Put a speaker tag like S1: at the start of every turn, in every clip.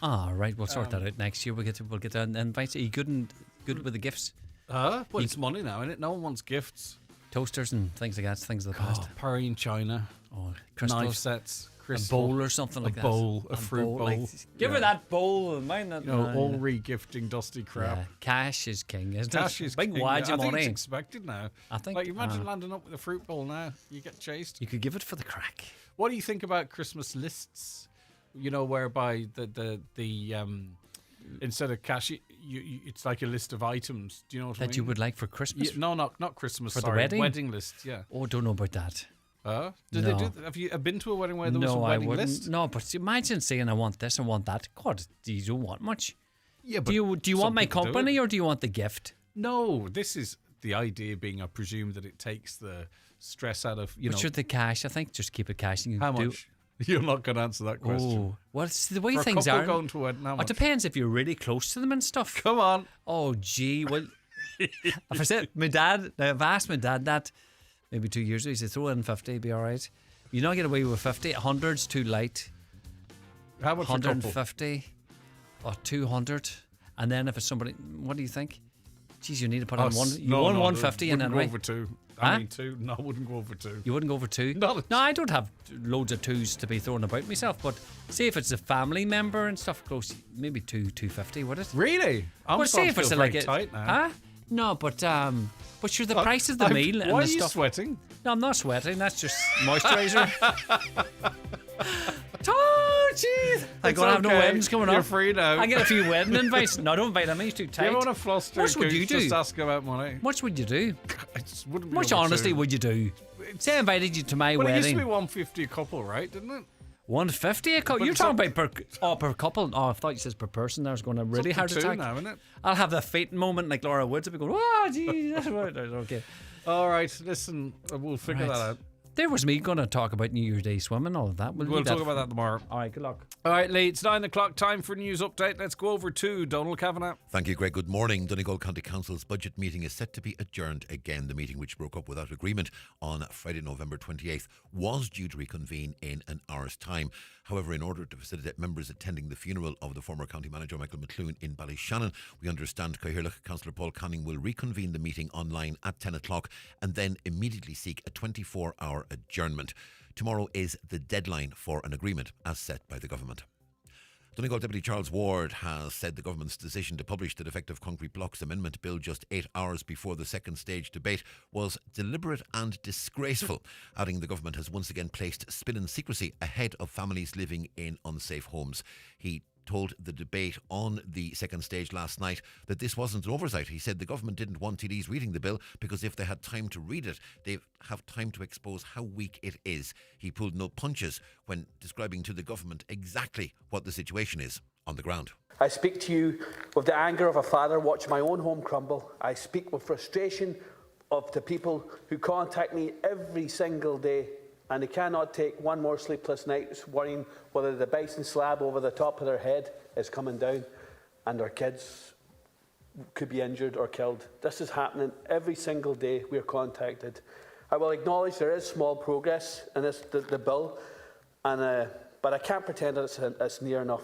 S1: Ah, right. We'll sort that out next year. We'll get the invites. Are you good with the gifts?
S2: Well, it's money now, isn't it? No one wants gifts.
S1: Toasters and things like that. Things of the past.
S2: Perrine china.
S1: Crystals.
S2: Knife sets.
S1: A
S2: Crystal.
S1: bowl or something like that.
S2: A fruit bowl.
S1: Like, give her that bowl. Mine that.
S2: All re-gifting dusty crap.
S1: Yeah, cash is king, isn't it?
S2: Cash is
S1: big
S2: king.
S1: wad of
S2: I think
S1: money.
S2: it's expected now.
S1: I think.
S2: Like, imagine landing up with a fruit bowl now. You get chased.
S1: You could give it for the crack.
S2: What do you think about Christmas lists? Whereby the instead of cash, it's like a list of items. Do you know what I mean?
S1: That you would like for Christmas?
S2: Yeah, no, not Christmas.
S1: For
S2: sorry,
S1: the wedding?
S2: Wedding list, yeah.
S1: Oh, don't know about that.
S2: Did they do? Have you been to a wedding where there was a wedding list?
S1: No, but imagine saying I want this, I want that. God, you don't want much.
S2: Yeah, but
S1: do you want my company or do you want the gift?
S2: No, this is the idea being, I presume, that it takes the stress out of,
S1: But should the cash, I think, just keep it cash. And
S2: how much? You're not going to answer that question.
S1: Oh, well, it's the way
S2: For
S1: things
S2: a couple
S1: are.
S2: going to a wedding, how much?
S1: It depends if you're really close to them and stuff.
S2: Come on.
S1: Oh, gee, well, if I said I've asked my dad that maybe 2 years ago. He said, throw in 50, be all right. You not get away with 50. 100's too light.
S2: How much
S1: 150 or 200. And then if it's somebody, what do you think? Geez, you need to put on one. You won 150 and then
S2: wouldn't go over two. I mean two. No, I wouldn't go over two.
S1: You wouldn't go over two?
S2: No,
S1: I don't have loads of twos to be thrown about myself, but say if it's a family member and stuff close, maybe 250, would it?
S2: Really? I'm
S1: well, say if it's
S2: very
S1: like
S2: tight now.
S1: Huh? No, but sure, the price of the meal and
S2: why
S1: the
S2: are you
S1: stuff.
S2: Sweating?
S1: No, I'm not sweating. That's just moisturiser. Oh, jeez. I'm going to have no weddings coming up.
S2: You're free now.
S1: I get a few wedding invites. No, don't invite them. He's too tight.
S2: You don't want to fluster.
S1: What would you do?
S2: Just ask about money.
S1: What would you do?
S2: I just wouldn't be
S1: Much
S2: able
S1: honesty
S2: to.
S1: would you do? Say I invited you to my
S2: Well,
S1: wedding.
S2: it used to be 150 a couple, right? Didn't it?
S1: 150 a couple?
S2: But
S1: You're
S2: it's
S1: talking
S2: up-
S1: about per couple? Oh, I thought you said per person. I was going to really
S2: It's
S1: heart
S2: up to two
S1: attack.
S2: now, isn't it?
S1: I'll have the fainting moment like Laura Woods. I'll be going, oh, geez. That's right. Okay.
S2: All right, listen, we'll figure
S1: Right.
S2: that out.
S1: There was me going to talk about New Year's Day swimming, all of that.
S2: We'll talk about that tomorrow.
S1: All right, good luck.
S2: All right, Lee, it's 9 o'clock, time for news update. Let's go over to Donald Kavanagh.
S3: Thank you, Greg. Good morning. Donegal County Council's budget meeting is set to be adjourned again. The meeting, which broke up without agreement on Friday, November 28th, was due to reconvene in an hour's time. However, in order to facilitate members attending the funeral of the former county manager Michael McClune in Ballyshannon, we understand Cathaoirleach Councillor Paul Canning will reconvene the meeting online at 10 o'clock and then immediately seek a 24-hour adjournment. Tomorrow is the deadline for an agreement as set by the government. Donegal Deputy Charles Ward has said the government's decision to publish the Defective Concrete Blocks Amendment Bill just 8 hours before the second stage debate was deliberate and disgraceful, adding the government has once again placed spin and secrecy ahead of families living in unsafe homes. He told the debate on the second stage last night that this wasn't an oversight. He said the government didn't want TDs reading the bill because if they had time to read it, they'd have time to expose how weak it is. He pulled no punches when describing to the government exactly what the situation is on the ground.
S4: I speak to you with the anger of a father watching my own home crumble. I speak with frustration of the people who contact me every single day, and they cannot take one more sleepless night worrying whether the bison slab over the top of their head is coming down and their kids could be injured or killed. This is happening every single day we are contacted. I will acknowledge there is small progress in the bill, but I can't pretend that it's near enough.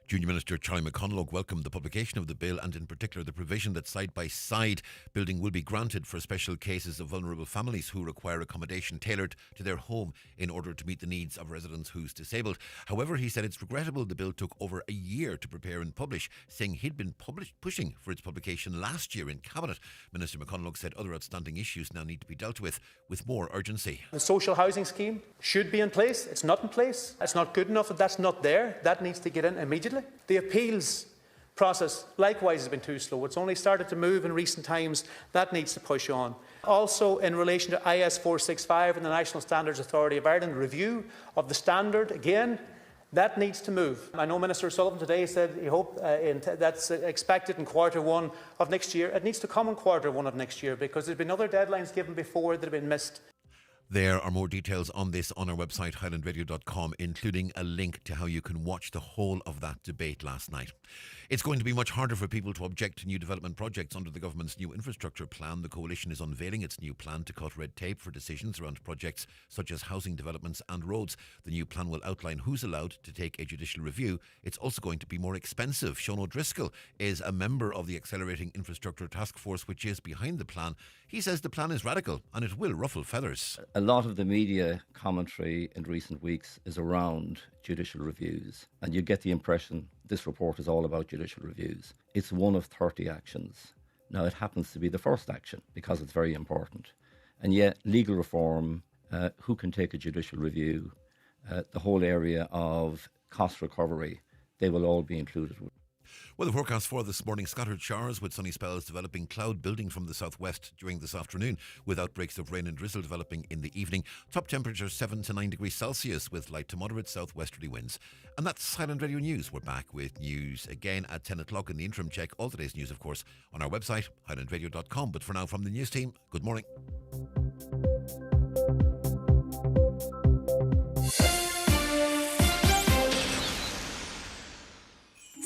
S3: Junior Minister Charlie McConalogue welcomed the publication of the bill and in particular the provision that side-by-side building will be granted for special cases of vulnerable families who require accommodation tailored to their home in order to meet the needs of residents who's disabled. However, he said it's regrettable the bill took over a year to prepare and publish, saying he'd been pushing for its publication last year in Cabinet. Minister McConalogue said other outstanding issues now need to be dealt with more urgency.
S5: The social housing scheme should be in place. It's not in place. It's not good enough that that's not there. That needs to get in immediately. The appeals process likewise has been too slow. It's only started to move in recent times. That needs to push on. Also, in relation to IS 465 and the National Standards Authority of Ireland review of the standard, again, that needs to move. I know Minister Sullivan today said he hoped that's expected in Q1 of next year. It needs to come in Q1 of next year because there's been other deadlines given before that have been missed.
S3: There are more details on this on our website, highlandradio.com, including a link to how you can watch the whole of that debate last night. It's going to be much harder for people to object to new development projects under the government's new infrastructure plan. The coalition is unveiling its new plan to cut red tape for decisions around projects such as housing developments and roads. The new plan will outline who's allowed to take a judicial review. It's also going to be more expensive. Sean O'Driscoll is a member of the Accelerating Infrastructure Task Force, which is behind the plan. He says the plan is radical and it will ruffle feathers.
S6: A lot of the media commentary in recent weeks is around judicial reviews, and you get the impression this report is all about judicial reviews. It's one of 30 actions. Now, it happens to be the first action because it's very important. And yet, legal reform, who can take a judicial review, the whole area of cost recovery, they will all be included.
S3: Well, the forecast for this morning: scattered showers with sunny spells developing, cloud building from the southwest during this afternoon, with outbreaks of rain and drizzle developing in the evening. Top temperature 7 to 9 degrees Celsius with light to moderate southwesterly winds. And that's Highland Radio News. We're back with news again at 10 o'clock in the interim check. All today's news, of course, on our website, highlandradio.com. But for now, from the news team, good morning.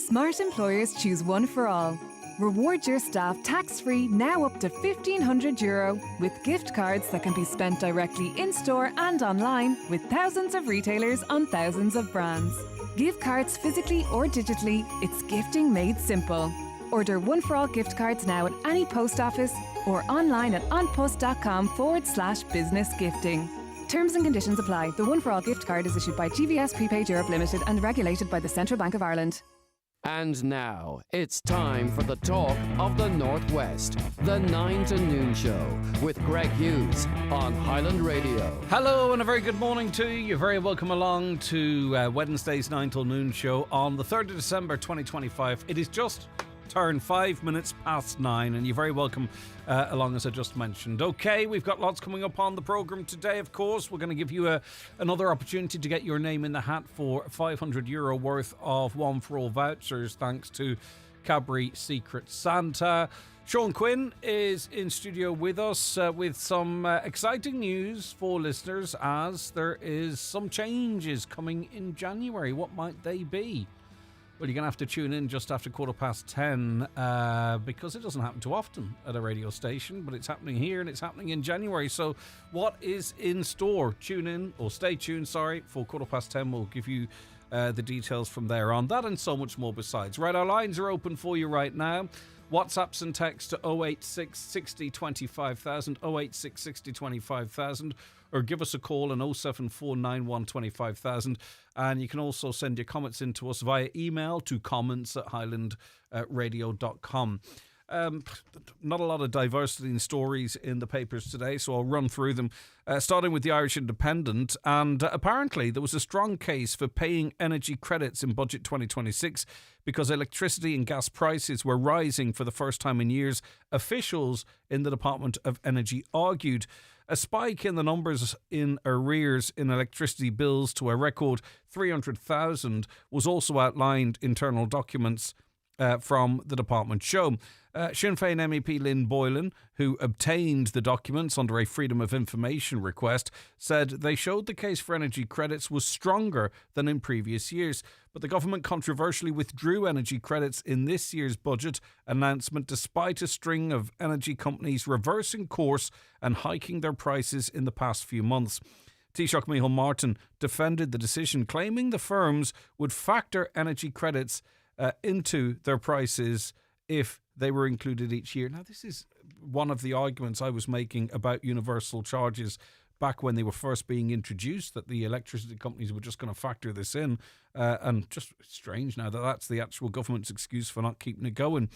S7: Smart employers choose One for All. Reward your staff tax-free now up to €1,500 with gift cards that can be spent directly in-store and online with thousands of retailers on thousands of brands. Give cards physically or digitally. It's gifting made simple. Order One for All gift cards now at any post office or online at onpost.com/business gifting. Terms and conditions apply. The One for All gift card is issued by GVS Prepaid Europe Limited and regulated by the Central Bank of Ireland.
S8: And now, it's time for the talk of the Northwest, the 9 to noon show with Greg Hughes on Highland Radio.
S2: Hello and a very good morning to you. You're very welcome along to Wednesday's 9 till noon show on the 3rd of December 2025. It is just turned 5 minutes past 9 and you're very welcome along, as I just mentioned. Okay, we've got lots coming up on the programme today, of course. We're going to give you another opportunity to get your name in the hat for €500 worth of One for All vouchers, thanks to Cadbury Secret Santa. Sean Quinn is in studio with us with some exciting news for listeners, as there is some changes coming in January. What might they be? Well, you're going to have to tune in just after 10:15 because it doesn't happen too often at a radio station, but it's happening here and it's happening in January. So what is in store? Tune in, or stay tuned, sorry, for 10:15. We'll give you the details from there on. That and so much more besides. Right, our lines are open for you right now. WhatsApps and text to 086 60 25,000, 086 60 25,000, or give us a call on 07491 25,000. And you can also send your comments in to us via email to comments@highlandradio.com. Not a lot of diversity in stories in the papers today, so I'll run through them, starting with the Irish Independent. And apparently there was a strong case for paying energy credits in Budget 2026 because electricity and gas prices were rising for the first time in years. Officials in the Department of Energy argued a spike in the numbers in arrears in electricity bills to a record 300,000 was also outlined in internal documents from the department show. Sinn Féin MEP Lynn Boylan, who obtained the documents under a Freedom of Information request, said they showed the case for energy credits was stronger than in previous years. But the government controversially withdrew energy credits in this year's budget announcement, despite a string of energy companies reversing course and hiking their prices in the past few months. Taoiseach Micheál Martin defended the decision, claiming the firms would factor energy credits into their prices if they were included each year. Now, this is one of the arguments I was making about universal charges back when they were first being introduced, that the electricity companies were just going to factor this in. And just strange now that that's the actual government's excuse for not keeping it going.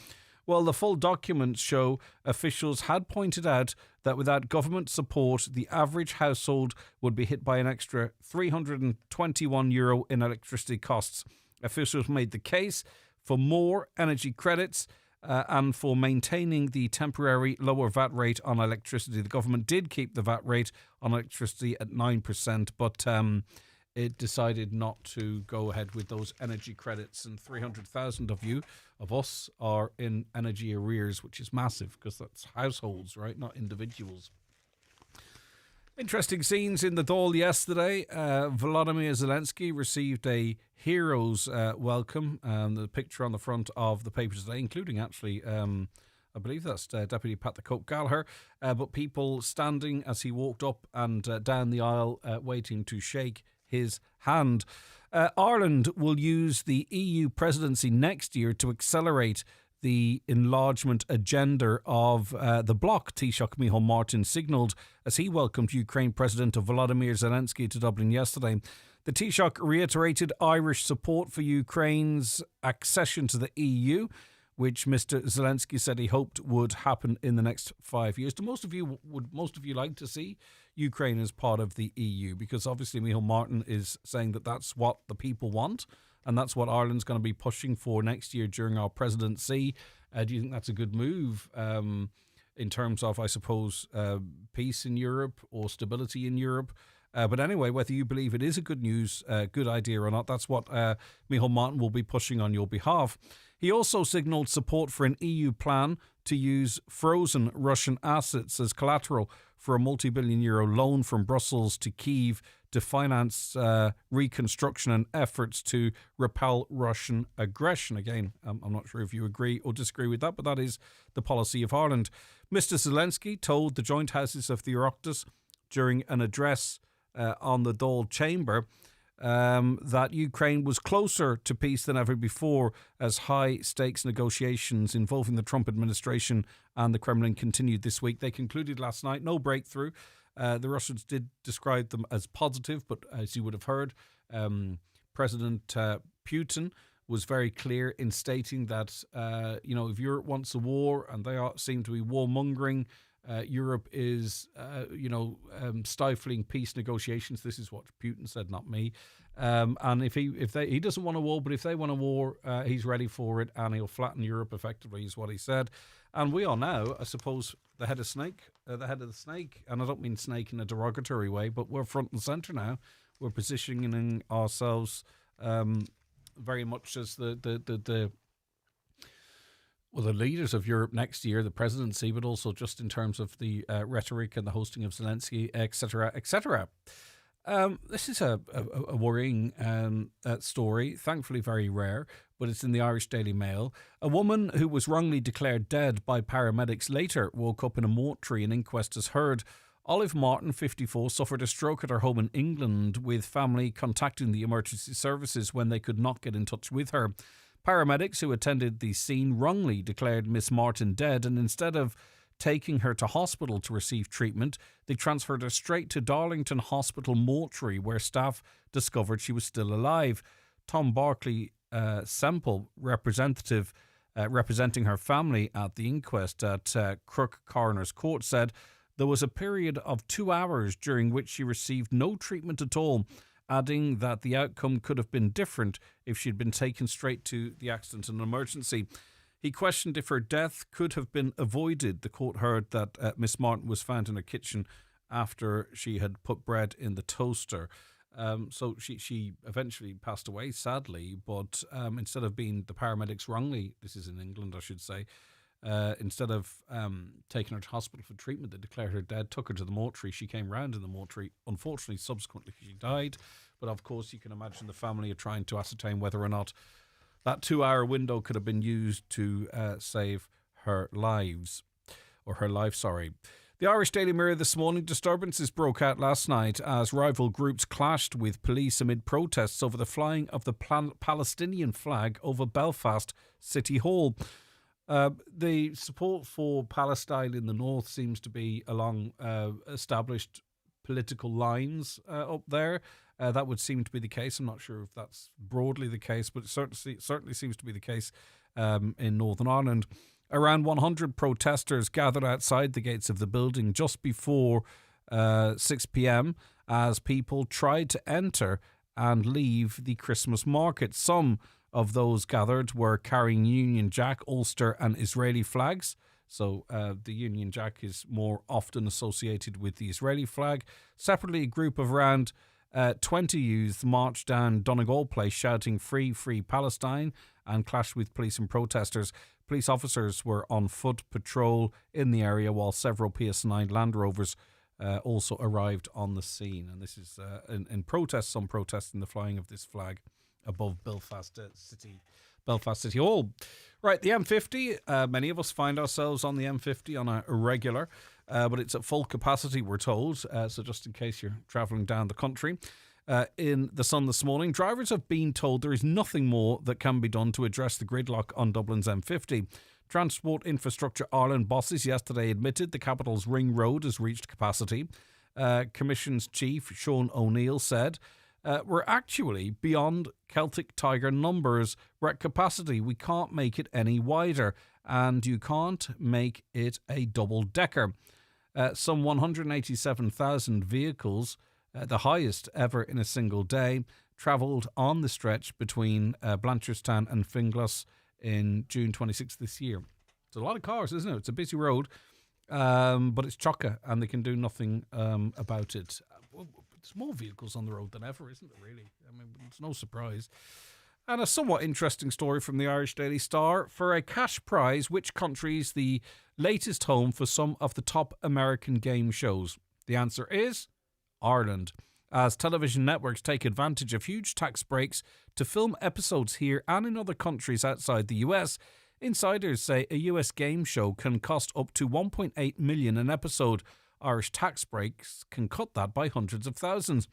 S2: Well, the full documents show officials had pointed out that without government support, the average household would be hit by an extra €321 in electricity costs. Officials made the case for more energy credits and for maintaining the temporary lower VAT rate on electricity. The government did keep the VAT rate on electricity at 9%, but it decided not to go ahead with those energy credits. And 300,000 of us are in energy arrears, which is massive because that's households, right? Not individuals. Interesting scenes in the Dáil yesterday. Volodymyr Zelensky received a hero's welcome. The picture on the front of the papers today, including actually, I believe that's Deputy Pat the Cope Gallagher, but people standing as he walked up and down the aisle waiting to shake his hand. Ireland will use the EU presidency next year to accelerate the enlargement agenda of the bloc, Taoiseach Micheál Martin signalled as he welcomed Ukraine President Volodymyr Zelensky to Dublin yesterday. The Taoiseach reiterated Irish support for Ukraine's accession to the EU, which Mr. Zelensky said he hoped would happen in the next 5 years. Would most of you like to see Ukraine as part of the EU? Because obviously Micheál Martin is saying that that's what the people want, and that's what Ireland's going to be pushing for next year during our presidency. Do you think that's a good move in terms of, I suppose, peace in Europe or stability in Europe? But anyway, whether you believe it is a good idea or not, that's what Micheál Martin will be pushing on your behalf. He also signalled support for an EU plan to use frozen Russian assets as collateral for a multi-billion euro loan from Brussels to Kyiv to finance reconstruction and efforts to repel Russian aggression. Again, I'm not sure if you agree or disagree with that, but that is the policy of Ireland. Mr. Zelensky told the joint houses of the Oireachtas during an address on the Dáil chamber that Ukraine was closer to peace than ever before as high-stakes negotiations involving the Trump administration and the Kremlin continued this week. They concluded last night, no breakthrough. The Russians did describe them as positive, but as you would have heard, President Putin was very clear in stating that, if Europe wants a war and they seem to be warmongering, Europe is, stifling peace negotiations. This is what Putin said, not me. And if he doesn't want a war, but if they want a war, he's ready for it, and he'll flatten Europe effectively, is what he said. And we are now, I suppose, the head of the snake, and I don't mean snake in a derogatory way, but we're front and centre now. We're positioning ourselves very much as the leaders of Europe next year, the presidency, but also just in terms of the rhetoric and the hosting of Zelensky, etc., etc. This is a worrying story, thankfully very rare, but it's in the Irish Daily Mail. A woman who was wrongly declared dead by paramedics later woke up in a mortuary, an inquest has heard. Olive Martin, 54, suffered a stroke at her home in England, with family contacting the emergency services when they could not get in touch with her. Paramedics who attended the scene wrongly declared Miss Martin dead, and instead of taking her to hospital to receive treatment, they transferred her straight to Darlington Hospital mortuary, where staff discovered she was still alive. Tom Barclay Semple, representing her family at the inquest at Crook Coroner's Court, said there was a period of 2 hours during which she received no treatment at all, adding that the outcome could have been different if she'd been taken straight to the accident and emergency. He questioned if her death could have been avoided. The court heard that Miss Martin was found in her kitchen after she had put bread in the toaster. So she eventually passed away, sadly, but instead of being the paramedics wrongly, this is in England, I should say, instead of taking her to hospital for treatment, they declared her dead, took her to the mortuary. She came round in the mortuary. Unfortunately, subsequently, she died. But of course, you can imagine the family are trying to ascertain whether or not that 2 hour window could have been used to save her life. The Irish Daily Mirror this morning: disturbances broke out last night as rival groups clashed with police amid protests over the flying of the Palestinian flag over Belfast City Hall. The support for Palestine in the north seems to be along established political lines up there. That would seem to be the case. I'm not sure if that's broadly the case, but it certainly seems to be the case in Northern Ireland. Around 100 protesters gathered outside the gates of the building just before 6 p.m. as people tried to enter and leave the Christmas market. Some of those gathered were carrying Union Jack, Ulster and Israeli flags. So the Union Jack is more often associated with the Israeli flag. Separately, a group of around 20 youths marched down Donegal Place shouting "Free, Free Palestine" and clashed with police and protesters. Police officers were on foot patrol in the area while several PS9 Land Rovers also arrived on the scene. And this is in protest, some protesting the flying of this flag above Belfast City Hall. Right, the M50, many of us find ourselves on the M50 on a regular, but it's at full capacity, we're told, so just in case you're travelling down the country. In The Sun this morning, drivers have been told there is nothing more that can be done to address the gridlock on Dublin's M50. Transport Infrastructure Ireland bosses yesterday admitted the capital's ring road has reached capacity. Commission's chief, Sean O'Neill, said, we're actually beyond Celtic Tiger numbers. We're at capacity. We can't make it any wider, and you can't make it a double-decker. Some 187,000 vehicles, the highest ever in a single day, travelled on the stretch between Blanchardstown and Finglas in June 26th this year. It's a lot of cars, isn't it? It's a busy road, but it's chocker, and they can do nothing about it. There's more vehicles on the road than ever, isn't there, really? I mean, it's no surprise. And a somewhat interesting story from the Irish Daily Star. For a cash prize, which country is the latest home for some of the top American game shows? The answer is Ireland, as television networks take advantage of huge tax breaks to film episodes here and in other countries outside the US. Insiders say a US game show can cost up to $1.8 million an episode. Irish tax breaks can cut that by hundreds of thousands.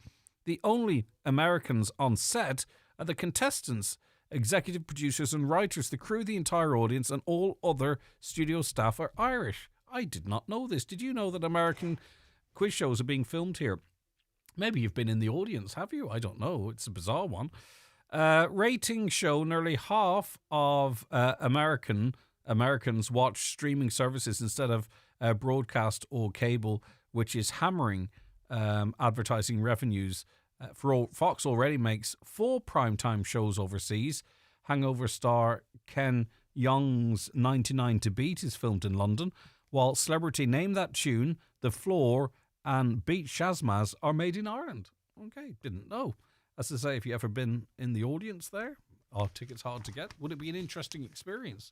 S2: The only Americans on set are the contestants, executive producers and writers. The crew, the entire audience, and all other studio staff are Irish. I did not know this. Did you know that American quiz shows are being filmed here? Maybe you've been in the audience, have you? I don't know. It's a bizarre one. Ratings show nearly half of Americans watch streaming services instead of broadcast or cable, which is hammering advertising revenues. Fox already makes 4 primetime shows overseas. Hangover star Ken Jeong's 99 to Beat is filmed in London, while Celebrity Name That Tune, The Floor and Beat Shazmaz are made in Ireland. Okay, didn't know. As I say, if you ever been in the audience there, tickets hard to get. Would it be an interesting experience?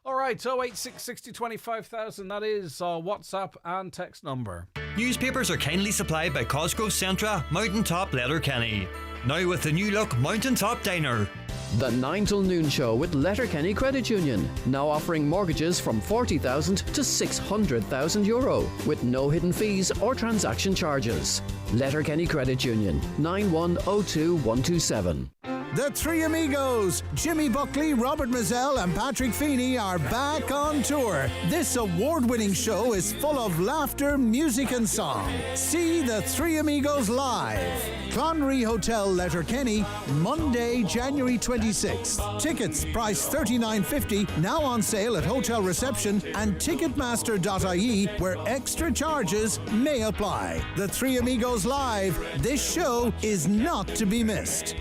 S2: All right, 086 60 25,000, that is our WhatsApp and text number.
S9: Newspapers are kindly supplied by Cosgrove Centra, Mountaintop Letterkenny. Now with the new look Mountaintop Diner.
S8: The 9 till noon show with Letterkenny Credit Union, now offering mortgages from €40,000 to €600,000 with no hidden fees or transaction charges. Letterkenny Credit Union, 9102127.
S10: The Three Amigos, Jimmy Buckley, Robert Mazzell and Patrick Feeney are back on tour. This award-winning show is full of laughter, music and song. See The Three Amigos live. Clonry Hotel, Letterkenny, Monday, January 26th. Tickets priced $39.50, now on sale at hotel reception and ticketmaster.ie, where extra charges may apply. The Three Amigos live. This show is not to be missed.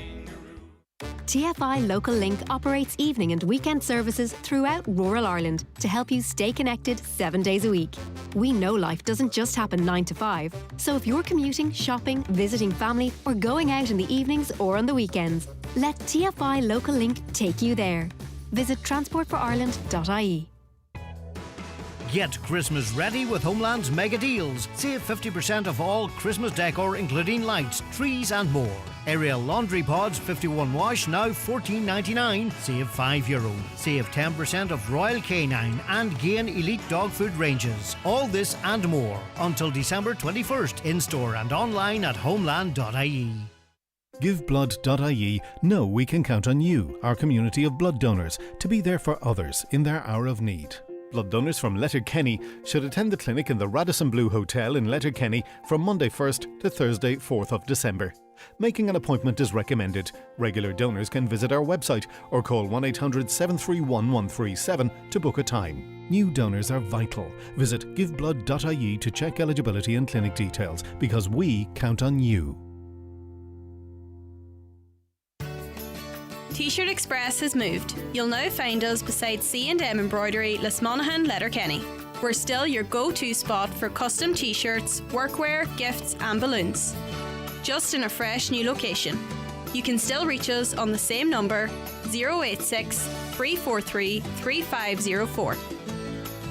S11: TFI Local Link operates evening and weekend services throughout rural Ireland to help you stay connected 7 days a week. We know life doesn't just happen 9 to 5, so if you're commuting, shopping, visiting family, or going out in the evenings or on the weekends, let TFI Local Link take you there. Visit transportforireland.ie.
S12: Get Christmas ready with Homeland's mega deals. Save 50% of all Christmas decor, including lights, trees and more. Ariel Laundry Pods 51 wash now $14.99, save €5. Save 10% of Royal Canine and Gain Elite dog food ranges. All this and more until December 21st, in-store and online at homeland.ie.
S13: GiveBlood.ie know we can count on you, our community of blood donors, to be there for others in their hour of need. Blood donors from Letterkenny should attend the clinic in the Radisson Blue Hotel in Letterkenny from Monday 1st to Thursday 4th of December. Making an appointment is recommended. Regular donors can visit our website or call 1-800-731-137 to book a time. New donors are vital. Visit giveblood.ie to check eligibility and clinic details, because we count on you.
S14: T-Shirt Express has moved. You'll now find us beside C&M Embroidery, Lismonaghan, Letterkenny. We're still your go-to spot for custom T-shirts, workwear, gifts and balloons. Just in a fresh new location. You can still reach us on the same number, 086 343 3504.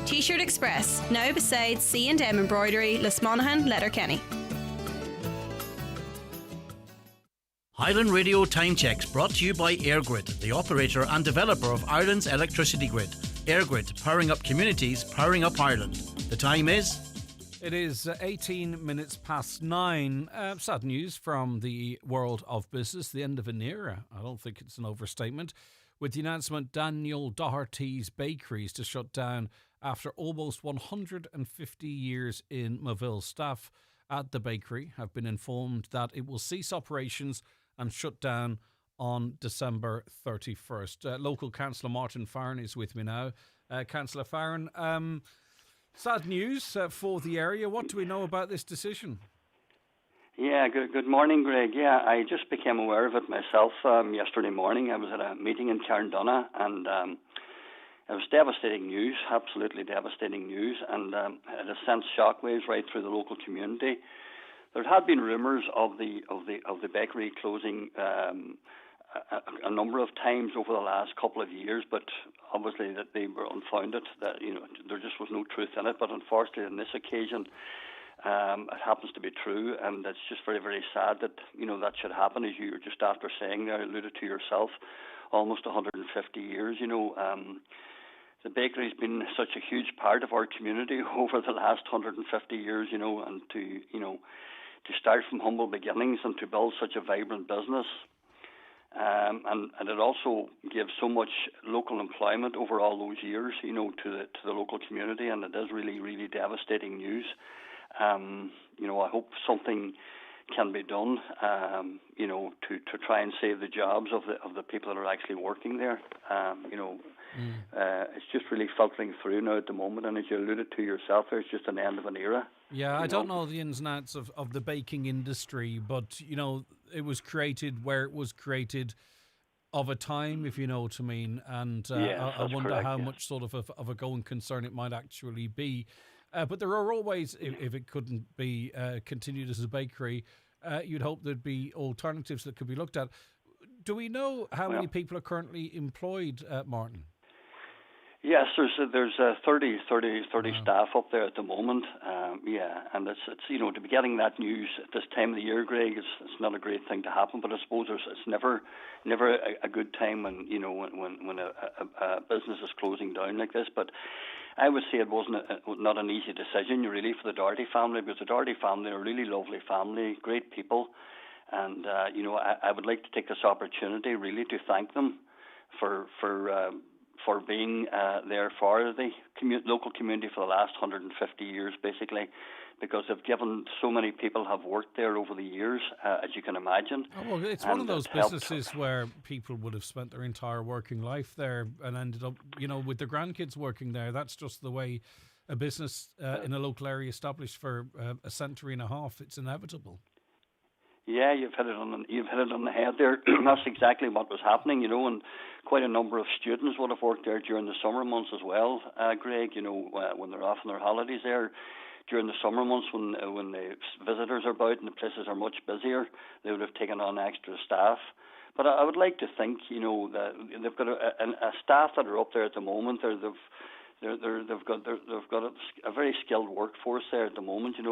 S14: T-shirt Express, now beside C&M Embroidery, Lismonaghan, Letterkenny.
S12: Highland Radio Time Checks brought to you by EirGrid, the operator and developer of Ireland's electricity grid. EirGrid, powering up communities, powering up Ireland. The time is...
S2: It is 18 minutes past 9. Sad news from the world of business, the end of an era. I don't think it's an overstatement. With the announcement Daniel Doherty's Bakeries to shut down after almost 150 years in Moville. Staff at the bakery have been informed that it will cease operations and shut down on December 31st. Local Councillor Martin Farron is with me now. Councillor Farron, sad news for the area. What do we know about this decision?
S15: Yeah, good morning, Greg. Yeah, I just became aware of it myself yesterday morning. I was at a meeting in Carndonagh, and it was devastating news, absolutely devastating news, and it has sent shockwaves right through the local community. There had been rumours of the bakery closing a number of times over the last couple of years, but obviously that they were unfounded. That there just was no truth in it. But unfortunately, on this occasion, it happens to be true, and it's just very, very sad that that should happen. As you were just after saying there, alluded to yourself, almost 150 years. The bakery's been such a huge part of our community over the last 150 years. And to start from humble beginnings and to build such a vibrant business. And it also gives so much local employment over all those years, to the local community, and it is really, really devastating news. I hope something can be done, to try and save the jobs of the people that are actually working there. It's just really filtering through now at the moment, and as you alluded to yourself, there's just an end of an era.
S2: Yeah, I don't know the ins and outs of the baking industry, but, it was created where it was created of a time, if you know what I mean. And I wonder correct, how much sort of a going concern it might actually be. But there are always, if it couldn't be continued as a bakery, you'd hope there'd be alternatives that could be looked at. Do we know how many people are currently employed, Martin?
S15: Yes, there's 30 staff up there at the moment. And it's to be getting that news at this time of the year, Greg, it's not a great thing to happen. But I suppose it's never a good time when when a business is closing down like this. But I would say it wasn't not an easy decision really for the Doherty family, because the Doherty family are a really lovely family, great people, and I would like to take this opportunity really to thank them for being there for the local community for the last 150 years, basically, because they've given so many people have worked there over the years, as you can imagine.
S2: Oh, well, it's one of those businesses where people would have spent their entire working life there and ended up, with their grandkids working there. That's just the way a business in a local area established for a century and a half. It's inevitable.
S15: Yeah, you've hit it on the head there. That's exactly what was happening, and quite a number of students would have worked there during the summer months as well, Greg, when they're off on their holidays there. During the summer months when the visitors are about and the places are much busier, they would have taken on extra staff. But I would like to think, that they've got a staff that are up there at the moment. They've got a very skilled workforce there at the moment, and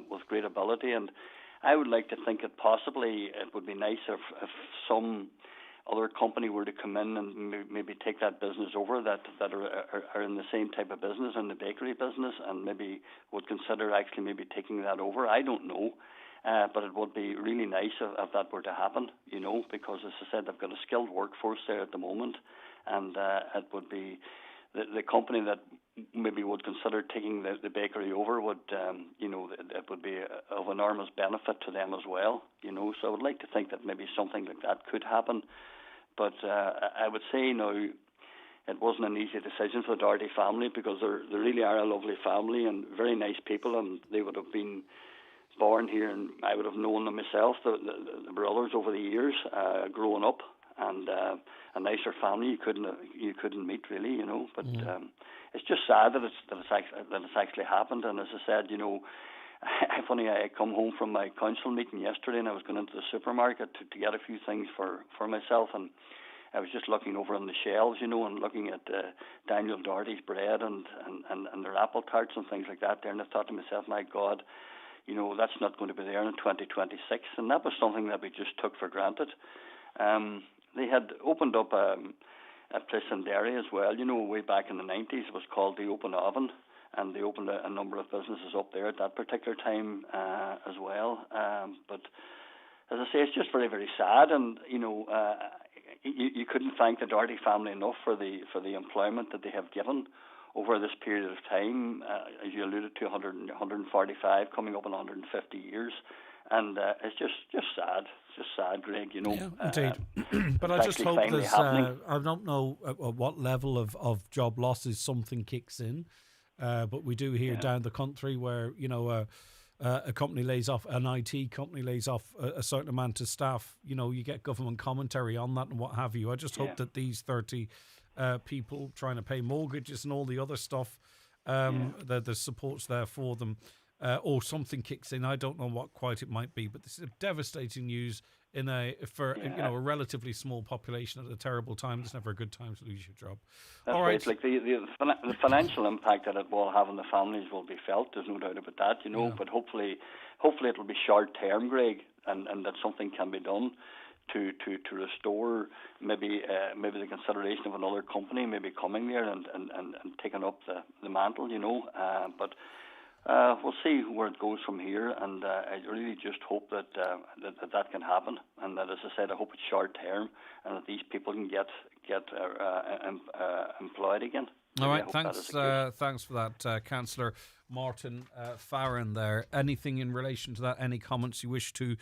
S15: with great ability. And I would like to think that possibly it would be nice if some other company were to come in and maybe take that business over that are in the same type of business, in the bakery business, and maybe would consider actually maybe taking that over. I don't know, but it would be really nice if that were to happen, because as I said, they've got a skilled workforce there at the moment, and it would be the company that maybe would consider taking the bakery over would, it would be of enormous benefit to them as well, So I would like to think that maybe something like that could happen. But I would say now it wasn't an easy decision for the Doherty family, because they really are a lovely family and very nice people, and they would have been born here, and I would have known them myself, the brothers over the years, growing up, and a nicer family you couldn't meet really, But it's just sad that it's actually happened. And as I said, funny, I come home from my council meeting yesterday, and I was going into the supermarket to get a few things for myself, and I was just looking over on the shelves, you know, and looking at Daniel Doherty's bread and their apple tarts and things like that there, and I thought to myself, my God, you know, that's not going to be there in 2026, and that was something that we just took for granted. They had opened up a place in Derry as well, you know, way back in the 90s. It was called the Open Oven, and they opened a number of businesses up there at that particular time as well. But as I say, it's just very, very sad, and you know, you couldn't thank the Doherty family enough for the employment that they have given over this period of time. As you alluded to, 145 coming up in 150 years. And it's just sad. It's just sad, Greg, you know.
S2: Yeah, indeed. But I just hope there's, I don't know at what level of job losses something kicks in, but we do hear down the country where, you know, a company lays off, an IT company lays off a certain amount of staff, you know, you get government commentary on that and what have you. I just hope that these 30 people trying to pay mortgages and all the other stuff, the support's there for them. Or something kicks in. I don't know what quite it might be, but this is devastating news you know, a relatively small population at a terrible time. It's never a good time to lose your job.
S15: That's
S2: all right.
S15: Like the financial impact that it will have on the families will be felt. There's no doubt about that, you know. Yeah. But hopefully it'll be short term, Greg, and that something can be done to restore maybe the consideration of another company maybe coming there and taking up the mantle, you know. But we'll see where it goes from here, and I really just hope that can happen, and that, as I said, I hope it's short term, and that these people can get employed again.
S2: All right, thanks for that, Councillor Martin Farron there. Anything in relation to that, any comments you wish to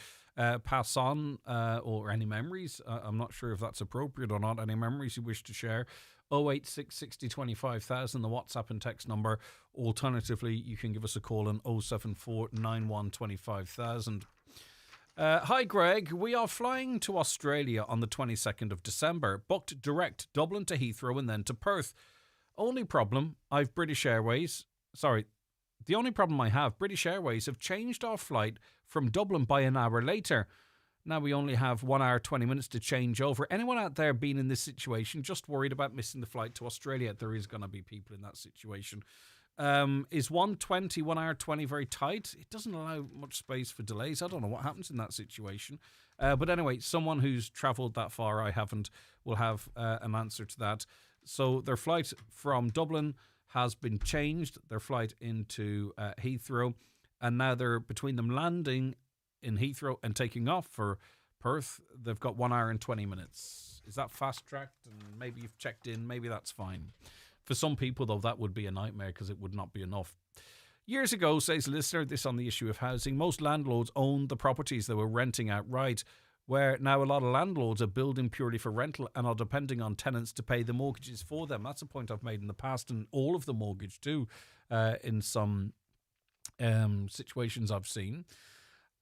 S2: pass on, or any memories? I'm not sure if that's appropriate or not. Any memories you wish to share? 086 60 25,000, the WhatsApp and text number. Alternatively, you can give us a call on 074 91 25,000. Hi, Greg. We are flying to Australia on the 22nd of December. Booked direct Dublin to Heathrow and then to Perth. Only problem, British Airways have changed our flight from Dublin by an hour later. Now we only have 1 hour, 20 minutes to change over. Anyone out there being in this situation, just worried about missing the flight to Australia? There is going to be people in that situation. Is 1 hour 20 very tight? It doesn't allow much space for delays. I don't know what happens in that situation. But anyway, someone who's travelled that far, I haven't, will have an answer to that. So their flight from Dublin has been changed, their flight into Heathrow, and now they're between them landing in Heathrow and taking off for Perth. They've got 1 hour and 20 minutes. Is that fast-tracked? And maybe you've checked in, maybe that's fine. For some people, though, that would be a nightmare because it would not be enough. Years ago, says a listener, this on the issue of housing, most landlords owned the properties they were renting outright, where now a lot of landlords are building purely for rental and are depending on tenants to pay the mortgages for them. That's a point I've made in the past, and all of the mortgage too, in some situations I've seen.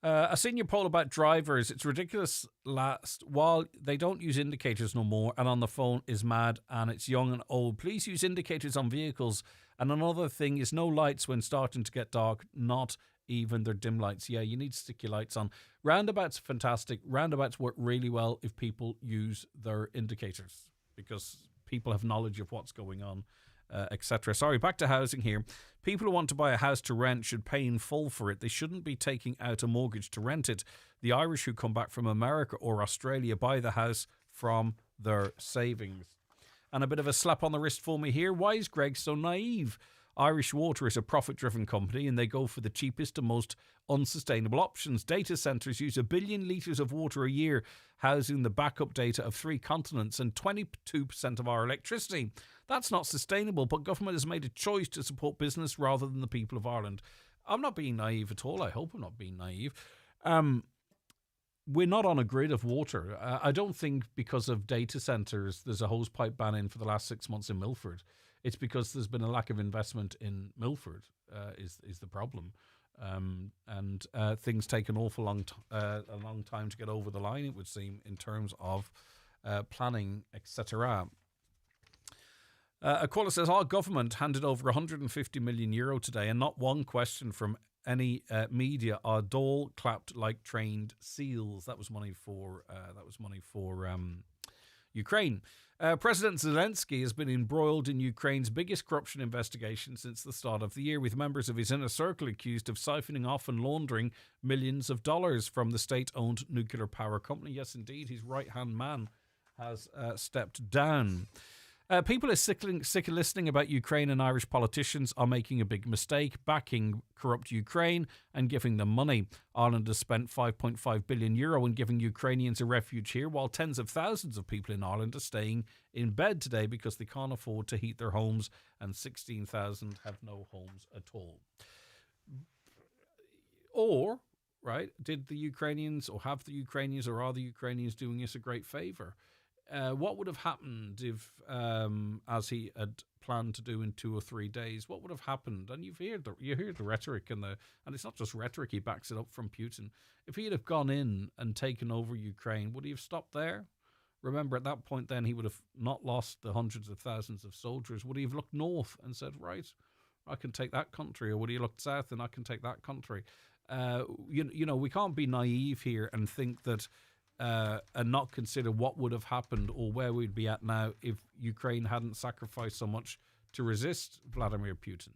S2: A senior poll about drivers. It's ridiculous. While they don't use indicators no more, and on the phone is mad, and it's young and old. Please use indicators on vehicles. And another thing is no lights when starting to get dark, not even their dim lights. Yeah, you need to stick your lights on. Roundabouts are fantastic. Roundabouts work really well if people use their indicators, because people have knowledge of what's going on, etc. Sorry, back to housing here. People who want to buy a house to rent should pay in full for it. They shouldn't be taking out a mortgage to rent it. The Irish who come back from America or Australia buy the house from their savings. And a bit of a slap on the wrist for me here. Why is Greg so naive? Irish Water is a profit-driven company and they go for the cheapest and most unsustainable options. Data centres use 1 billion litres of water a year, housing the backup data of 3 continents and 22% of our electricity. That's not sustainable, but government has made a choice to support business rather than the people of Ireland. I'm not being naive at all. I hope I'm not being naive. We're not on a grid of water. I don't think because of data centres there's a hosepipe ban in for the last 6 months in Milford. It's because there's been a lack of investment in Milford is the problem. And things take an awful long time to get over the line, it would seem, in terms of planning, etc. Aquila says, our government handed over €150 million today, and not one question from any media. Our Dáil clapped like trained seals. That was money for Ukraine. President Zelensky has been embroiled in Ukraine's biggest corruption investigation since the start of the year, with members of his inner circle accused of siphoning off and laundering millions of dollars from the state-owned nuclear power company. Yes, indeed, his right-hand man has stepped down. People are sick of listening about Ukraine, and Irish politicians are making a big mistake, backing corrupt Ukraine and giving them money. Ireland has spent €5.5 billion in giving Ukrainians a refuge here, while tens of thousands of people in Ireland are staying in bed today because they can't afford to heat their homes, and 16,000 have no homes at all. Or, right, did the Ukrainians, or have the Ukrainians, or are the Ukrainians doing us a great favour? What would have happened if, as he had planned to do in 2 or 3 days, what would have happened? And you hear the rhetoric and it's not just rhetoric. He backs it up from Putin. If he had have gone in and taken over Ukraine, would he have stopped there? Remember, at that point, then he would have not lost the hundreds of thousands of soldiers. Would he have looked north and said, right, I can take that country, or would he have looked south and I can take that country? You know, we can't be naive here and think that. And not consider what would have happened or where we'd be at now if Ukraine hadn't sacrificed so much to resist Vladimir Putin.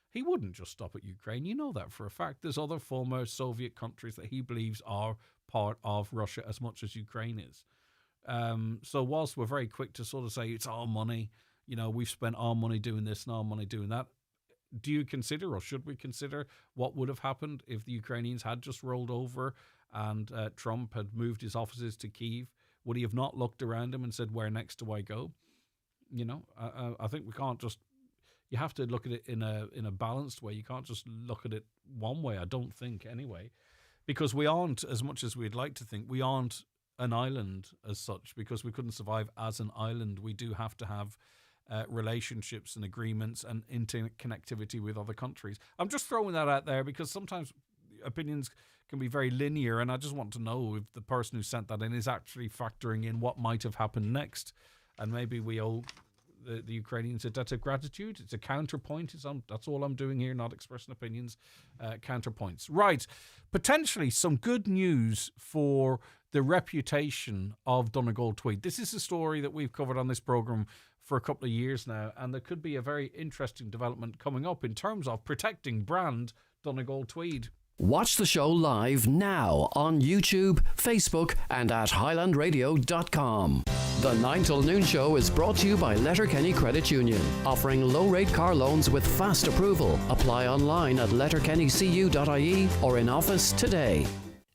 S2: He wouldn't just stop at Ukraine. You know that for a fact. There's other former Soviet countries that he believes are part of Russia as much as Ukraine is. So whilst we're very quick to sort of say it's our money, you know, we've spent our money doing this and our money doing that, do you consider, or should we consider, what would have happened if the Ukrainians had just rolled over and Trump had moved his offices to Kyiv? Would he have not looked around him and said, where next do I go? You know, I think we can't just, you have to look at it in a balanced way. You can't just look at it one way, I don't think, anyway, because we aren't, as much as we'd like to think, we aren't an island as such, because we couldn't survive as an island. We do have to have relationships and agreements and interconnectivity with other countries. I'm just throwing that out there because sometimes opinions can be very linear, and I just want to know if the person who sent that in is actually factoring in what might have happened next. And maybe we owe the Ukrainians a debt of gratitude. It's a counterpoint. That's all I'm doing here, not expressing opinions, counterpoints. Right, potentially some good news for the reputation of Donegal Tweed. This is a story that we've covered on this programme for a couple of years now, and there could be a very interesting development coming up in terms of protecting brand Donegal Tweed.
S8: Watch the show live now on YouTube, Facebook and at highlandradio.com. The 9 till noon show is brought to you by Letterkenny Credit Union, offering low-rate car loans with fast approval. Apply online at letterkennycu.ie or in office today.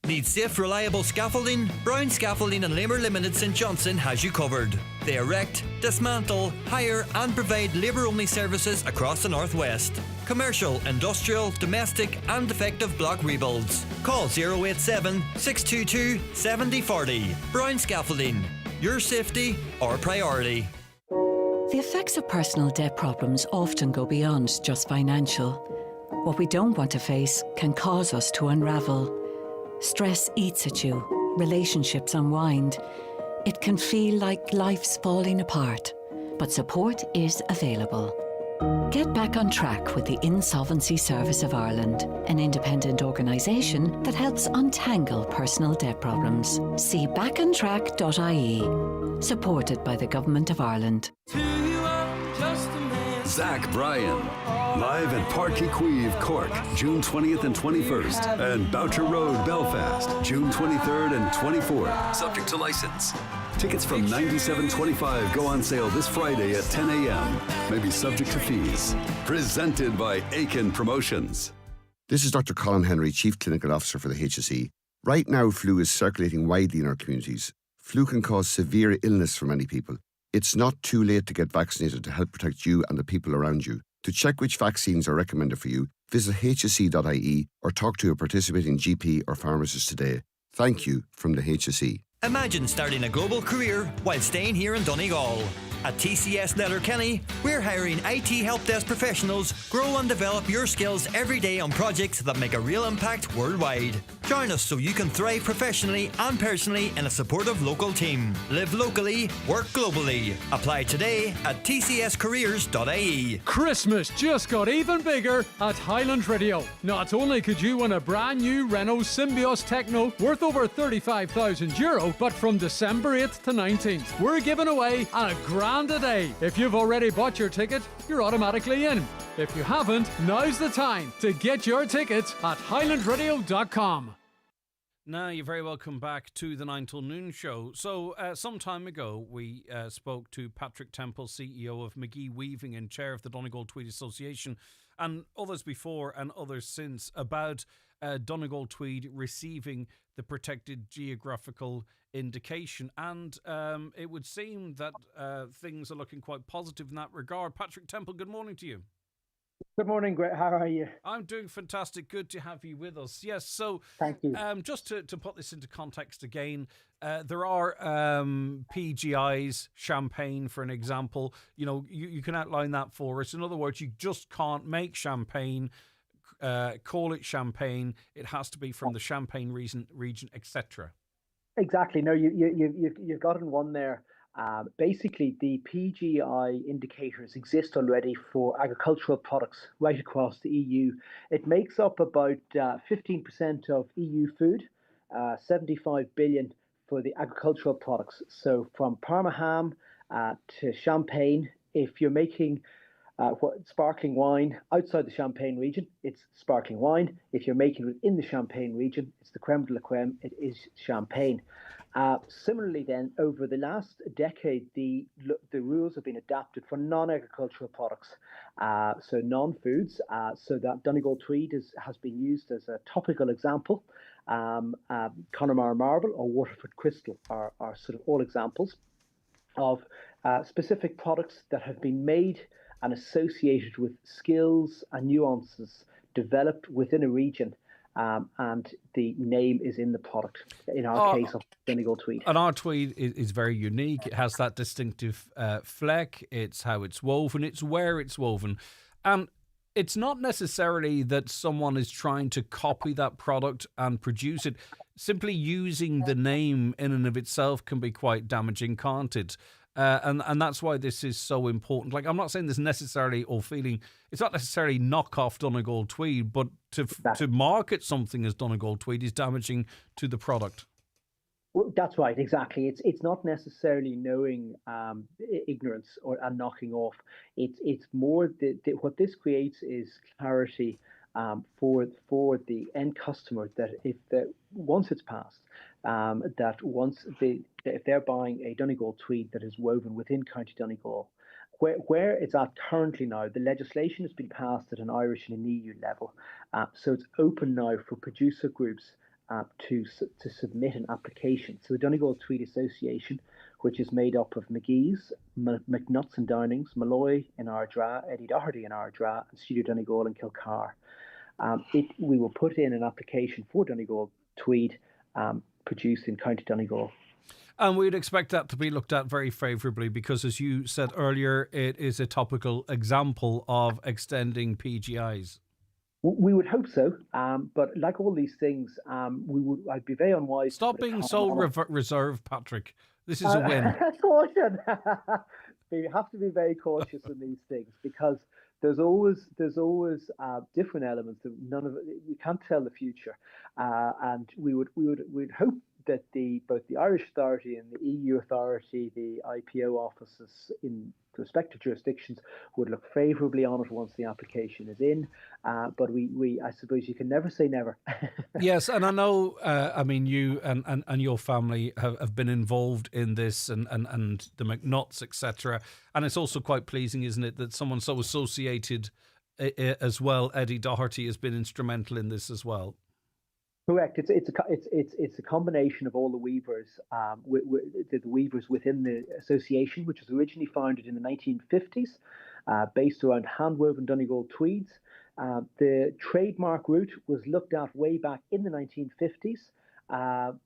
S9: Need safe, reliable scaffolding? Brown Scaffolding and Labour Limited St Johnstone has you covered. They erect, dismantle, hire and provide labour-only services across the northwest. Commercial, industrial, domestic and defective block rebuilds. Call 087 622 7040. Brown Scaffolding. Your safety, our priority.
S16: The effects of personal debt problems often go beyond just financial. What we don't want to face can cause us to unravel. Stress eats at you, relationships unwind. It can feel like life's falling apart, but support is available. Get back on track with the Insolvency Service of Ireland, an independent organisation that helps untangle personal debt problems. See backontrack.ie, supported by the Government of Ireland.
S17: Zach Bryan, live at Park Queeve, Cork, June 20th and 21st, and Boucher Road, Belfast, June 23rd and 24th. Subject to license. Tickets from $97.25 go on sale this Friday at 10 a.m. May be subject to fees. Presented by Aiken Promotions.
S18: This is Dr. Colin Henry, Chief Clinical Officer for the HSE. Right now, flu is circulating widely in our communities. Flu can cause severe illness for many people. It's not too late to get vaccinated to help protect you and the people around you. To check which vaccines are recommended for you, visit hse.ie or talk to a participating GP or pharmacist today. Thank you from the HSE.
S9: Imagine starting a global career while staying here in Donegal. At TCS Letterkenny, we're hiring IT help desk professionals. Grow and develop your skills every day on projects that make a real impact worldwide. Join us so you can thrive professionally and personally in a supportive local team. Live locally, work globally. Apply today at tcscareers.ie.
S19: Christmas just got even bigger at Highland Radio. Not only could you win a brand new Renault Symbioz Techno worth over €35,000, but from December 8th to 19th, we're giving away a grand a day. If you've already bought your ticket, you're automatically in. If you haven't, now's the time to get your tickets at highlandradio.com.
S2: Now, you're very welcome back to the 9 till noon show. So, some time ago, we spoke to Patrick Temple, CEO of McGee Weaving and chair of the Donegal Tweed Association, and others before and others since, about Donegal Tweed receiving the protected geographical indication. And it would seem that things are looking quite positive in that regard. Patrick Temple, good morning to you.
S20: Good morning, Greg. How are you?
S2: I'm doing fantastic. Good to have you with us. Yes, so
S20: thank you.
S2: Just to put this into context again, there are PGIs, champagne, for an example. You know, you can outline that for us. In other words, you just can't make champagne, call it champagne. It has to be from the Champagne region, etc.
S20: Exactly. No, you've gotten one there. Basically, the PGI indicators exist already for agricultural products right across the EU. It makes up about 15% of EU food, 75 billion for the agricultural products. So from Parma ham to champagne, if you're making sparkling wine outside the Champagne region, it's sparkling wine. If you're making it within the Champagne region, it's the creme de la creme, it is champagne. Similarly, then, over the last decade, the rules have been adapted for non-agricultural products, so non-foods. So that Donegal Tweed has been used as a topical example. Connemara Marble or Waterford Crystal are sort of all examples of specific products that have been made and associated with skills and nuances developed within a region. And the name is in the product, in our case of Donegal Tweed.
S2: And our tweed is very unique. It has that distinctive fleck. It's how it's woven. It's where it's woven. And it's not necessarily that someone is trying to copy that product and produce it. Simply using the name in and of itself can be quite damaging, can't it? And that's why this is so important. Like, I'm not saying this necessarily or feeling it's not necessarily knockoff Donegal Tweed, but to market something as Donegal Tweed is damaging to the product.
S20: Well, that's right, exactly. It's not necessarily knowing ignorance and knocking off. It's more what this creates is clarity for the end customer that once it's passed, if they're buying a Donegal Tweed that is woven within County Donegal, where it's at currently now, the legislation has been passed at an Irish and an EU level, so it's open now for producer groups to submit an application. So the Donegal Tweed Association, which is made up of McGee's, McNutt's and Downings, Malloy in Ardra, Eddie Doherty in Ardra, and Studio Donegal in Kilcar. We will put in an application for Donegal Tweed produced in County Donegal.
S2: And we'd expect that to be looked at very favourably because, as you said earlier, it is a topical example of extending PGIs.
S20: We would hope so, but like all these things, I'd be very unwise.
S2: Stop being so reserved, Patrick. This is a win.
S20: Caution. You have to be very cautious in these things because there's always different elements. We can't tell the future, and we'd hope that both the Irish authority and the EU authority, the IPO offices in the respective jurisdictions, would look favourably on it once the application is in. But I suppose you can never say never.
S2: Yes, and I know, you and your family have been involved in this and the McNutts, etc. And it's also quite pleasing, isn't it, that someone so associated as well, Eddie Doherty, has been instrumental in this as well.
S20: Correct. It's a combination of all the weavers, the weavers within the association, which was originally founded in the 1950s, based around hand-woven Donegal tweeds. The trademark route was looked at way back in the 1950s,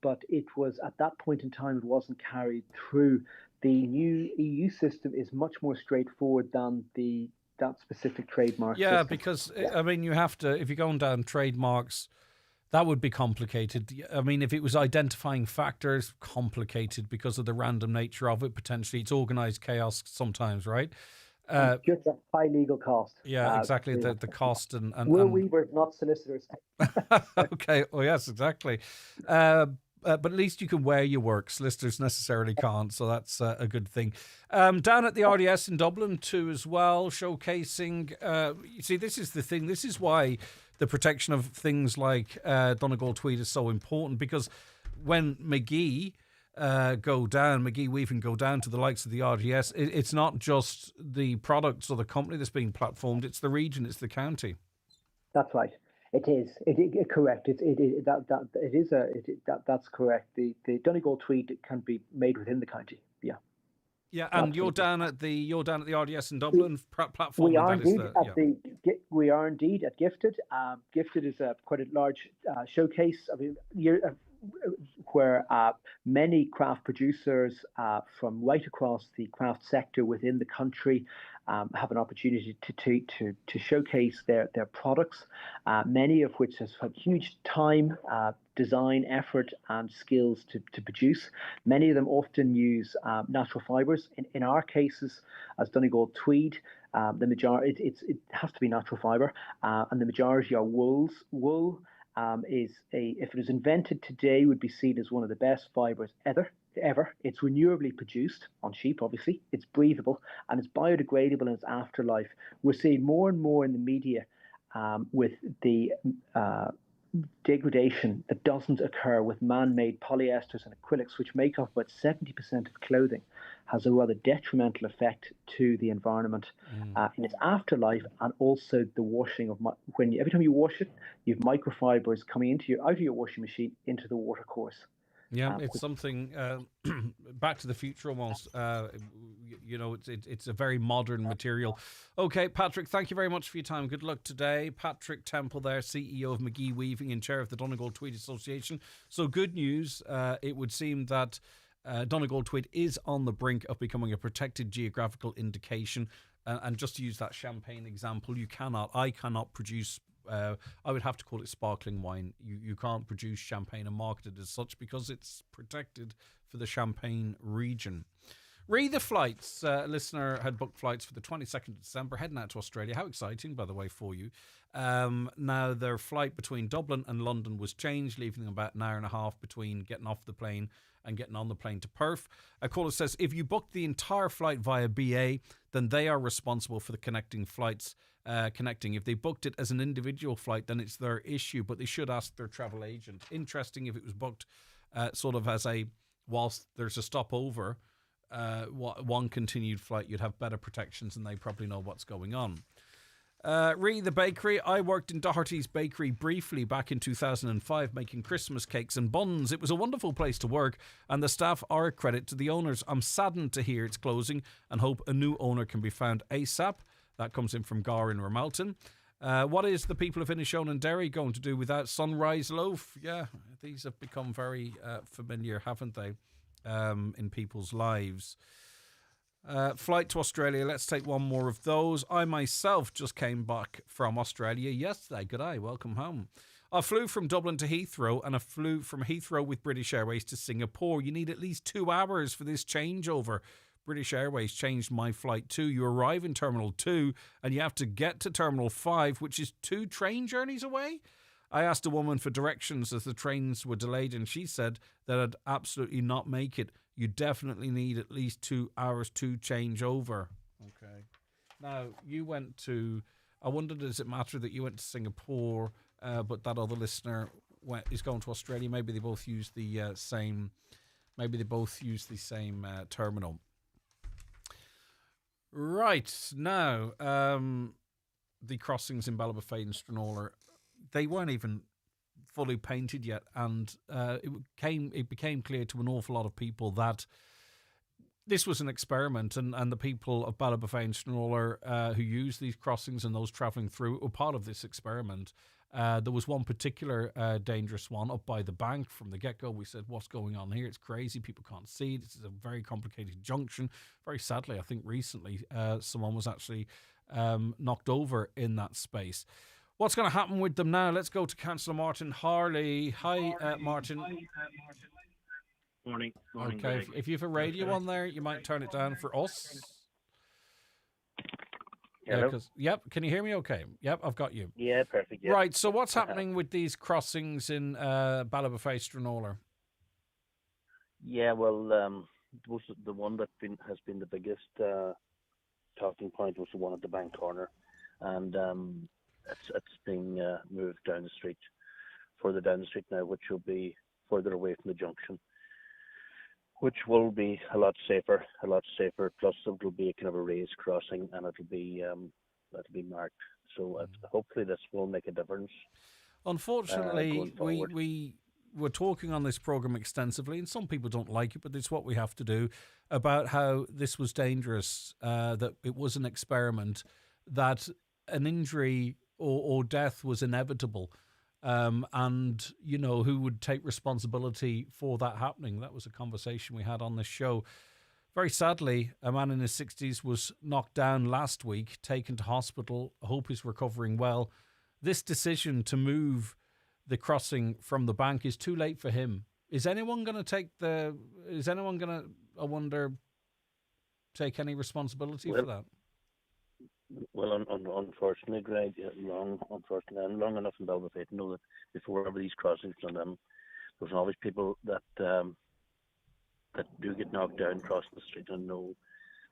S20: but it was at that point in time it wasn't carried through. The new EU system is much more straightforward than that specific trademark.
S2: Yeah,
S20: system.
S2: because you have to, if you're going down trademarks. That would be complicated. I mean, if it was identifying factors, complicated because of the random nature of it, potentially. It's organised chaos sometimes, right?
S20: Just a high legal cost.
S2: Yeah, exactly. The cost and
S20: We're weavers, not solicitors.
S2: Okay. Oh, yes, exactly. But at least you can wear your work. Solicitors necessarily can't, so that's a good thing. Down at the RDS in Dublin too, as well, showcasing. You see, this is the thing. This is why the protection of things like Donegal tweed is so important, because when McGee Weaving go down to the likes of the RDS, it's not just the products or the company that's being platformed; it's the region, it's the county.
S20: That's right. It is. Correct. That's correct. The Donegal tweed can be made within the county. Yeah.
S2: Yeah, and absolutely. you're down at the RDS in Dublin platform.
S20: We are indeed at Gifted. Gifted is quite a large showcase. I mean, where many craft producers from right across the craft sector within the country have an opportunity to showcase their products, many of which has had huge time, design, effort and skills to produce. Many of them often use natural fibres. In our cases, as Donegal tweed, the majority it has to be natural fibre, and the majority are wools. Wool if it was invented today, would be seen as one of the best fibres ever. It's renewably produced on sheep, obviously. It's breathable and it's biodegradable in its afterlife. We're seeing more and more in the media with the degradation that doesn't occur with man-made polyesters and acrylics, which make up about 70% of clothing, has a rather detrimental effect to the environment in its afterlife, and also the washing of every time you wash it, you have microfibers coming out of your washing machine into the watercourse.
S2: Yeah, it's something Back to the Future almost. It's a very modern material. Okay, Patrick, thank you very much for your time. Good luck today. Patrick Temple there, CEO of McGee Weaving and chair of the Donegal Tweed Association. So good news. It would seem that Donegal Tweed is on the brink of becoming a protected geographical indication. And just to use that champagne example, I cannot produce I would have to call it sparkling wine. You can't produce champagne and market it as such because it's protected for the Champagne region. Read the flights. A listener had booked flights for the 22nd of December, heading out to Australia. How exciting, by the way, for you. Now, their flight between Dublin and London was changed, leaving them about an hour and a half between getting off the plane and getting on the plane to Perth. A caller says, if you booked the entire flight via BA, then they are responsible for the connecting flights. If they booked it as an individual flight, then it's their issue, but they should ask their travel agent. Interesting if it was booked sort of as whilst there's a stopover, one continued flight, you'd have better protections and they probably know what's going on. The bakery. I worked in Doherty's Bakery briefly back in 2005 making Christmas cakes and buns. It was a wonderful place to work and the staff are a credit to the owners. I'm saddened to hear it's closing and hope a new owner can be found ASAP. That comes in from Gar in Ramalton. What is the people of Inishowen and Derry going to do without Sunrise Loaf? Yeah, these have become very familiar, haven't they, in people's lives. Flight to Australia. Let's take one more of those. I myself just came back from Australia yesterday. Good day, welcome home. I flew from Dublin to Heathrow and I flew from Heathrow with British Airways to Singapore. You need at least 2 hours for this changeover. British Airways changed my flight too. You arrive in Terminal 2 and you have to get to Terminal 5, which is 2 train journeys away. I asked a woman for directions as the trains were delayed and she said that I'd absolutely not make it. You definitely need at least 2 hours to change over. Okay. Now, you went to... I wondered, does it matter that you went to Singapore, but that other listener is going to Australia? Maybe they both use the same... Maybe they both use the same terminal. Right, now, the crossings in Ballybofey and Stranraer, they weren't even fully painted yet, and it became clear to an awful lot of people that this was an experiment, and the people of Ballybofey and Stranraer who use these crossings and those travelling through were part of this experiment. There was one particular dangerous one up by the bank from the get-go. We said, what's going on here? It's crazy. People can't see. This is a very complicated junction. Very sadly, I think recently someone was actually knocked over in that space. What's going to happen with them now? Let's go to Councillor Martin Harley. Hi, Martin.
S21: Morning.
S2: Okay,
S21: Greg.
S2: if you have a radio on there, you might turn it down for us.
S21: Hello?
S2: Yep, can you hear me okay? Yep, I've got you.
S21: Yeah, perfect. Yeah.
S2: Right, so what's happening with these crossings in Ballabafay, Stranola?
S21: Yeah, well, the one that has been the biggest talking point was the one at the bank corner, and it's being moved down the street, further down the street now, which will be further away from the junction, which will be a lot safer. Plus, it'll be a kind of a raised crossing, and it'll be marked. So hopefully, this will make a difference.
S2: Unfortunately, we were talking on this program extensively, and some people don't like it, but it's what we have to do, about how this was dangerous, that it was an experiment, that an injury or death was inevitable. And, you know, who would take responsibility for that happening? That was a conversation we had on this show. Very sadly, a man in his 60s was knocked down last week, taken to hospital. I hope he's recovering well. This decision to move the crossing from the bank is too late for him. Is anyone going to I wonder, take any responsibility for that?
S21: Well, unfortunately, Greg, long enough in Ballabafay to know that before ever these crossings done, there's always people that do get knocked down crossing the street. And know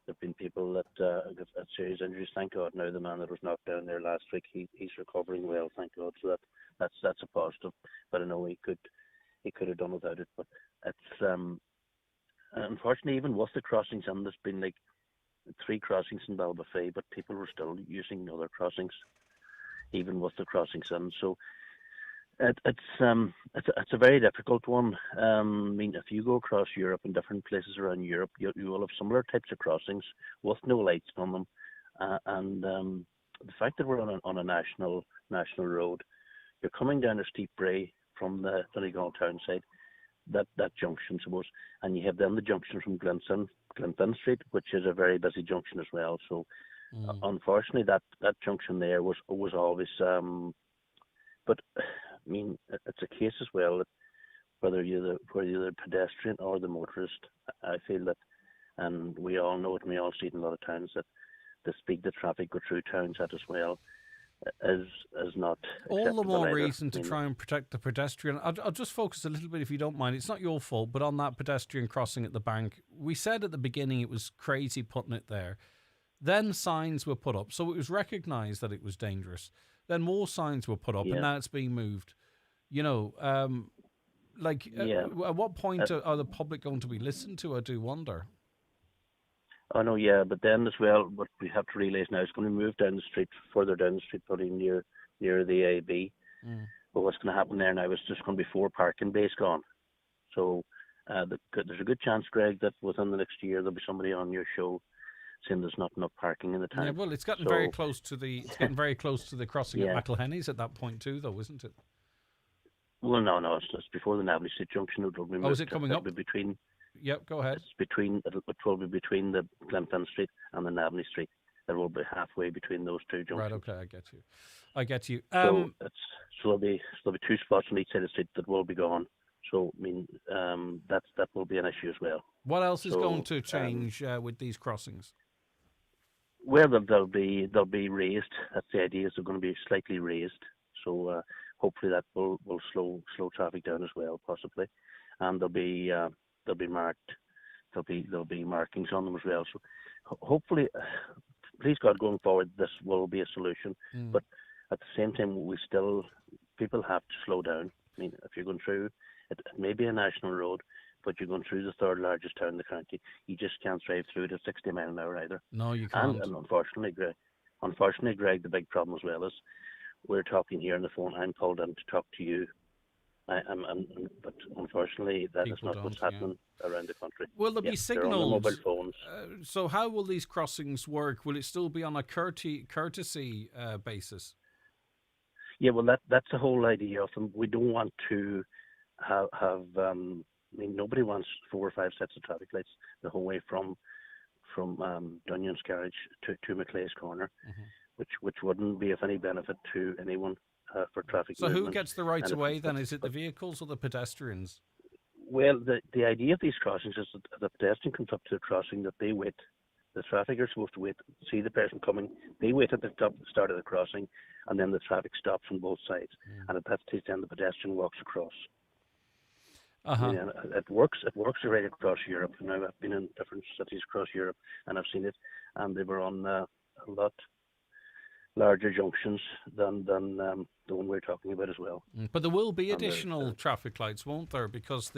S21: there've been people that have serious injuries. Thank God, now the man that was knocked down there last week, he's recovering well. Thank God. So that's a positive. But I know he could have done without it. But it's unfortunately, even with the crossings, and there's been like 3 crossings in Ballabafay, but people were still using other crossings, even with the crossings in. So it's a very difficult one. I mean, if you go across Europe and different places around Europe, you will have similar types of crossings with no lights on them, and the fact that we're on a national road, you're coming down a steep brae from the Donegal town side, that junction, suppose, and you have then the junction from Glenfin Street, which is a very busy junction as well. So unfortunately, that junction there was always. But I mean, it's a case as well that whether you're the pedestrian or the motorist, I feel that, and we all know it, and we all see it in a lot of towns, that the speed that traffic go through towns at as well is not
S2: all the more
S21: either.
S2: reason to try and protect the pedestrian. I'll just focus a little bit, if you don't mind. It's not your fault, but on that pedestrian crossing at the bank, we said at the beginning it was crazy putting it there. Then signs were put up, so it was recognised that it was dangerous. Then more signs were put up, and now it's being moved. You know, at what point are the public going to be listened to? I do wonder.
S21: Oh no, yeah, but then as well, what we have to realise now is going to move down the street, further down the street, probably near the AB. But what's going to happen there now is there's going to be 4 parking bays gone. So there's a good chance, Greg, that within the next year there'll be somebody on your show saying there's not enough parking in the town.
S2: Yeah, well, it's getting very close to the crossing at McElhenny's at that point too, though, isn't it?
S21: Well, no, it's before the Nabley Street junction. It'll be moved.
S2: Oh, is it coming up?
S21: Be between.
S2: Yep, go ahead.
S21: It will be between the Glenfin Street and the Nabley Street. It will be halfway between those 2 junctions.
S2: Right, okay, I get you.
S21: So there'll be 2 spots on each side of the street that will be gone. So I mean, that will be an issue as well.
S2: What else is going to change with these crossings?
S21: Well, they'll be raised. That's the idea. Is they're going to be slightly raised. So hopefully that will slow traffic down as well, possibly. And they'll be marked. There'll be markings on them as well. So hopefully, please God, going forward, this will be a solution. But at the same time, people have to slow down. I mean, if you're going through, it may be a national road, but you're going through the 3rd largest town in the county. You just can't drive through it at 60 miles an hour either.
S2: No, you can't.
S21: And unfortunately, Greg, the big problem as well is we're talking here on the phone. I'm called in to talk to you. But unfortunately, that is not what's happening around the country.
S2: Will there be signals?
S21: On the mobile phones.
S2: So how will these crossings work? Will it still be on a courtesy basis?
S21: Yeah, well, that's the whole idea of them. We don't want to have I mean, nobody wants 4 or 5 sets of traffic lights the whole way from Dunyon's Garage to Maclay's Corner, which wouldn't be of any benefit to anyone for traffic
S2: So
S21: movement.
S2: who gets the rights away then? Is it the vehicles or the pedestrians?
S21: Well, the idea of these crossings is that the pedestrian comes up to the crossing, that they wait. The traffic are supposed to wait, see the person coming. They wait at the start of the crossing, and then the traffic stops on both sides. And at that stage, then the pedestrian walks across.
S2: Uh-huh.
S21: I mean, it works right across Europe. Now, I've been in different cities across Europe, and I've seen it, and they were on a lot larger junctions than the one we're talking about as well.
S2: But there will be additional traffic lights, won't there? Because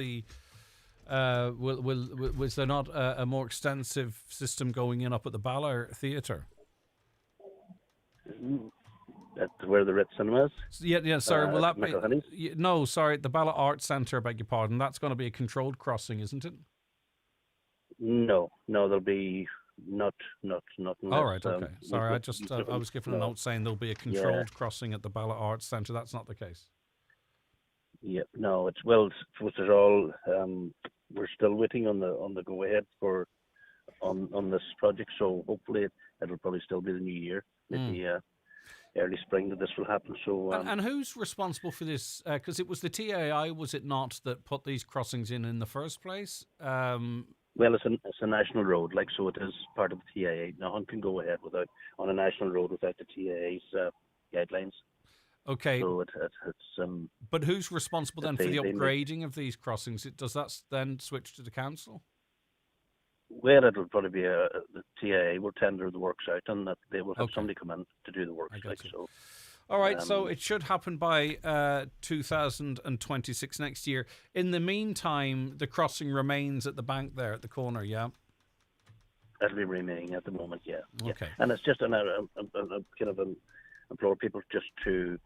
S2: was there not a more extensive system going in up at the Ballard Theatre?
S21: At where the Ritz Cinema is?
S2: Yeah, sorry. Will that
S21: McElhenney's?
S2: be? No, sorry. The Ballard Arts Centre, beg your pardon. That's going to be a controlled crossing, isn't it?
S21: No, there'll be not.
S2: All right, okay. Sorry, I was given a note saying there'll be a controlled crossing at the Ballard Arts Centre. That's not the case.
S21: Yeah, no, they're all. We're still waiting on the go ahead on this project. So hopefully it'll probably still be the new year, maybe early spring that this will happen. So
S2: and who's responsible for this? Because it was the TAI, was it not, that put these crossings in the first place?
S21: Well, it's a national road, so it is part of the TAA. No one can go ahead on a national road without the TAA's guidelines.
S2: Okay.
S21: So it's
S2: but who's responsible then for the upgrading of these crossings? Does that then switch to the council?
S21: Well, it'll probably be the TAA will tender the works out, and that they will have somebody come in to do the works. So.
S2: All right, so it should happen by 2026 next year. In the meantime, the crossing remains at the bank there at the corner, yeah?
S21: It'll be remaining at the moment, yeah.
S2: Okay.
S21: And it's just kind of implore people just to,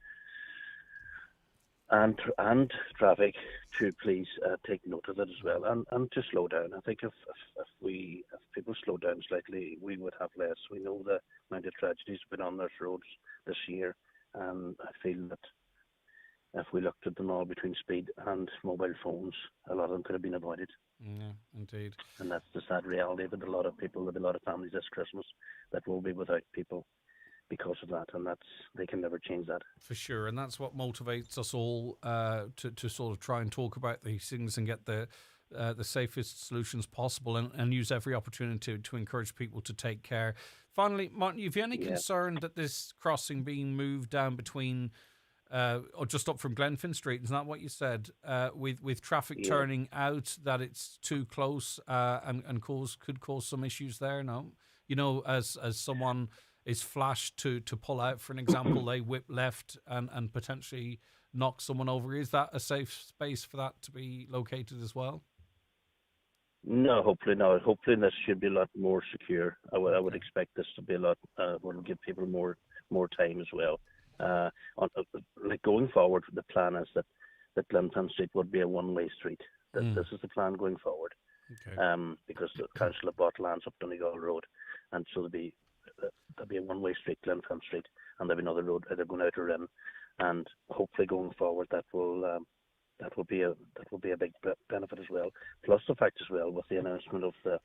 S21: and traffic to please take note of it as well, and to slow down. I think if people slow down slightly, we would have less. We know the amount of tragedies have been on those roads this year. And I feel that if we looked at them all between speed and mobile phones, a lot of them could have been avoided.
S2: Yeah, indeed.
S21: And that's the sad reality. But a lot of people, there'll be a lot of families this Christmas that will be without people because of that, and they can never change that.
S2: For sure, and that's what motivates us all to sort of try and talk about these things and get the safest solutions possible, and use every opportunity to encourage people to take care. Finally, Martin, have you any concern that this crossing being moved down between or just up from Glenfin Street, isn't that what you said, with traffic turning out, that it's too close and could cause some issues there? No, as someone is flashed to pull out, for an example, they whip left and potentially knock someone over. Is that a safe space for that to be located as well?
S21: No, hopefully not. Hopefully this should be a lot more secure. I would expect this to be a lot, will give people more time as well. Going forward, the plan is that Glenfin Street would be a one-way street. This is the plan going forward. Okay. Because the council have bought lands up Donegal Road, and so there'll be a one-way street, Glenfin Street, and there'll be another road either going out or in, and hopefully going forward that will be a big benefit as well. Plus the fact as well with the announcement of the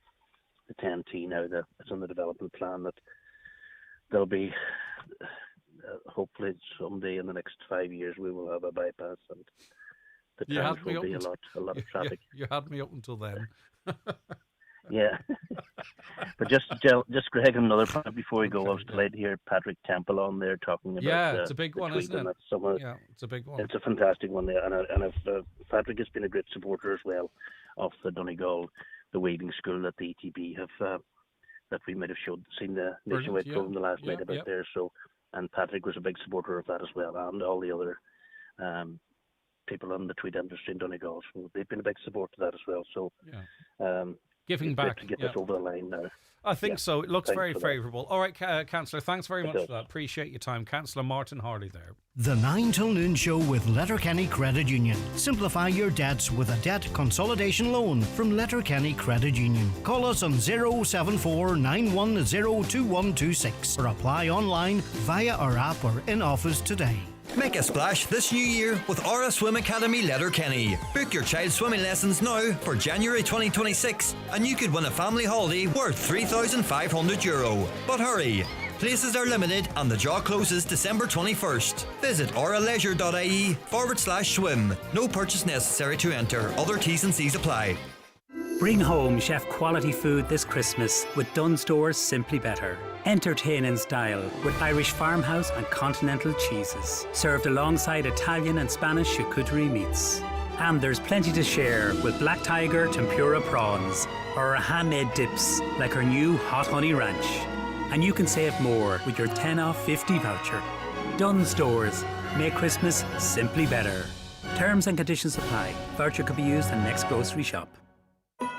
S21: 10T now that it's on the development plan, that there'll be hopefully someday in the next 5 years we will have a bypass, and the towns will be a lot of traffic.
S2: You had me up until then.
S21: Yeah. But just Greg, another point before we go, I was delighted to hear Patrick Temple on there talking about
S2: it's a big one, isn't it? It's a big one.
S21: It's a fantastic one there, and Patrick has been a great supporter as well of the Donegal, the weaving school that the ETB have, that we might have seen the nationwide program the last night about there. So, and Patrick was a big supporter of that as well, and all the other people in the tweed industry in Donegal. So they've been a big support to that as well. So.
S2: Giving back
S21: to get this over the line now.
S2: I think so. It looks very favourable. All right, Councillor, thanks very much for that. Appreciate your time. Councillor Martin Harley there.
S12: The 9 till noon show with Letterkenny Credit Union. Simplify your debts with a debt consolidation loan from Letterkenny Credit Union. Call us on 074 910 2126 or apply online via our app or in office today.
S9: Make a splash this new year with Aura Swim Academy Letterkenny. Book your child's swimming lessons now for January 2026 and you could win a family holiday worth €3,500. But hurry! Places are limited and the draw closes December 21st. Visit oraleisure.ie/swim. No purchase necessary to enter. Other T's and C's apply.
S1: Bring home chef quality food this Christmas with Dunnes Stores Simply Better. Entertain in style with Irish farmhouse and continental cheeses, served alongside Italian and Spanish charcuterie meats. And there's plenty to share with Black Tiger tempura prawns or our handmade dips like our new Hot Honey Ranch. And you can save more with your 10 off 50 voucher. Dunnes Stores, make Christmas simply better. Terms and conditions apply. Voucher could be used in next grocery shop.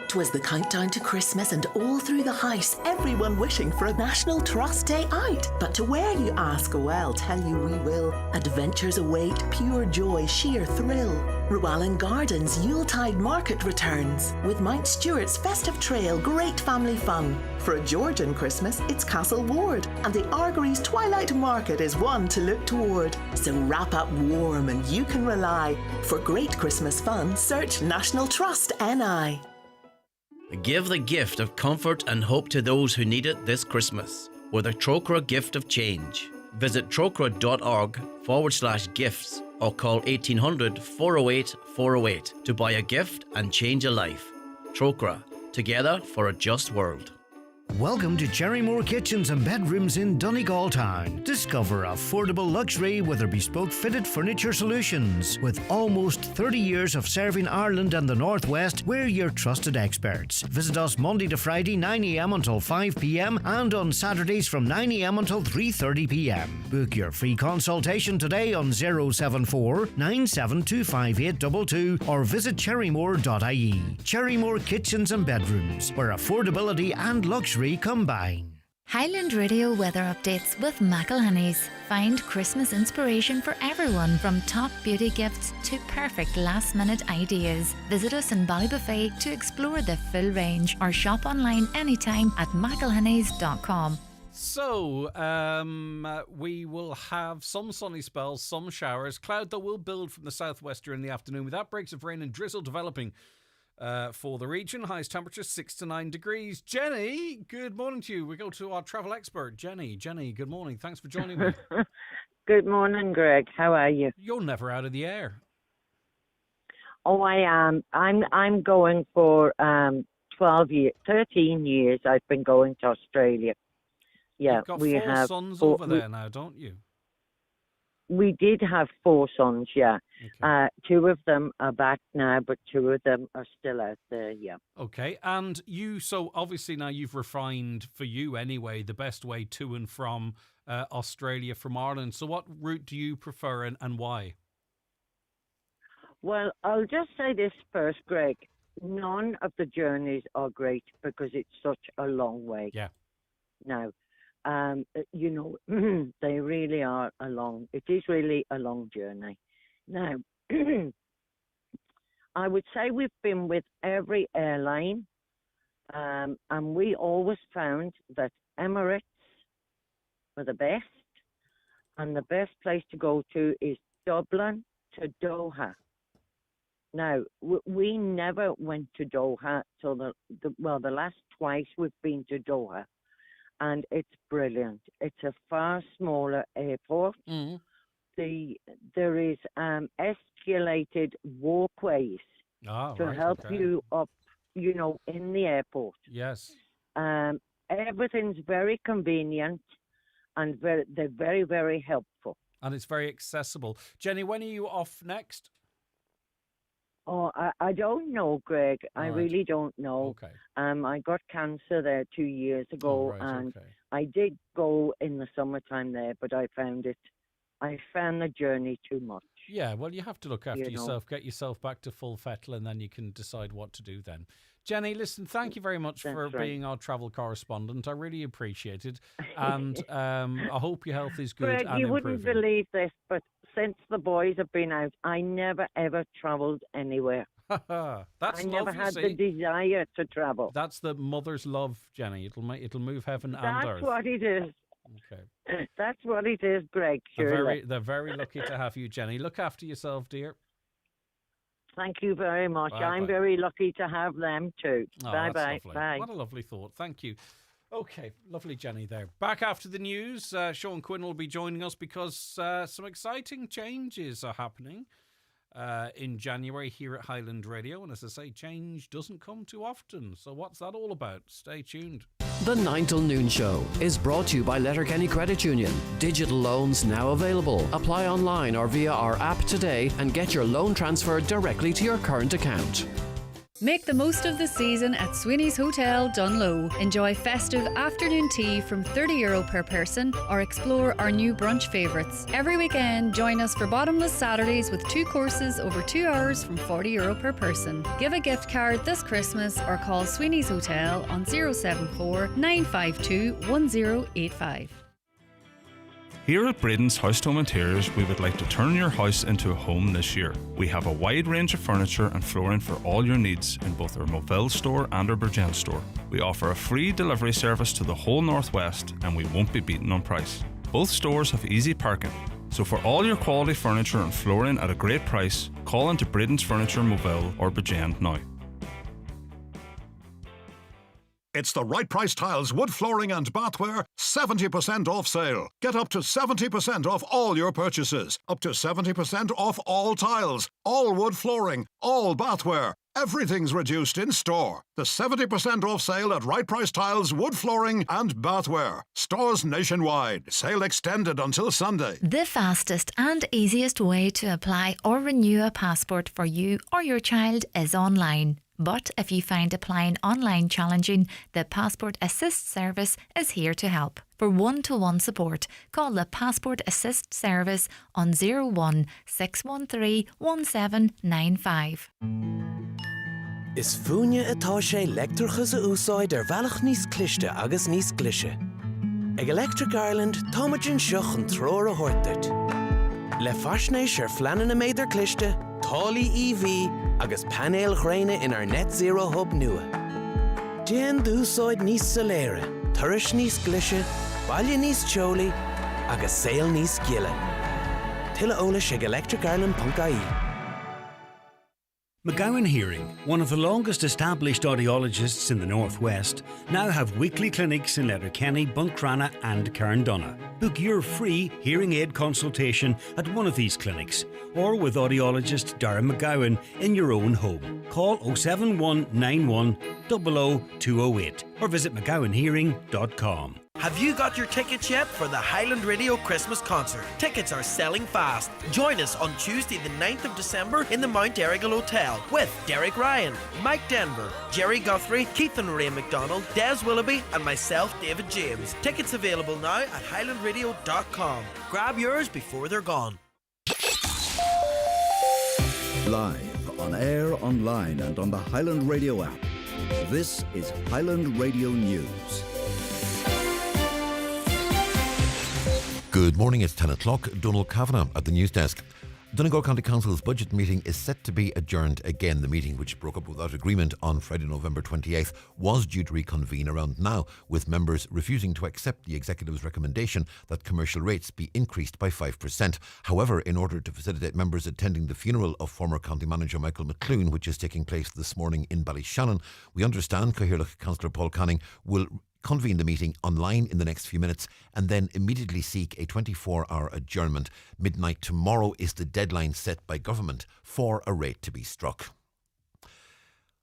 S22: 'Twas the countdown to Christmas and all through the house, everyone wishing for a National Trust Day out. But to where you ask, well, tell you we will. Adventures await, pure joy, sheer thrill. Rualan Gardens Yuletide Market returns. With Mount Stewart's festive trail, great family fun. For a Georgian Christmas, it's Castle Ward. And the Argery's Twilight Market is one to look toward. So wrap up warm and you can rely. For great Christmas fun, search National Trust NI.
S23: Give the gift of comfort and hope to those who need it this Christmas with a Trócaire gift of change. Visit trócaire.org/gifts or call 1800 408 408 to buy a gift and change a life. Trócaire, together for a just world.
S12: Welcome to Cherrymore Kitchens and Bedrooms in Donegal Town. Discover affordable luxury with our bespoke fitted furniture solutions. With almost 30 years of serving Ireland and the Northwest, we're your trusted experts. Visit us Monday to Friday 9 a.m. until 5 p.m. and on Saturdays from 9 a.m. until 3:30 p.m. Book your free consultation today on 074 9725822 or visit cherrymore.ie. Cherrymore Kitchens and Bedrooms, where affordability and luxury combine.
S24: Highland Radio weather updates with McElhenney's. Find Christmas inspiration for everyone, from top beauty gifts to perfect last-minute ideas. Visit us in Ballybuffet to explore the full range or shop online anytime at mcelhenneys.com.
S2: So, we will have some sunny spells, some showers. Cloud, though, will build from the southwest during the afternoon, with outbreaks of rain and drizzle developing for the region. Highest temperature 6 to 9 degrees. Jenny, good morning to you. We go to our travel expert, Jenny. Jenny, good morning. Thanks for joining me.
S25: Good morning, Greg. How are you?
S2: You're never out of the air.
S25: Oh, I am. I'm going for 13 years. I've been going to Australia. Yeah,
S2: You've got
S25: we
S2: four
S25: have
S2: sons over there now, don't you?
S25: We did have 4 sons, yeah. Okay. 2 of them are back now, but 2 of them are still out there, yeah.
S2: Okay, and so obviously now you've refined, for you anyway, the best way to and from Australia from Ireland. So what route do you prefer and why?
S25: Well, I'll just say this first, Greg. None of the journeys are great because it's such a long way.
S2: Yeah.
S25: Now, they really are it is really a long journey. Now, I would say we've been with every airline, and we always found that Emirates were the best, and the best place to go to is Dublin to Doha. Now, we never went to Doha till the last twice we've been to Doha. And it's brilliant. It's a far smaller airport.
S2: Mm.
S25: There is escalated walkways to help you up, in the airport.
S2: Yes.
S25: Everything's very convenient and they're very, very helpful.
S2: And it's very accessible. Jenny, when are you off next?
S25: Oh, I don't know, Greg. I really don't know.
S2: Okay.
S25: I got cancer there 2 years ago, and I did go in the summertime there, but I found the journey too much.
S2: Yeah, well, you have to look after yourself, get yourself back to full fettle, and then you can decide what to do then. Jenny, listen, thank you very much for being our travel correspondent. I really appreciate it. And I hope your health is good
S25: Greg,
S2: and
S25: you
S2: improving.
S25: wouldn't believe this, but since the boys have been out, I never, ever travelled anywhere.
S2: That's
S25: I never
S2: love,
S25: had the desire to travel.
S2: That's the mother's love, Jenny. It'll move heaven and earth.
S25: That's what it is.
S2: Okay.
S25: That's what it is, Greg.
S2: They're very lucky to have you, Jenny. Look after yourself, dear.
S25: Thank you very much.
S2: Bye-bye.
S25: I'm very lucky to have them too.
S2: Oh,
S25: Bye-bye.
S2: that's lovely.
S25: Bye.
S2: What a lovely thought. Thank you. Okay, lovely Jenny there. Back after the news, Sean Quinn will be joining us because some exciting changes are happening in January here at Highland Radio. And as I say, change doesn't come too often. So what's that all about? Stay tuned.
S8: The 9 till noon show is brought to you by Letterkenny Credit Union. Digital loans now available. Apply online or via our app today and get your loan transferred directly to your current account.
S3: Make the most of the season at Sweeney's Hotel, Dunlow. Enjoy festive afternoon tea from €30 per person or explore our new brunch favourites. Every weekend, join us for bottomless Saturdays with 2 courses over 2 hours from €40 per person. Give a gift card this Christmas or call Sweeney's Hotel on 074 952 1085.
S4: Here at Braden's House Home Interiors, we would like to turn your house into a home this year. We have a wide range of furniture and flooring for all your needs in both our Moville store and our Bridgend store. We offer a free delivery service to the whole Northwest and we won't be beaten on price. Both stores have easy parking. So for all your quality furniture and flooring at a great price, call into Braden's Furniture Moville or Bridgend now.
S5: It's the Right Price Tiles wood flooring and bathware 70% off sale. Get up to 70% off all your purchases. Up to 70% off all tiles, all wood flooring, all bathware. Everything's reduced in store. The 70% off sale at Right Price Tiles, wood flooring and bathware. Stores nationwide. Sale extended until Sunday.
S24: The fastest and easiest way to apply or renew a passport for you or your child is online. But if you find applying online challenging, the Passport Assist Service is here to help. For one-to-one support, call the Passport Assist Service on 01 613 1795.
S6: Is fúine atá sé leictreachas a úsáid bhealach níos cliste agus níos glise. Ag Electric Ireland, táimeann seach an tróir a thuirteart. Le faisnéis fleanan na méidir cliste, tálaí EV agus panel ghréine in our net zero hub nua. Déan dúsáid níos saléire, turis níos glise, baile níos teolaí agus saol níos giile. Tuile eolais ag electricireland.ie.
S7: McGowan Hearing, one of the longest established audiologists in the Northwest, now have weekly clinics in Letterkenny, Buncrana and Carndonagh. Book your free hearing aid consultation at one of these clinics or with audiologist Darren McGowan in your own home. Call 07191 00208 or visit mcgowanhearing.com.
S26: Have you got your tickets yet for the Highland Radio Christmas concert? Tickets are selling fast. Join us on Tuesday the 9th of December in the Mount Errigal Hotel with Derek Ryan, Mike Denver, Jerry Guthrie, Keith and Ray McDonald, Des Willoughby and myself, David James. Tickets available now at highlandradio.com. Grab yours before they're gone.
S27: Live, on air, online and on the Highland Radio app. This is Highland Radio News.
S28: Good morning, it's 10 o'clock. Donald Kavanagh at the news desk. Donegal County Council's budget meeting is set to be adjourned again. The meeting, which broke up without agreement on Friday, November 28th, was due to reconvene around now, with members refusing to accept the Executive's recommendation that commercial rates be increased by 5%. However, in order to facilitate members attending the funeral of former County Manager Michael McClune, which is taking place this morning in Ballyshannon, we understand Cathaoirleach Councillor Paul Canning will convene the meeting online in the next few minutes and then immediately seek a 24-hour adjournment. Midnight tomorrow is the deadline set by government for a rate to be struck.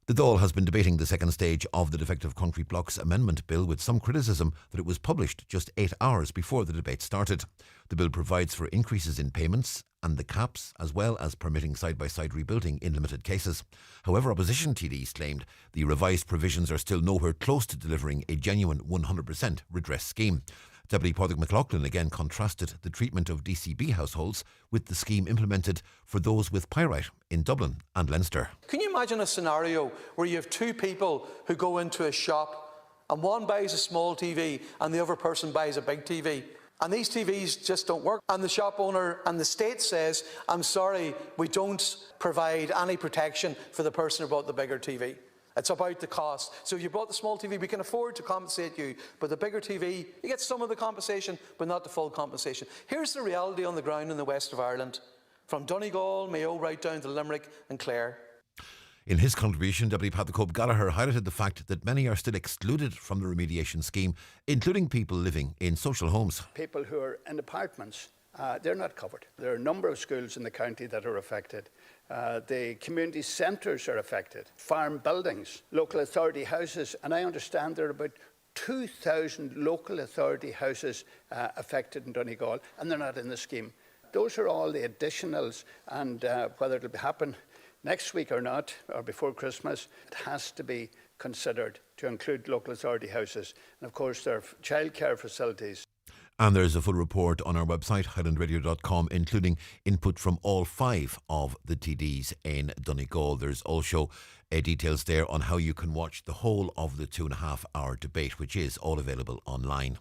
S28: The Dáil has been debating the second stage of the Defective Concrete Blocks Amendment Bill with some criticism that it was published just 8 hours before the debate started. The bill provides for increases in payments and the caps, as well as permitting side-by-side rebuilding in limited cases. However, opposition TDs claimed the revised provisions are still nowhere close to delivering a genuine 100% redress scheme. Deputy Padraig McLaughlin again contrasted the treatment of DCB households with the scheme implemented for those with pyrite in Dublin and Leinster.
S29: Can you imagine a scenario where you have two people who go into a shop and one buys a small TV and the other person buys a big TV? And these TVs just don't work. And the shop owner and the state says, I'm sorry, we don't provide any protection for the person who bought the bigger TV. It's about the cost. So if you bought the small TV, we can afford to compensate you. But the bigger TV, you get some of the compensation, but not the full compensation. Here's the reality on the ground in the west of Ireland, from Donegal, Mayo, right down to Limerick and Clare.
S28: In his contribution, Deputy Pat the Cope Gallagher highlighted the fact that many are still excluded from the remediation scheme, including people living in social homes.
S10: People who are in apartments, they're not covered. There are a number of schools in the county that are affected. The community centres are affected. Farm buildings, local authority houses, and I understand there are about 2,000 local authority houses affected in Donegal, and they're not in the scheme. Those are all the additionals, and whether it'll happen next week or not, or before Christmas, it has to be considered to include local authority houses. And of course, there are childcare facilities.
S28: And there's a full report on our website, highlandradio.com, including input from all 5 of the TDs in Donegal. There's also details there on how you can watch the whole of the 2.5-hour debate, which is all available online.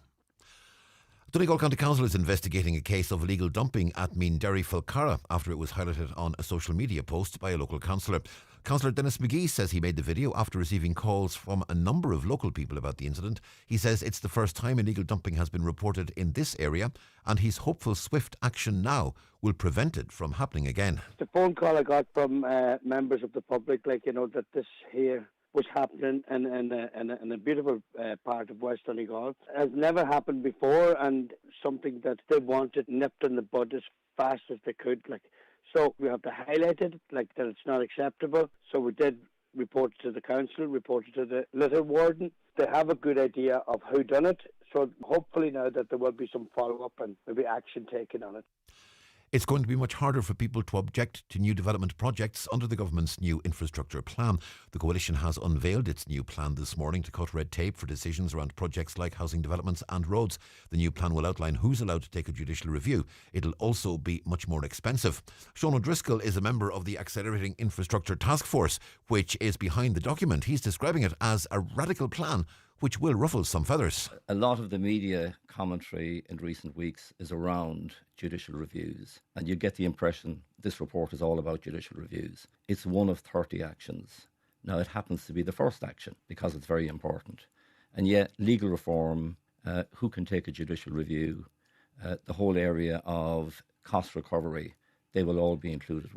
S28: Donegal County Council is investigating a case of illegal dumping at Mean Derry Falcara after it was highlighted on a social media post by a local councillor. Councillor Dennis McGee says he made the video after receiving calls from a number of local people about the incident. He says it's the first time illegal dumping has been reported in this area, and he's hopeful swift action now will prevent it from happening again.
S11: The phone call I got from members of the public, that this here was happening in a beautiful part of West Donegal. It has never happened before, and something that they wanted nipped in the bud as fast as they could. So we have to highlight it, that it's not acceptable. So we did report it to the council, report it to the litter warden. They have a good idea of who done it. So hopefully now that there will be some follow-up and maybe action taken on it.
S28: It's going to be much harder for people to object to new development projects under the government's new infrastructure plan. The coalition has unveiled its new plan this morning to cut red tape for decisions around projects like housing developments and roads. The new plan will outline who's allowed to take a judicial review. It'll also be much more expensive. Sean O'Driscoll is a member of the Accelerating Infrastructure Task Force, which is behind the document. He's describing it as a radical plan which will ruffle some feathers.
S13: A lot of the media commentary in recent weeks is around judicial reviews, and you get the impression this report is all about judicial reviews. It's one of 30 actions. Now, it happens to be the first action because it's very important. And yet, legal reform, who can take a judicial review, the whole area of cost recovery, they will all be included.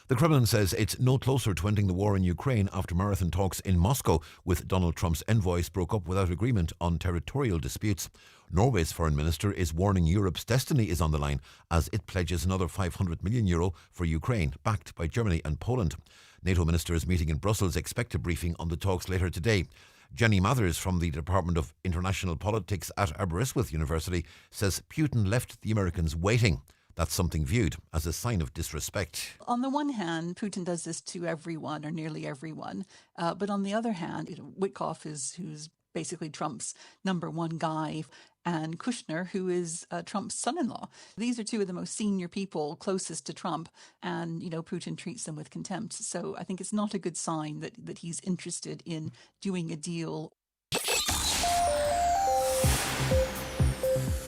S28: The Kremlin says it's no closer to ending the war in Ukraine after marathon talks in Moscow with Donald Trump's envoys broke up without agreement on territorial disputes. Norway's foreign minister is warning Europe's destiny is on the line as it pledges another €500 million for Ukraine, backed by Germany and Poland. NATO ministers meeting in Brussels expect a briefing on the talks later today. Jenny Mathers from the Department of International Politics at Aberystwyth University says Putin left the Americans waiting. That's something viewed as a sign of disrespect.
S14: On the one hand, Putin does this to everyone or nearly everyone. But on the other hand, Witkoff who's basically Trump's number one guy, and Kushner, who is Trump's son-in-law. These are two of the most senior people closest to Trump, and Putin treats them with contempt. So I think it's not a good sign that he's interested in doing a deal.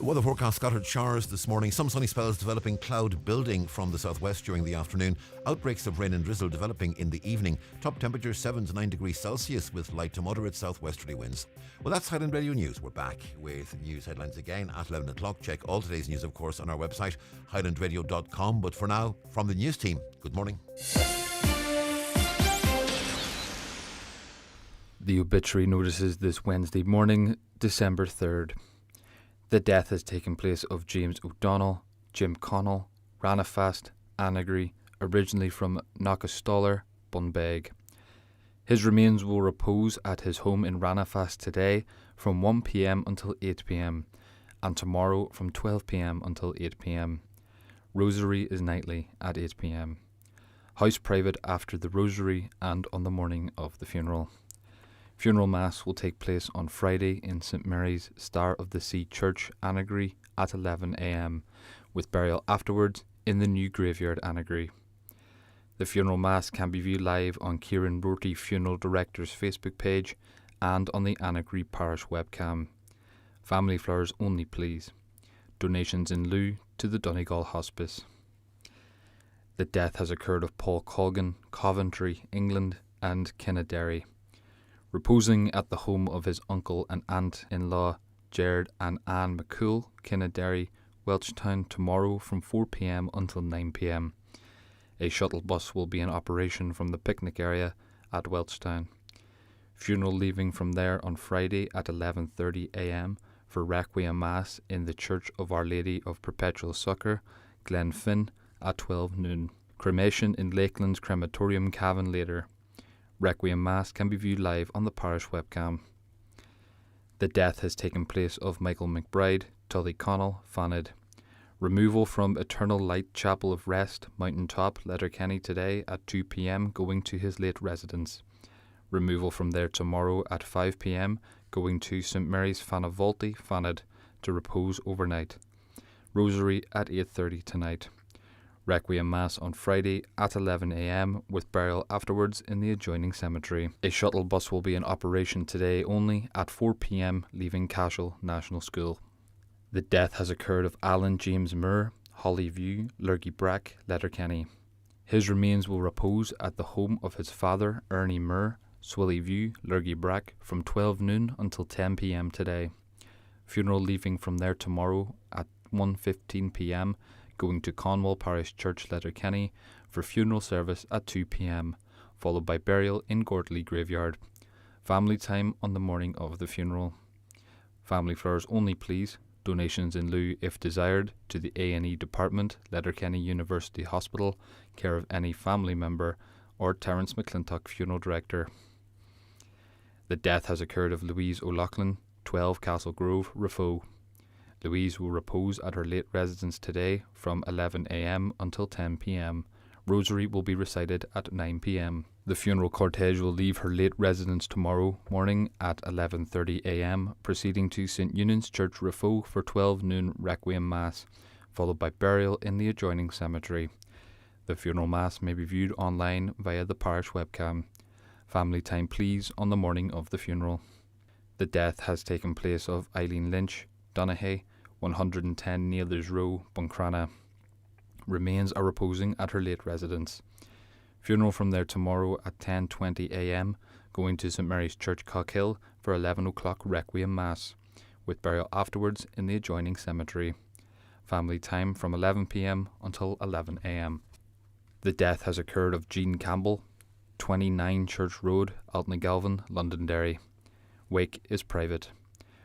S28: Weather forecast: scattered showers this morning, some sunny spells developing, cloud building from the southwest during the afternoon, outbreaks of rain and drizzle developing in the evening, top temperature 7 to 9 degrees Celsius with light to moderate southwesterly winds. Well, that's Highland Radio News. We're back with news headlines again at 11 o'clock. Check all today's news, of course, on our website, highlandradio.com. But for now, from the news team, good morning.
S15: The obituary notices this Wednesday morning, December 3rd. The death has taken place of James O'Donnell, Jim Connell, Ranafast, Annagry, originally from Knockastoller, Bunbeg. His remains will repose at his home in Ranafast today from 1 p.m. until 8 p.m. and tomorrow from 12 p.m. until 8 p.m. Rosary is nightly at 8 p.m. House private after the rosary and on the morning of the funeral. Funeral Mass will take place on Friday in St Mary's Star of the Sea Church, Annagry, at 11 a.m, with burial afterwards in the new graveyard Annagry. The Funeral Mass can be viewed live on Kieran Rorty Funeral Director's Facebook page and on the Annagry Parish webcam. Family flowers only, please. Donations in lieu to the Donegal Hospice. The death has occurred of Paul Colgan, Coventry, England, and Kinnaderry. Reposing at the home of his uncle and aunt-in-law, Gerard and Anne McCool, Kinnaderry, Welchtown, tomorrow from 4 p.m. until 9 p.m. A shuttle bus will be in operation from the picnic area at Welchtown. Funeral leaving from there on Friday at 11:30 a.m. for Requiem Mass in the Church of Our Lady of Perpetual Succour, Glenfin, at 12 noon. Cremation in Lakeland's Crematorium Cavan later. Requiem Mass can be viewed live on the parish webcam. The death has taken place of Michael McBride, Tullyconnell, Fanid. Removal from Eternal Light Chapel of Rest, Mountain Top, Letterkenny today at 2 p.m. going to his late residence. Removal from there tomorrow at 5 p.m. going to St Mary's Fanavolti, Fanid, to repose overnight. Rosary at 8:30 tonight. Requiem Mass on Friday at 11 a.m. with burial afterwards in the adjoining cemetery. A shuttle bus will be in operation today only at 4 p.m. leaving Cashel National School. The death has occurred of Alan James Moore, Hollyview, Lurgy Brack, Letterkenny. His remains will repose at the home of his father, Ernie Moore, Swillyview, Lurgy Brack, from 12 noon until 10 p.m. today. Funeral leaving from there tomorrow at 1:15 p.m. going to Conwell Parish Church, Letterkenny, for funeral service at 2 p.m, followed by burial in Gortley Graveyard. Family time on the morning of the funeral. Family flowers only, please. Donations in lieu, if desired, to the A&E Department, Letterkenny University Hospital, care of any family member, or Terence McClintock, Funeral Director. The death has occurred of Louise O'Loughlin, 12 Castle Grove, Raphoe. Louise will repose at her late residence today from 11 a.m. until 10 p.m. Rosary will be recited at 9 p.m. The funeral cortege will leave her late residence tomorrow morning at 11:30 a.m, proceeding to St Eunan's Church, Raphoe, for 12 noon Requiem Mass, followed by burial in the adjoining cemetery. The funeral mass may be viewed online via the parish webcam. Family time, please, on the morning of the funeral. The death has taken place of Eileen Lynch, Donaghy, 110 Nailers Row, Buncrana. Remains are reposing at her late residence. Funeral from there tomorrow at 10:20 a.m, going to St Mary's Church, Cockhill, for 11 o'clock Requiem Mass, with burial afterwards in the adjoining cemetery. Family time from 11 p.m. until 11 a.m. The death has occurred of Jean Campbell, 29 Church Road, Altnagalvin, Londonderry. Wake is private.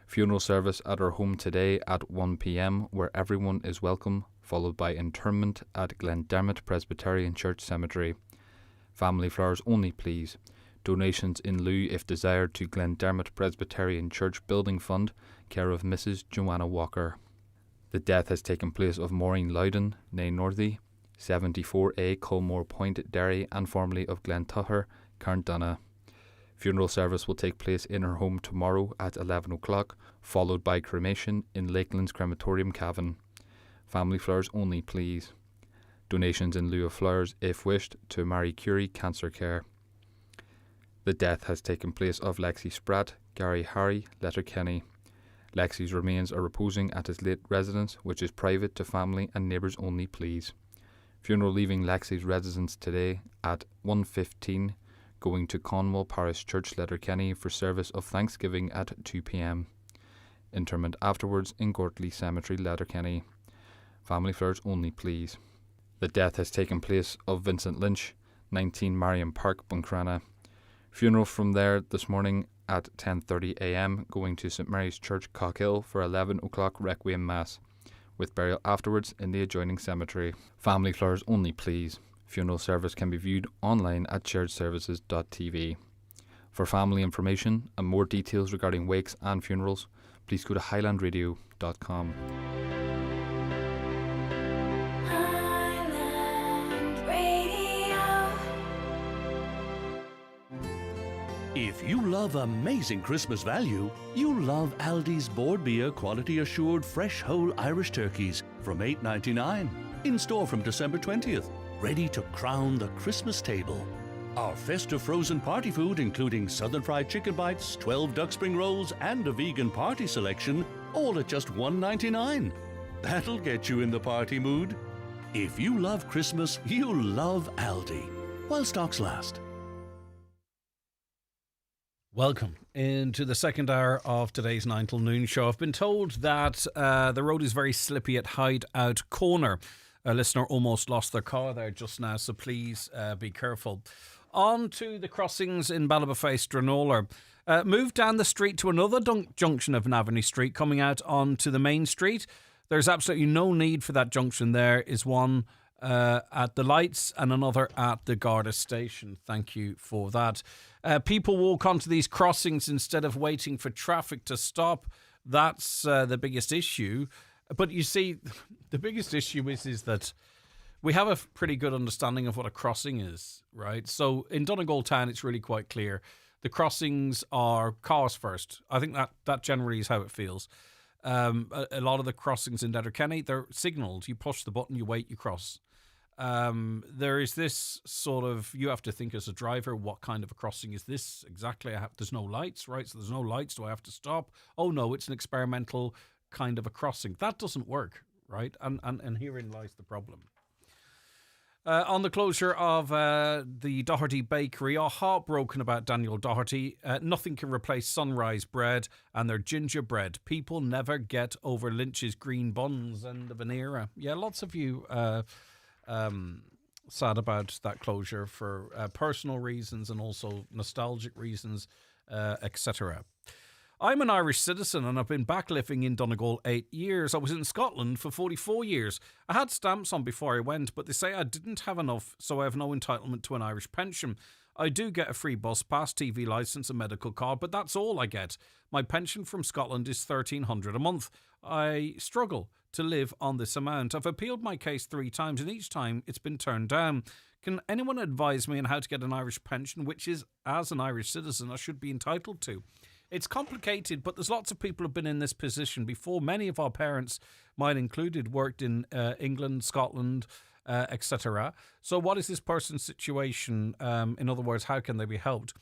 S15: Funeral service at her home today at 1 p.m, where everyone is welcome, followed by interment at Glendermot Presbyterian Church Cemetery. Family flowers only, please. Donations in lieu, if desired, to Glendermot Presbyterian Church Building Fund, care of Mrs. Joanna Walker. The death has taken place of Maureen Loudon, née Northey, 74A Culmore Point, Derry, and formerly of Glentucker, Carndonagh. Funeral service will take place in her home tomorrow at 11 o'clock, followed by cremation in Lakeland's Crematorium, Cavan. Family flowers only, please. Donations in lieu of flowers, if wished, to Marie Curie Cancer Care. The death has taken place of Lexi Spratt, Gary Harry, Letterkenny. Lexi's remains are reposing at his late residence, which is private to family and neighbours only, please. Funeral leaving Lexi's residence today at 1:15, going to Conwell Parish Church, Letterkenny, for service of Thanksgiving at 2 p.m. Interment afterwards in Gortley Cemetery, Letterkenny. Family flowers only, please. The death has taken place of Vincent Lynch, 19 Marion Park, Buncrana. Funeral from there this morning at 10:30 a.m, going to St Mary's Church, Cockhill, for 11 o'clock Requiem Mass, with burial afterwards in the adjoining cemetery. Family flowers only, please. Funeral service can be viewed online at sharedservices.tv. For family information and more details regarding wakes and funerals, please go to highlandradio.com.
S1: If you love amazing Christmas value, you'll love Aldi's Board Beer Quality Assured Fresh Whole Irish Turkeys from $8.99. In store from December 20th. Ready to crown the Christmas table. Our festive frozen party food, including southern fried chicken bites, 12 duck spring rolls, and a vegan party selection, all at just $1.99. That'll get you in the party mood. If you love Christmas, you'll love Aldi. While stocks last.
S2: Welcome into the second hour of today's 9 till noon show. I've been told that the road is very slippy at Hideout Corner. A listener almost lost their car there just now, so please be careful. On to the crossings in Ballybofey, Stranola. Move down the street to another junction of Navanny Street, coming out onto the main street. There's absolutely no need for that junction. There is one at the lights and another at the Garda station. Thank you for that. People walk onto these crossings instead of waiting for traffic to stop. That's the biggest issue. But you see, the biggest issue is that we have a pretty good understanding of what a crossing is, right? So in Donegal town, it's really quite clear. The crossings are cars first. I think that generally is how it feels. A lot of the crossings in Letterkenny, they're signalled. You push the button, you wait, you cross. There is this sort of, you have to think as a driver, what kind of a crossing is this exactly? There's no lights, right? So there's no lights. Do I have to stop? Oh no, it's an experimental kind of a crossing. That doesn't work, right? And herein lies the problem. On the closure of the Doherty Bakery, are heartbroken about Daniel Doherty. Nothing can replace Sunrise Bread and their gingerbread. People never get over Lynch's green buns and the veneer. Yeah, lots of you sad about that closure for personal reasons and also nostalgic reasons, etc. I'm an Irish citizen and I've been back living in Donegal 8 years. I was in Scotland for 44 years. I had stamps on before I went, but they say I didn't have enough, so I have no entitlement to an Irish pension. I do get a free bus pass, TV licence, and medical card, but that's all I get. My pension from Scotland is $1,300 a month. I struggle to live on this amount. I've appealed my case 3 times, and each time it's been turned down. Can anyone advise me on how to get an Irish pension, which is, as an Irish citizen, I should be entitled to? It's complicated, but there's lots of people who've been in this position before. Many of our parents, mine included, worked in England, Scotland, etc. So what is this person's situation? In other words, how can they be helped?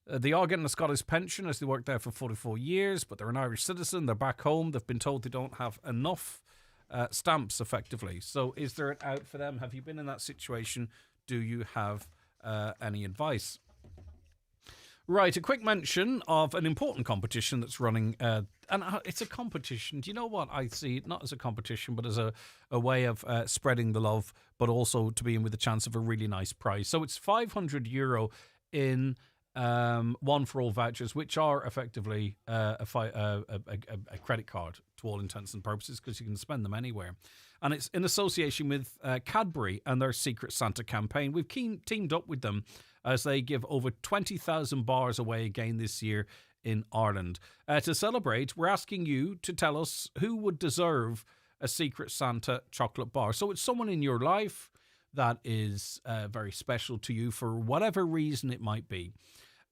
S2: They are getting a Scottish pension as they worked there for 44 years, but they're an Irish citizen. They're back home. They've been told they don't have enough stamps, effectively. So is there an out for them? Have you been in that situation? Do you have any advice? Right, a quick mention of an important competition that's running, and it's a competition. Do you know what? I see it not as a competition, but as a way of spreading the love, but also to be in with a chance of a really nice prize. So it's €500 in one for all vouchers, which are effectively a credit card to all intents and purposes, because you can spend them anywhere. And it's in association with Cadbury and their Secret Santa campaign. We've teamed up with them as they give over 20,000 bars away again this year in Ireland. To celebrate, we're asking you to tell us who would deserve a Secret Santa chocolate bar. So it's someone in your life that is very special to you for whatever reason it might be.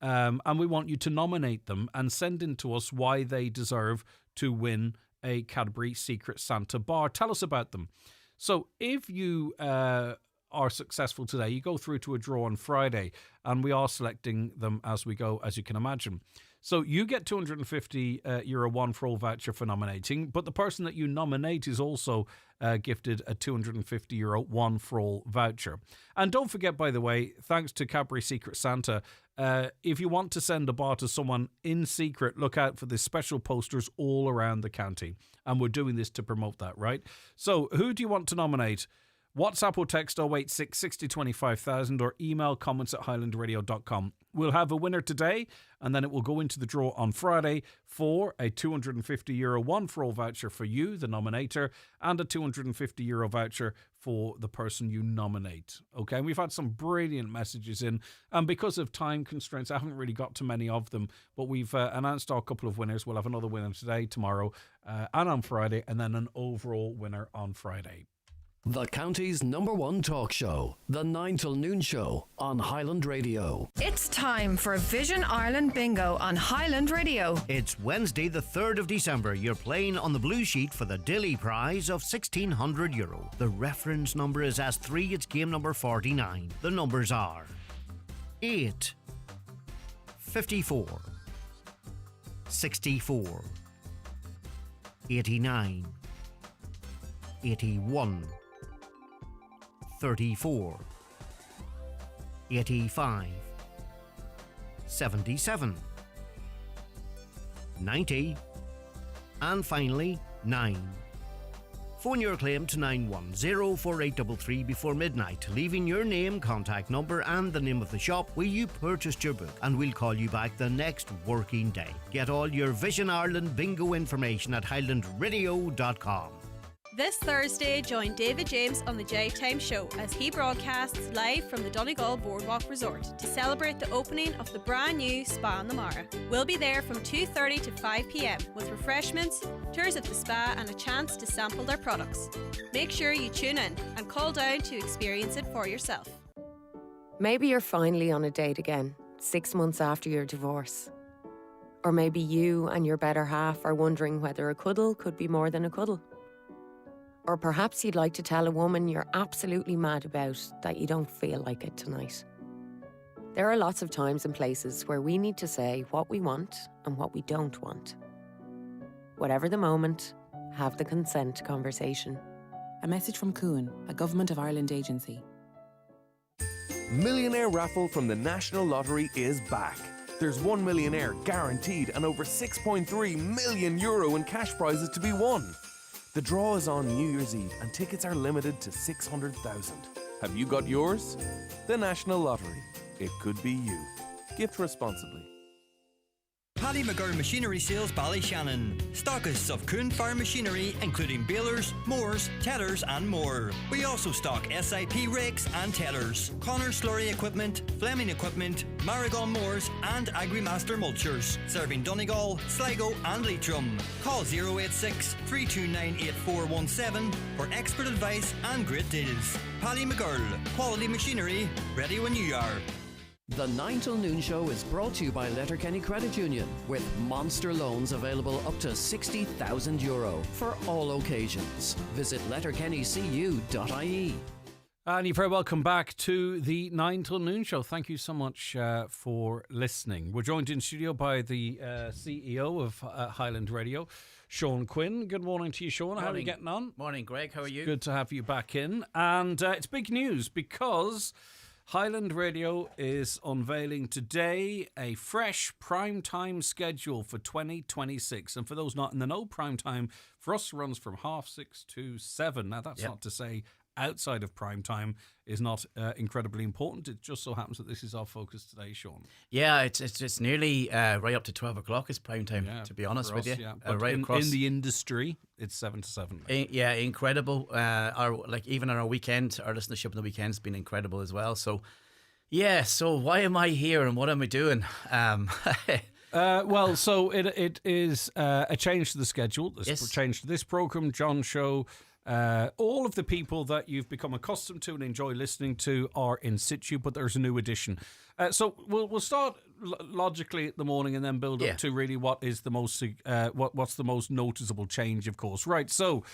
S2: And we want you to nominate them and send in to us why they deserve to win a Cadbury Secret Santa bar. Tell us about them. So if you are successful today, you go through to a draw on Friday, and we are selecting them as we go, as you can imagine. So you get €250 one for all voucher for nominating, but the person that you nominate is also gifted a €250 one for all voucher. And don't forget, by the way, thanks to Cadbury Secret Santa, if you want to send a bar to someone in secret, look out for the special posters all around the county. And we're doing this to promote that, right? So who do you want to nominate? WhatsApp or text 086 60 25,000 or email comments@highlandradio.com. We'll have a winner today, and then it will go into the draw on Friday for a €250 one for all voucher for you, the nominator, and a €250 voucher for the person you nominate. Okay, and we've had some brilliant messages in, and because of time constraints, I haven't really got to many of them, but we've announced our couple of winners. We'll have another winner today, tomorrow, and on Friday, and then an overall winner on Friday.
S8: The county's #1 talk show, the 9 till noon show on Highland Radio.
S9: It's time for Vision Ireland Bingo on Highland Radio.
S12: It's Wednesday the 3rd of December. You're playing on the blue sheet for the Dilly prize of €1,600. The reference number is S3. It's game number 49. The numbers are 8, 54, 64, 89, 81, 34, 85, 77, 90, and finally 9. Phone your claim to 910-4833 before midnight, leaving your name, contact number and the name of the shop where you purchased your book, and we'll call you back the next working day. Get all your Vision Ireland bingo information at highlandradio.com.
S16: This Thursday, join David James on the Jive Time Show as he broadcasts live from the Donegal Boardwalk Resort to celebrate the opening of the brand new Spa on the Mara. We'll be there from 2:30 to 5 p.m. with refreshments, tours at the spa and a chance to sample their products. Make sure you tune in and call down to experience it for yourself.
S17: Maybe you're finally on a date again, 6 months after your divorce. Or maybe you and your better half are wondering whether a cuddle could be more than a cuddle. Or perhaps you'd like to tell a woman you're absolutely mad about that you don't feel like it tonight. There are lots of times and places where we need to say what we want and what we don't want. Whatever the moment, have the consent conversation.
S18: A message from Coon, a Government of Ireland agency.
S19: Millionaire Raffle from the National Lottery is back. There's 1 millionaire guaranteed and over €6.3 million in cash prizes to be won. The draw is on New Year's Eve and tickets are limited to 600,000. Have you got yours? The National Lottery. It could be you. Gift responsibly.
S20: Paddy McGurr Machinery Sales Ballyshannon. Stockists of Coon Farm machinery, including balers, mowers, tellers and more. We also stock SIP rakes and tellers, Connor slurry equipment, Fleming equipment, Marigon mowers and Agrimaster mulchers, serving Donegal, Sligo and Leitrim. Call 086 329 8417 for expert advice and great deals. Paddy McGurr, quality machinery, ready when you are.
S8: The 9 till noon show is brought to you by Letterkenny Credit Union, with monster loans available up to €60,000 for all occasions. Visit letterkennycu.ie.
S2: And you're very welcome back to the 9 till noon show. Thank you so much for listening. We're joined in studio by the CEO of Highland Radio, Sean Quinn. Good morning to you, Sean. How are you getting on?
S21: Morning, Greg. How are you?
S2: Good to have you back in. And it's big news because Highland Radio is unveiling today a fresh primetime schedule for 2026. And for those not in the know, primetime for us runs from 6:30 to 7. Now, that's not to say outside of prime time is not incredibly important. It just so happens that this is our focus today, Sean.
S21: Yeah, it's nearly right up to 12 o'clock is prime time, to be honest with you.
S2: Yeah. Right across in the industry, it's 7 to 7.
S21: Yeah, incredible. Even on our weekend, our listenership on the weekend has been incredible as well. So, so why am I here and what am I doing?
S2: So it is a change to the schedule. There's a change to this programme, John Show. All of the people that you've become accustomed to and enjoy listening to are in situ, but there's a new addition. So we'll start logically at the morning and then build up to really what is the most what's the most noticeable change, of course. Right. So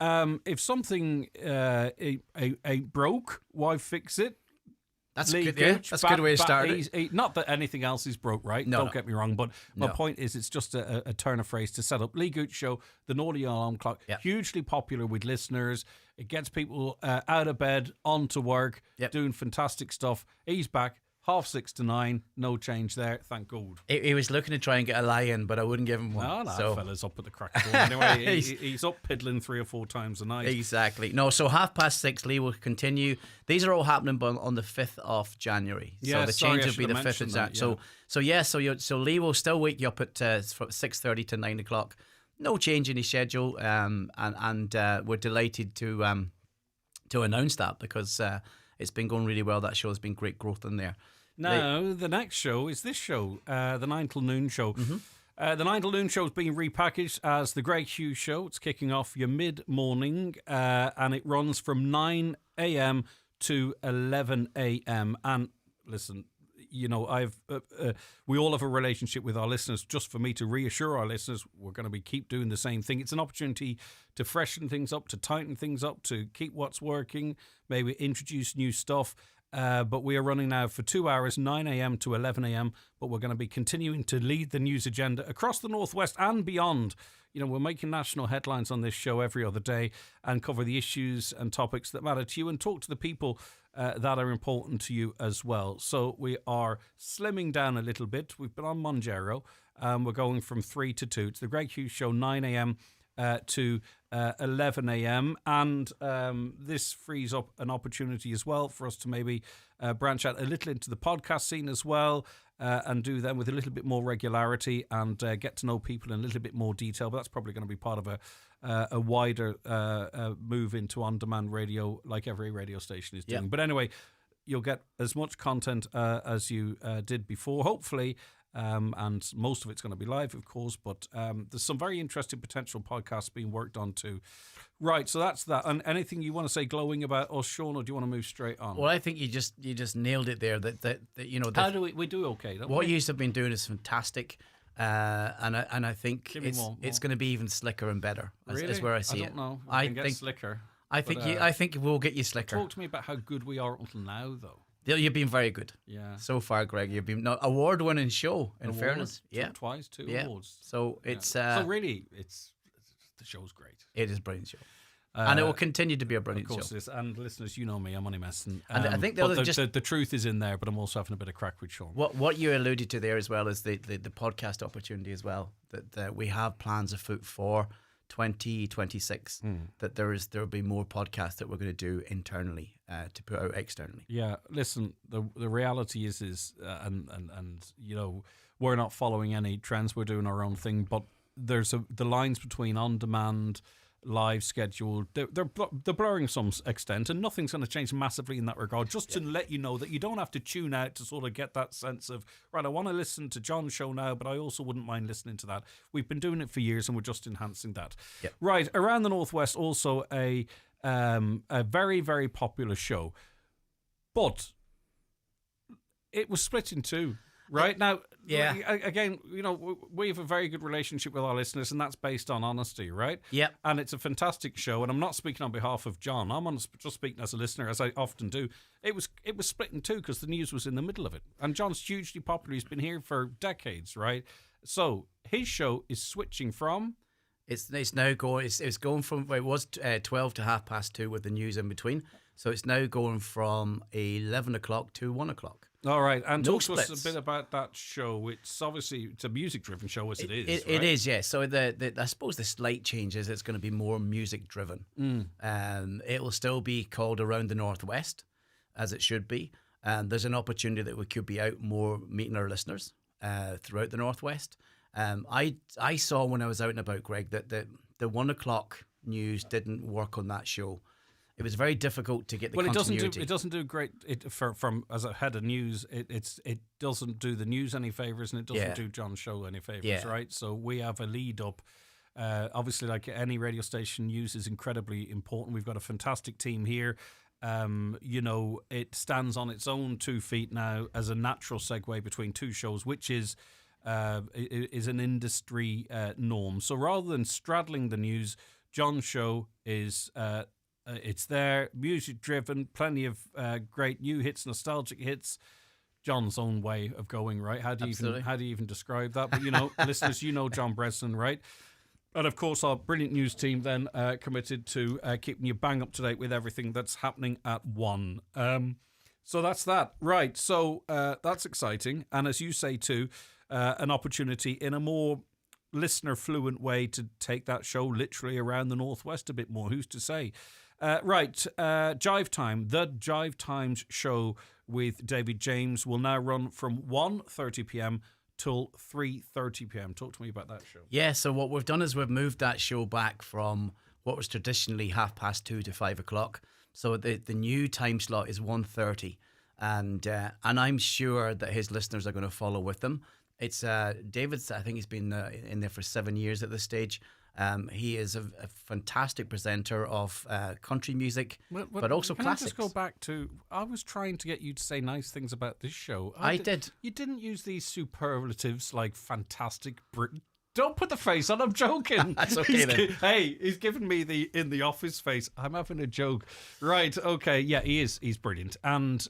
S2: if something ain't broke, why fix it?
S21: That's good. That's a good way to start it.
S2: Not that anything else is broke, right?
S21: No,
S2: Don't get me wrong, but my point is, it's just a turn of phrase to set up. Lee Gooch Show, the naughty alarm clock, hugely popular with listeners. It gets people out of bed, onto work, doing fantastic stuff. He's back. 6:30 to 9, no change there, thank God.
S21: He was looking to try and get a lie in, but I wouldn't give him one.
S2: No, fella's up at the crack of dawn. Anyway, he's up piddling 3 or 4 times a night.
S21: Exactly. No, so 6:30, Lee will continue. These are all happening on the 5th of January. So the change will be the 5th of January. So Lee will still wake you up at 6:30 to 9 o'clock. No change in his schedule, and we're delighted to announce that because it's been going really well. That show has been great growth in there.
S2: Now, the next show is this show, the 9 till noon show. The 9 till noon show is being repackaged as the Greg Hughes show. It's kicking off your mid-morning, and it runs from 9 a.m. to 11 a.m. And listen, you know, we all have a relationship with our listeners. Just for me to reassure our listeners, we're going to keep doing the same thing. It's an opportunity to freshen things up, to tighten things up, to keep what's working, maybe introduce new stuff. But we are running now for 2 hours, 9 a.m. to 11 a.m. But we're going to be continuing to lead the news agenda across the Northwest and beyond. You know, we're making national headlines on this show every other day and cover the issues and topics that matter to you and talk to the people that are important to you as well. So we are slimming down a little bit. We've been on Monjero. We're going from 3 to 2. It's the Greg Hughes Show, 9 a.m. To 11 a.m. And this frees up an opportunity as well for us to maybe branch out a little into the podcast scene as well, and do them with a little bit more regularity and get to know people in a little bit more detail. But that's probably going to be part of a wider move into on-demand radio, like every radio station is doing.
S21: Yep.
S2: But anyway, you'll get as much content as you did before, hopefully. And most of it's going to be live, of course, but there's some very interesting potential podcasts being worked on too. Right, so that's that. And anything you want to say glowing about us, Sean, or do you want to move straight on?
S21: Well, I think you just nailed it there. That you know,
S2: how do we do okay? Don't
S21: what
S2: we?
S21: you have been doing is fantastic, and I think it's going to be even slicker and better.
S2: Really?
S21: Is where I see
S2: I don't
S21: it.
S2: know.
S21: I
S2: can get
S21: think
S2: slicker.
S21: I think we'll get you slicker.
S2: Talk to me about how good we are until now, though.
S21: You've been very good.
S2: Yeah.
S21: So far, Greg, you've been award-winning show. In
S2: Award,
S21: fairness,
S2: twice, two
S21: yeah.
S2: awards.
S21: So it's
S2: so really, it's the show's great.
S21: It is a brilliant show. And it will continue to be a brilliant
S2: of course
S21: show.
S2: It is. And listeners, you know me, I'm only messing.
S21: And I think
S2: the truth is in there, but I'm also having a bit of crack with Sean.
S21: What you alluded to there as well is the podcast opportunity as well. That we have plans afoot for 2026. That there will be more podcasts that we're going to do internally to put out externally.
S2: Yeah, listen. The reality is and you know, we're not following any trends. We're doing our own thing. But there's the lines between on demand, live schedule, they're blurring to some extent, and nothing's going to change massively in that regard. Just to let you know that you don't have to tune out to sort of get that sense of, right, I want to listen to John's show now, but I also wouldn't mind listening to that. We've been doing it for years, and we're just enhancing that.
S21: Yep.
S2: Right, Around the Northwest, also a very, very popular show, but it was split in two. Right now,
S21: yeah.
S2: Again, you know, we have a very good relationship with our listeners, and that's based on honesty, right?
S21: Yep.
S2: And it's a fantastic show. And I'm not speaking on behalf of John. I'm just speaking as a listener, as I often do. It was split in two because the news was in the middle of it. And John's hugely popular. He's been here for decades, right? So his show is switching from.
S21: It's now going. It's going from. It was 12 to 2:30 with the news in between. So it's now going from 11 o'clock to 1 o'clock.
S2: All right, and
S21: No
S2: talk to us
S21: splits.
S2: a bit about that show. It's obviously a music-driven show, as it is.
S21: It
S2: right?
S21: is, yeah. So I suppose the slight change is it's going to be more music-driven. It will still be called Around the Northwest, as it should be. And there's an opportunity that we could be out more meeting our listeners throughout the Northwest. I saw when I was out and about, Greg, that the 1 o'clock news didn't work on that show. It was very difficult to get the continuity.
S2: It doesn't do great. From as a head of news, it doesn't do the news any favors, and it doesn't do John's show any favors, right? So we have a lead up. Obviously, like any radio station, news is incredibly important. We've got a fantastic team here. You know, it stands on its own 2 feet now as a natural segue between two shows, which is an industry norm. So rather than straddling the news, John's show is. It's there, music driven, plenty of great new hits, nostalgic hits. John's own way of going, right? How do you even describe that? But you know, listeners, you know John Breslin, right? And of course, our brilliant news team then committed to keeping you bang up to date with everything that's happening at 1. So that's that, right? So that's exciting, and as you say too, an opportunity in a more listener fluent way to take that show literally around the Northwest a bit more. Who's to say? Right, Jive Time, the Jive Times show with David James will now run from 1:30 p.m. till 3:30 p.m. Talk to me about that show.
S21: Yeah, so what we've done is we've moved that show back from what was traditionally 2:30 to 5 o'clock. So the new time slot is 1:30, and I'm sure that his listeners are going to follow with them. It's David's. I think he's been in there for 7 years at this stage. He is a fantastic presenter of country music, but also classics.
S2: Can I just go back to, I was trying to get you to say nice things about this show.
S21: I did.
S2: You didn't use these superlatives like fantastic, don't put the face on, I'm joking.
S21: That's okay then.
S2: Hey, he's given me the in the office face. I'm having a joke. Right, okay, yeah, he's brilliant. And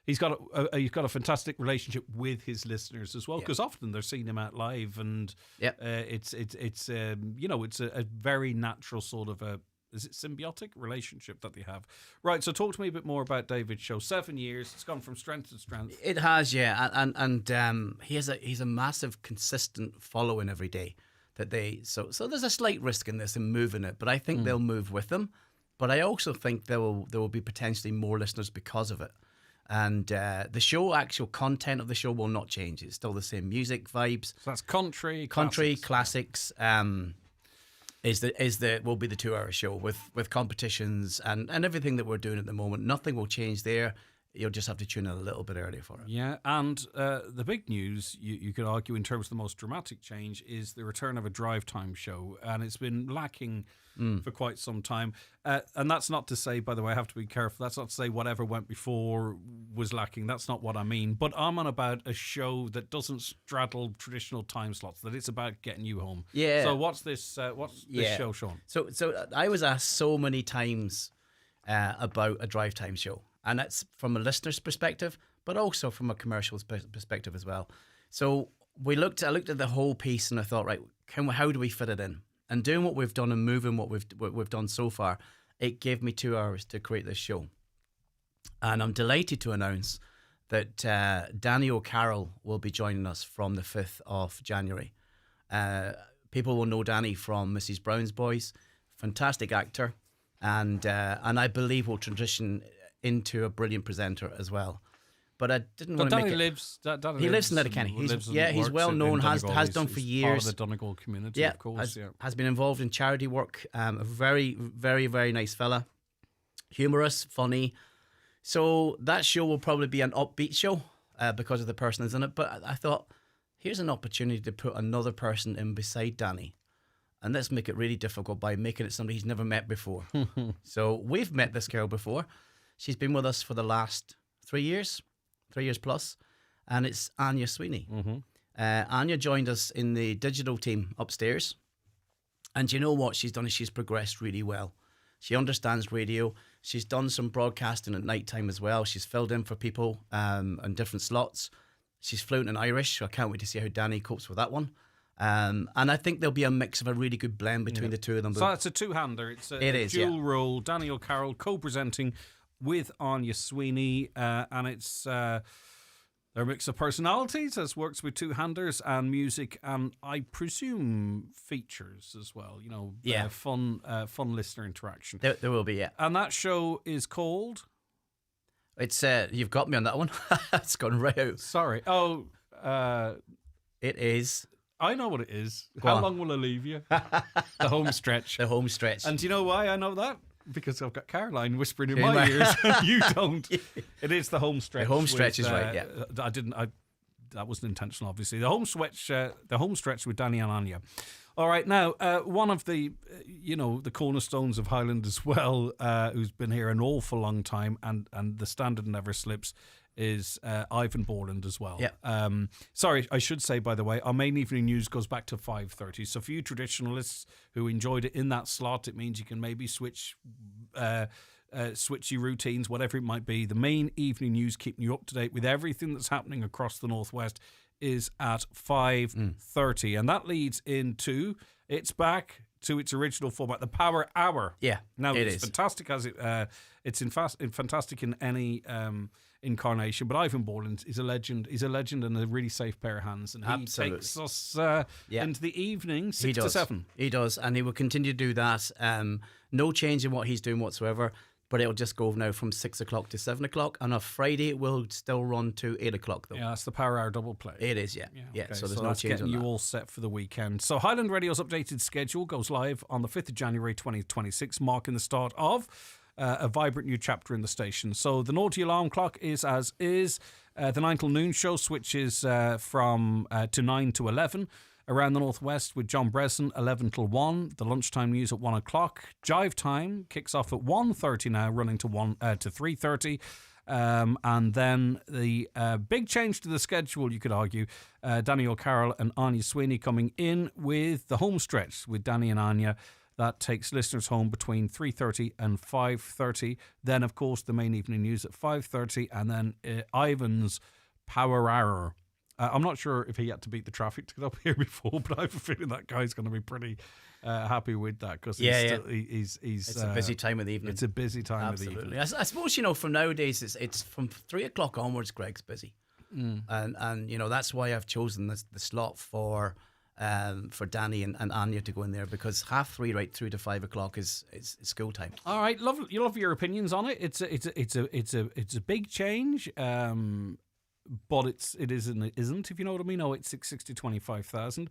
S2: he's got a fantastic relationship with his listeners as well, because often they're seeing him out live, and it's you know, it's a very natural sort of is it symbiotic relationship that they have. Right, so talk to me a bit more about David's show. 7 years, it's gone from strength to strength.
S21: It has, yeah, and he's a massive consistent following every day. that they so there's a slight risk in this in moving it, but I think they'll move with them. But I also think there will be potentially more listeners because of it. And the actual content of the show will not change. It's still the same music vibes.
S2: So that's country
S21: classics. Will be the 2 hour show with competitions and everything that we're doing at the moment. Nothing will change there. You'll just have to tune in a little bit earlier for it.
S2: Yeah, and the big news, you could argue, in terms of the most dramatic change, is the return of a drive time show. And it's been lacking for quite some time. And that's not to say, by the way, I have to be careful, that's not to say whatever went before was lacking. That's not what I mean. But I'm on about a show that doesn't straddle traditional time slots, that it's about getting you home.
S21: Yeah.
S2: So what's this show, Sean?
S21: So I was asked so many times about a drive time show. And that's from a listener's perspective, but also from a commercial perspective as well. So I looked at the whole piece and I thought, right, how do we fit it in? And doing what we've done and moving what we've done so far, it gave me 2 hours to create this show. And I'm delighted to announce that Danny O'Carroll will be joining us from the 5th of January. People will know Danny from Mrs. Brown's Boys, fantastic actor, and I believe will transition into a brilliant presenter as well. But I didn't want to make it... He lives in Letterkenny. He's well known, has done for years.
S2: Part of the Donegal community, of course.
S21: Has been involved in charity work. A very, very, very nice fella. Humorous, funny. So that show will probably be an upbeat show because of the person that's in it. But I thought, here's an opportunity to put another person in beside Danny. And let's make it really difficult by making it somebody he's never met before. So we've met this girl before. She's been with us for the last 3 years plus, and it's Anya Sweeney. Anya joined us in the digital team upstairs, and you know what she's done is she's progressed really well. She understands radio. She's done some broadcasting at night time as well. She's filled in for people on different slots. She's fluent in Irish, so I can't wait to see how Danny copes with that one. And I think there'll be a mix of a really good blend between the two of them.
S2: So it's a two-hander. It's a dual role. Danny O'Carroll co-presenting with Anya Sweeney, and it's their mix of personalities as works with two-handers and music, and I presume features as well. You know, fun listener interaction.
S21: There will be, yeah.
S2: And that show is called.
S21: It's you've got me on that one. It's gone right out.
S2: Sorry.
S21: It is.
S2: I know what it is. How long will I leave you? The home stretch.
S21: The home stretch.
S2: And do you know why I know that? Because I've got Caroline whispering in my ears, and you don't. It is the home stretch.
S21: The home stretch is right. Yeah,
S2: that wasn't intentional, obviously. The home stretch with Danny and Anya. All right, now one of the the cornerstones of Highland as well, who's been here an awful long time, and the standard never slips, is Ivan Borland as well.
S21: Yeah.
S2: Sorry, I should say, by the way, our main evening news goes back to 5:30. So for you traditionalists who enjoyed it in that slot, it means you can maybe switch your routines, whatever it might be. The main evening news, keeping you up to date with everything that's happening across the Northwest, is at 5:30. And that leads into, it's back to its original format, the Power Hour.
S21: Yeah,
S2: now it's fantastic as it's fantastic in any incarnation. But Ivan Borland is a legend. He's a legend and a really safe pair of hands, and he takes us into the evening 6 to 7.
S21: He does, and he will continue to do that. No change in what he's doing whatsoever. But it'll just go now from 6 o'clock to 7 o'clock. On a Friday, it will still run to 8 o'clock, though.
S2: Yeah, that's the Power Hour double play.
S21: It is, yeah.
S2: Okay.
S21: So there's
S2: so
S21: no
S2: that's
S21: change
S2: getting
S21: on
S2: you
S21: that.
S2: all set for the weekend. So Highland Radio's updated schedule goes live on the 5th of January 2026, marking the start of a vibrant new chapter in the station. So the naughty alarm clock is as is. The 9 till noon show switches from 9 to 11. Around the Northwest with John Breslin, 11 till 1. The lunchtime news at 1 o'clock. Jive time kicks off at 1:30 now, running to 3:30. And then the big change to the schedule, you could argue, Danny O'Carroll and Anya Sweeney coming in with the home stretch with Danny and Anya. That takes listeners home between 3:30 and 5:30. Then, of course, the main evening news at 5:30. And then Ivan's Power Hour. I'm not sure if he had to beat the traffic to get up here before, but I have a feeling that guy's going to be pretty happy with that, because he's
S21: it's a busy time of the evening.
S2: It's a busy time of the evening.
S21: I suppose, from nowadays, it's from 3 o'clock onwards, Greg's busy. And that's why I've chosen the slot for for Danny and Anya to go in there, because 3:30 right through to 5 o'clock is school time.
S2: All right, you love your opinions on it. It's a big change, but it isn't, if you know what I mean. 0860 25,000.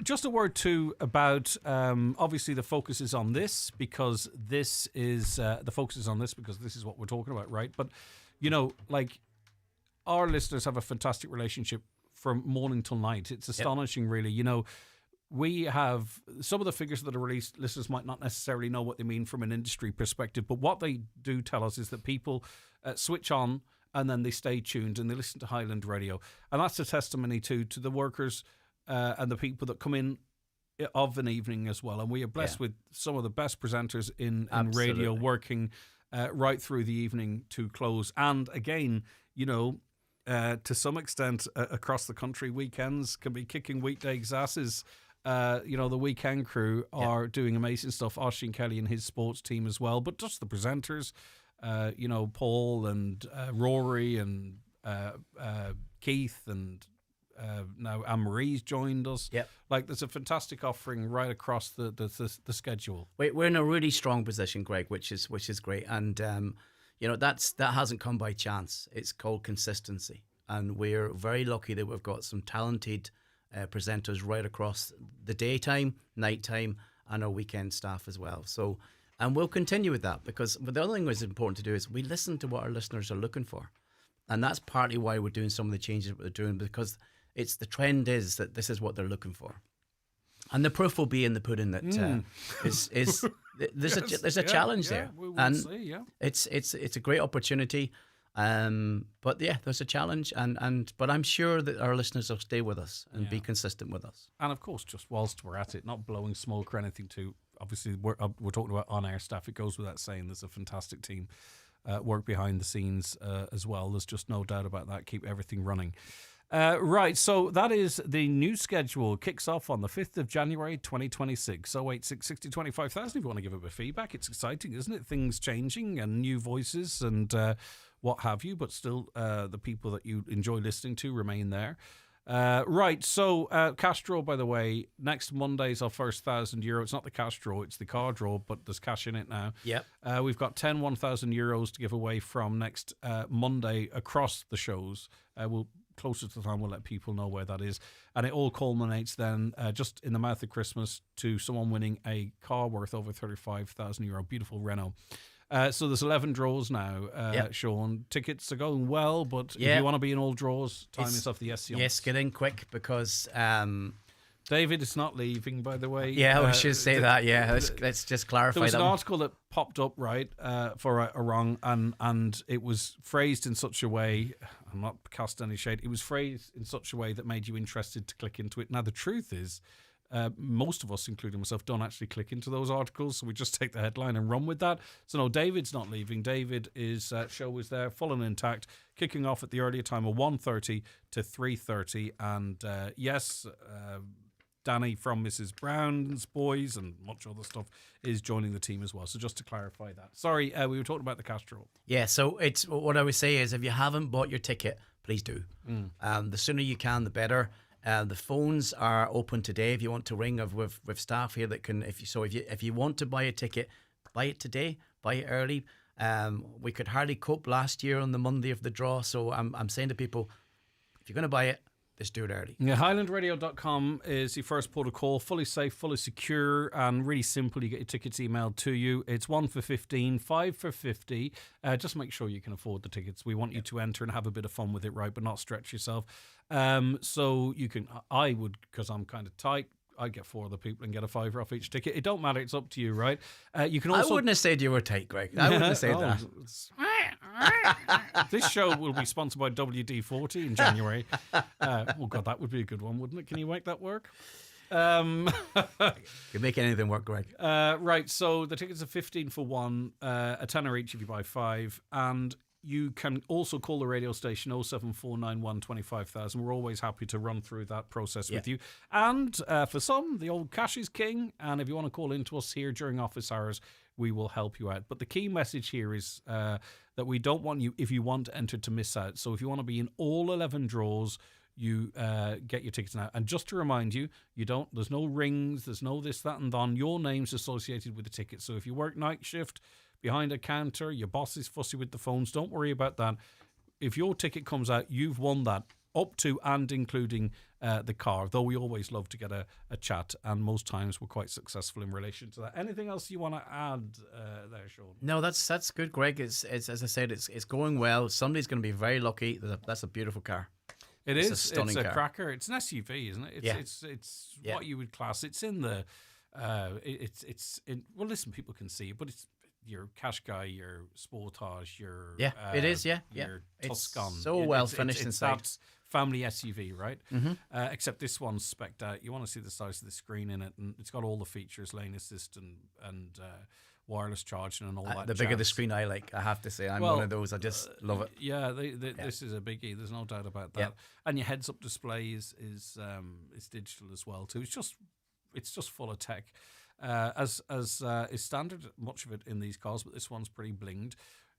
S2: Just a word too about obviously the focus is on this because this is what we're talking about, right? But like our listeners have a fantastic relationship from morning till night. It's astonishing, really. We have some of the figures that are released. Listeners might not necessarily know what they mean from an industry perspective, but what they do tell us is that people switch on and then they stay tuned and they listen to Highland Radio, and that's a testimony to the workers and the people that come in of an evening as well. And we are blessed with some of the best presenters in radio working right through the evening to close. And again, to some extent across the country, weekends can be kicking weekdays' asses. The weekend crew are doing amazing stuff. Oisín Kelly and his sports team as well, but just the presenters, Paul and Rory and Keith and now Anne-Marie's joined us.
S21: Yep.
S2: Like, there's a fantastic offering right across the schedule.
S21: We're in a really strong position, Greg, which is great. And that hasn't come by chance. It's called consistency, and we're very lucky that we've got some talented presenters right across the daytime, nighttime, and our weekend staff as well. So, and we'll continue with that, because the other thing that's important to do is we listen to what our listeners are looking for, and that's partly why we're doing some of the changes that we're doing, because the trend is that this is what they're looking for. And the proof will be in the pudding that there's a challenge there,
S2: we will
S21: and
S2: see,
S21: it's a great opportunity, but there's a challenge, but I'm sure that our listeners will stay with us and be consistent with us.
S2: And of course, just whilst we're at it, not blowing smoke or anything too. Obviously, we're talking about on-air staff. It goes without saying there's a fantastic team work behind the scenes as well. There's just no doubt about that. Keep everything running. Right, so that is the new schedule. Kicks off on the 5th of January 2026. 0860 25,000 if you want to give a bit of feedback. It's exciting, isn't it? Things changing and new voices and what have you, but still the people that you enjoy listening to remain there. Right, so cash draw, by the way, next Monday's our first €1,000. It's not the cash draw, it's the car draw, but there's cash in it now.
S21: Yep.
S2: We've got 10 €1,000 to give away from next Monday across the shows. Closer to the time, we'll let people know where that is. And it all culminates then just in the mouth of Christmas to someone winning a car worth over €35,000. Beautiful Renault. So there's 11 draws now, Sean. Tickets are going well, but if you want to be in all draws, time yourself the SC.
S21: Yes, get in quick, because
S2: David is not leaving, by the way.
S21: Yeah, we should say that. Yeah, let's just clarify that.
S2: There was an article that popped up, right, for a wrong, and it was phrased in such a way, I'm not casting any shade, it was phrased in such a way that made you interested to click into it. Now, the truth is, most of us, including myself, don't actually click into those articles, so we just take the headline and run with that. So no, David's not leaving. David show is there, full and intact, kicking off at the earlier time of 1:30 to 3:30, and Danny from Mrs. Brown's Boys and much other stuff is joining the team as well. So just to clarify that. Sorry, we were talking about the cash draw.
S21: Yeah, so it's what I would say is, if you haven't bought your ticket, please do. The sooner you can, the better. The phones are open today if you want to ring. With staff here that can. If you want to buy a ticket, buy it today. Buy it early. We could hardly cope last year on the Monday of the draw. So I'm saying to people, if you're going to buy it, let's do it early.
S2: Yeah, highlandradio.com is your first port of call. Fully safe, fully secure, and really simple. You get your tickets emailed to you. It's 1 for 15, 5 for 50. Just make sure you can afford the tickets. We want you to enter and have a bit of fun with it, right, but not stretch yourself. So you can, I would, because I'm kind of tight, I'd get 4 other people and get a £5 off each ticket. It don't matter. It's up to you, right? You can also.
S21: I wouldn't have said you were tight, Greg. I wouldn't have said that.
S2: This show will be sponsored by WD-40 in January. Oh God, that would be a good one, wouldn't it? Can you make that work?
S21: You make anything work, Greg.
S2: Right, so the tickets are 15 for one, a tenner each if you buy 5, and you can also call the radio station 07491 25,000. We're always happy to run through that process with you. And for some, the old cash is king, and if you want to call into us here during office hours, we will help you out. But the key message here is that we don't want you, if you want to enter, to miss out. So if you want to be in all 11 draws, you get your tickets now. And just to remind you, there's no rings, there's no this, that, and on. Your name's associated with the ticket. So if you work night shift behind a counter, your boss is fussy with the phones, don't worry about that. If your ticket comes out, you've won that, up to and including the car, though we always love to get a chat, and most times we're quite successful in relation to that. Anything else you want to add there, Sean?
S21: No, that's good, Greg. It's as I said, it's going well. Somebody's going to be very lucky. That's a beautiful car.
S2: It's
S21: a stunning car.
S2: Cracker. It's an SUV, isn't it? It's what you would class. It's in the it's in. Well, listen, people can see it, but it's your Qashqai, your Sportage, your
S21: it is. Your
S2: Tuscan.
S21: It's so well finished inside.
S2: That family SUV, right?
S21: Mm-hmm.
S2: Except this one's spec'd out. You want to see the size of the screen in it, and it's got all the features, lane assist and wireless charging and all that.
S21: The bigger the screen I like, I have to say. I'm one of those. I just love it.
S2: Yeah, this is a biggie. There's no doubt about that. And your heads-up display is digital as well too. It's just full of tech, as is standard. Much of it in these cars, but this one's pretty blinged.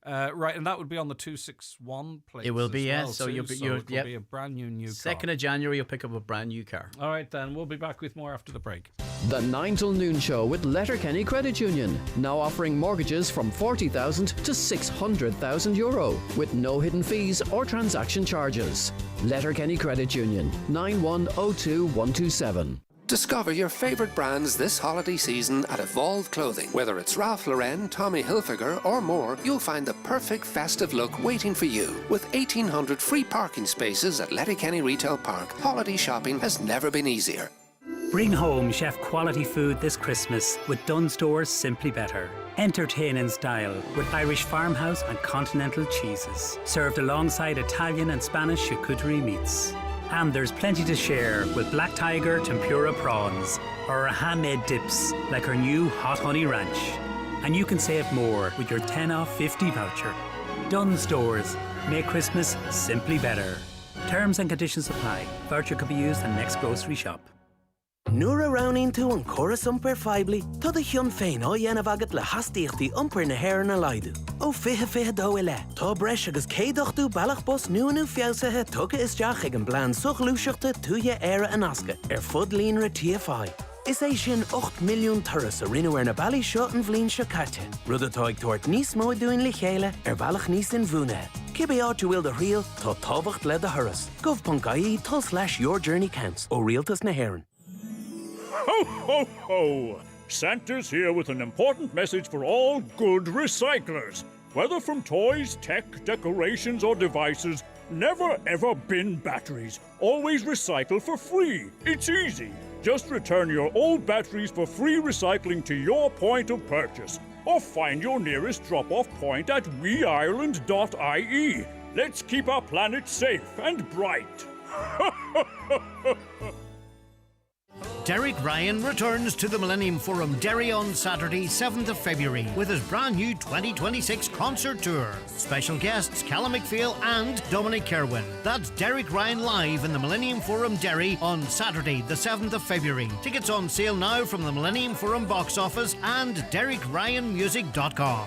S2: Right, and that would be on the 261 plate.
S21: It will be,
S2: well,
S21: so
S2: it'll be a brand new car.
S21: 2nd of January, you'll pick up a brand new car.
S2: All right, then we'll be back with more after the break.
S8: The 9 till noon show with Letterkenny Credit Union, now offering mortgages from 40,000 to 600,000 euro with no hidden fees or transaction charges. Letterkenny Credit Union, 9102127.
S3: Discover your favourite brands this holiday season at Evolve Clothing. Whether it's Ralph Lauren, Tommy Hilfiger or more, you'll find the perfect festive look waiting for you. With 1,800 free parking spaces at Letterkenny Retail Park, holiday shopping has never been easier.
S4: Bring home chef quality food this Christmas with Dunnes Stores Simply Better. Entertain in style with Irish farmhouse and continental cheeses, served alongside Italian and Spanish charcuterie meats. And there's plenty to share with Black Tiger tempura prawns or our handmade dips like our new Hot Honey Ranch. And you can save more with your 10 off 50 voucher. Dunnes Stores, make Christmas simply better. Terms and conditions apply. Voucher could be used in next grocery shop.
S26: Nuair a ronin tú an choras umpar feibli, tá a chion féin á dhéanamh agat le hastíochtaí umpar na hÉir na laidú. Ó fiche dó ile. Tá breis agus céadachtaú bailach bus nuanú fiosathe tuga isteach ag an bland suchlúiseachta tuaithe éire an asca fud líon ra TFI. Is é sin 8 milliún turas a rinne na bailí seo an bhlín seo caite. Rud atá ag tuairt níos mó dúin le chéile bailach níos in bhúna. Cibé áit bhfuil de rial tá tábhacht le de thuras. gov.ie/your journey counts ó rialtas na hÉireann.
S5: Ho, ho, ho! Santa's here with an important message for all good recyclers. Whether from toys, tech, decorations, or devices, never ever bin batteries. Always recycle for free. It's easy. Just return your old batteries for free recycling to your point of purchase. Or find your nearest drop-off point at weireland.ie. Let's keep our planet safe and bright.
S12: Derek Ryan returns to the Millennium Forum Derry on Saturday, 7th of February, with his brand new 2026 concert tour. Special guests Callum McPhail and Dominic Kerwin. That's Derek Ryan live in the Millennium Forum Derry on Saturday, the 7th of February. Tickets on sale now from the Millennium Forum box office and DerekRyanMusic.com.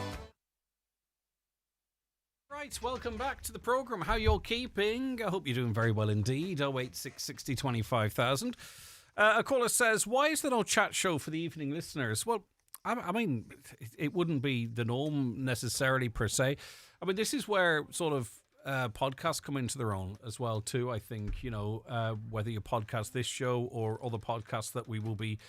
S2: Right, welcome back to the programme. How you're keeping? I hope you're doing very well indeed. 086 60 25,000. A caller says, why is there no chat show for the evening listeners? Well, I mean, it wouldn't be the norm necessarily per se. I mean, this is where sort of podcasts come into their own as well too, I think, you know, whether you podcast this show or other podcasts that we will be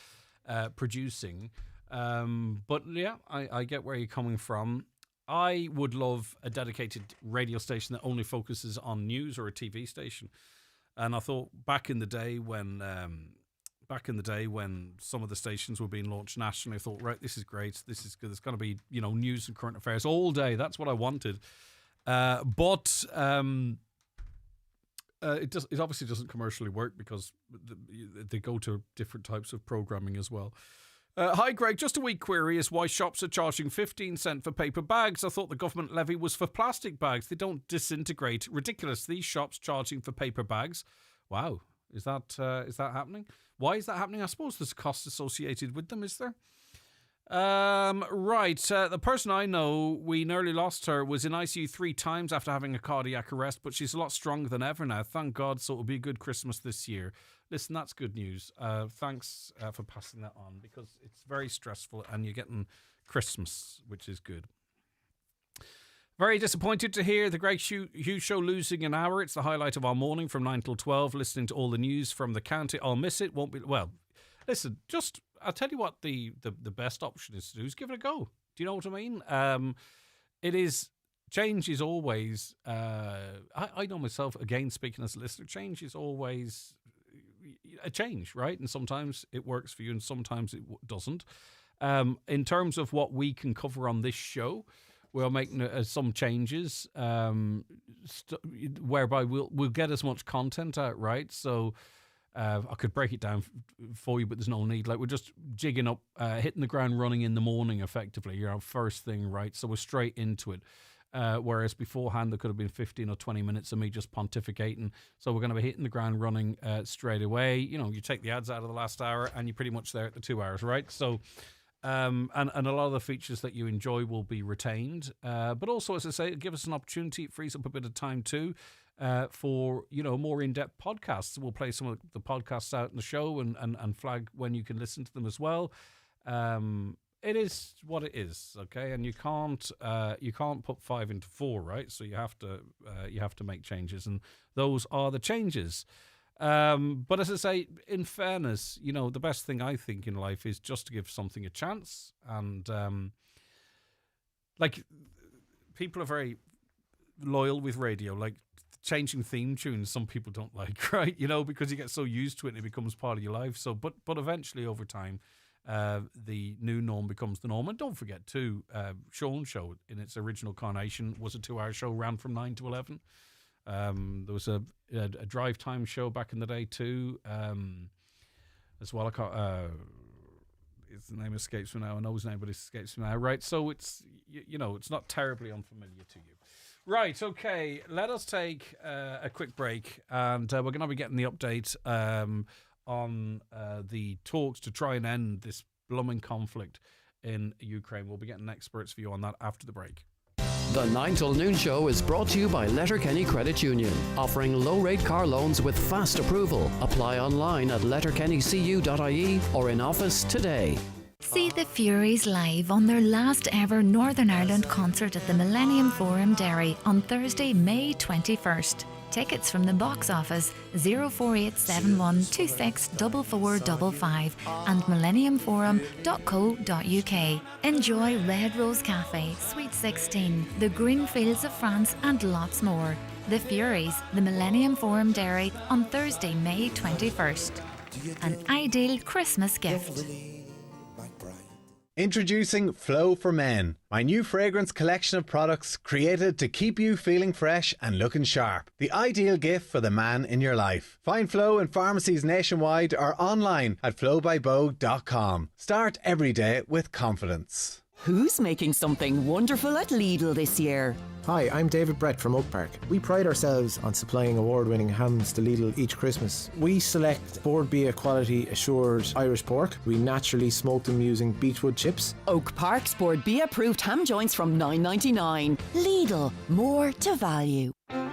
S2: producing. But yeah, I get where you're coming from. I would love a dedicated radio station that only focuses on news, or a TV station. And I thought back in the day when some of the stations were being launched nationally, I thought, right, this is great. This is good. There's going to be, you know, news and current affairs all day. That's what I wanted. But it obviously doesn't commercially work because they go to different types of programming as well. Hi, Greg. Just a wee query is why shops are charging 15 cents for paper bags. I thought the government levy was for plastic bags. They don't disintegrate. Ridiculous. These shops charging for paper bags. Wow. Is that happening? Why is that happening? I suppose there's costs associated with them, is there? Right. The person I know, we nearly lost her, was in ICU 3 times after having a cardiac arrest, but she's a lot stronger than ever now. Thank God. So it'll be a good Christmas this year. Listen, that's good news. Thanks for passing that on, because it's very stressful and you're getting Christmas, which is good. Very disappointed to hear the Greg Hughes show losing an hour. It's the highlight of our morning from 9 till 12, listening to all the news from the county. I'll miss it. Won't be. Well, listen, I'll tell you what the best option is to do is give it a go. Do you know what I mean? It is, change is always, I know myself, again, speaking as a listener, change is always a change, right? And sometimes it works for you and sometimes it doesn't. In terms of what we can cover on this show, we're making some changes whereby we'll get as much content out, right? So I could break it down for you, but there's no need. Like, we're just jigging up, hitting the ground running in the morning, effectively, first thing, right? So we're straight into it. Whereas beforehand, there could have been 15 or 20 minutes of me just pontificating. So we're going to be hitting the ground running straight away. You know, you take the ads out of the last hour and you're pretty much there at the 2 hours, right? So, and a lot of the features that you enjoy will be retained. But also, as I say, give us an opportunity. It frees up a bit of time too. For, you know, more in-depth podcasts. We'll play some of the podcasts out in the show and flag when you can listen to them as well. It is what it is, okay? And you can't put 5 into 4, right? So you have to make changes, and those are the changes. But as I say, in fairness, you know, the best thing I think in life is just to give something a chance. And like, people are very loyal with radio, like changing theme tunes some people don't like, right? You know, because you get so used to it and it becomes part of your life. So but eventually over time the new norm becomes the norm. And don't forget too, Sean's show in its original carnation was a 2-hour show, ran from 9 to 11. There was a drive time show back in the day too, as well. His name escapes me now. I know his name, but it escapes me now, right? So it's, you know, it's not terribly unfamiliar to you. Right, okay, let us take a quick break, and we're going to be getting the update on the talks to try and end this blooming conflict in Ukraine. We'll be getting experts' view on that after the break.
S8: The 9 till noon show is brought to you by Letterkenny Credit Union, offering low-rate car loans with fast approval. Apply online at letterkennycu.ie or in office today.
S6: See the Furies live on their last ever Northern Ireland concert at the Millennium Forum, Derry on Thursday, May 21st. Tickets from the box office 04871 264455 and millenniumforum.co.uk. Enjoy Red Rose Cafe, Suite 16, the Green Fields of France and lots more. The Furies, the Millennium Forum, Derry on Thursday, May 21st. An ideal Christmas gift.
S7: Introducing Flow for Men, my new fragrance collection of products created to keep you feeling fresh and looking sharp. The ideal gift for the man in your life. Find Flow in pharmacies nationwide or online at flowbybo.com. Start every day with confidence.
S10: Who's making something wonderful at Lidl this year?
S22: Hi, I'm David Brett from Oak Park. We pride ourselves on supplying award-winning hams to Lidl each Christmas. We select Board Bia quality assured Irish pork. We naturally smoke them using beechwood chips.
S10: Oak Park's Board Bia approved ham joints from $9.99. Lidl, more to value.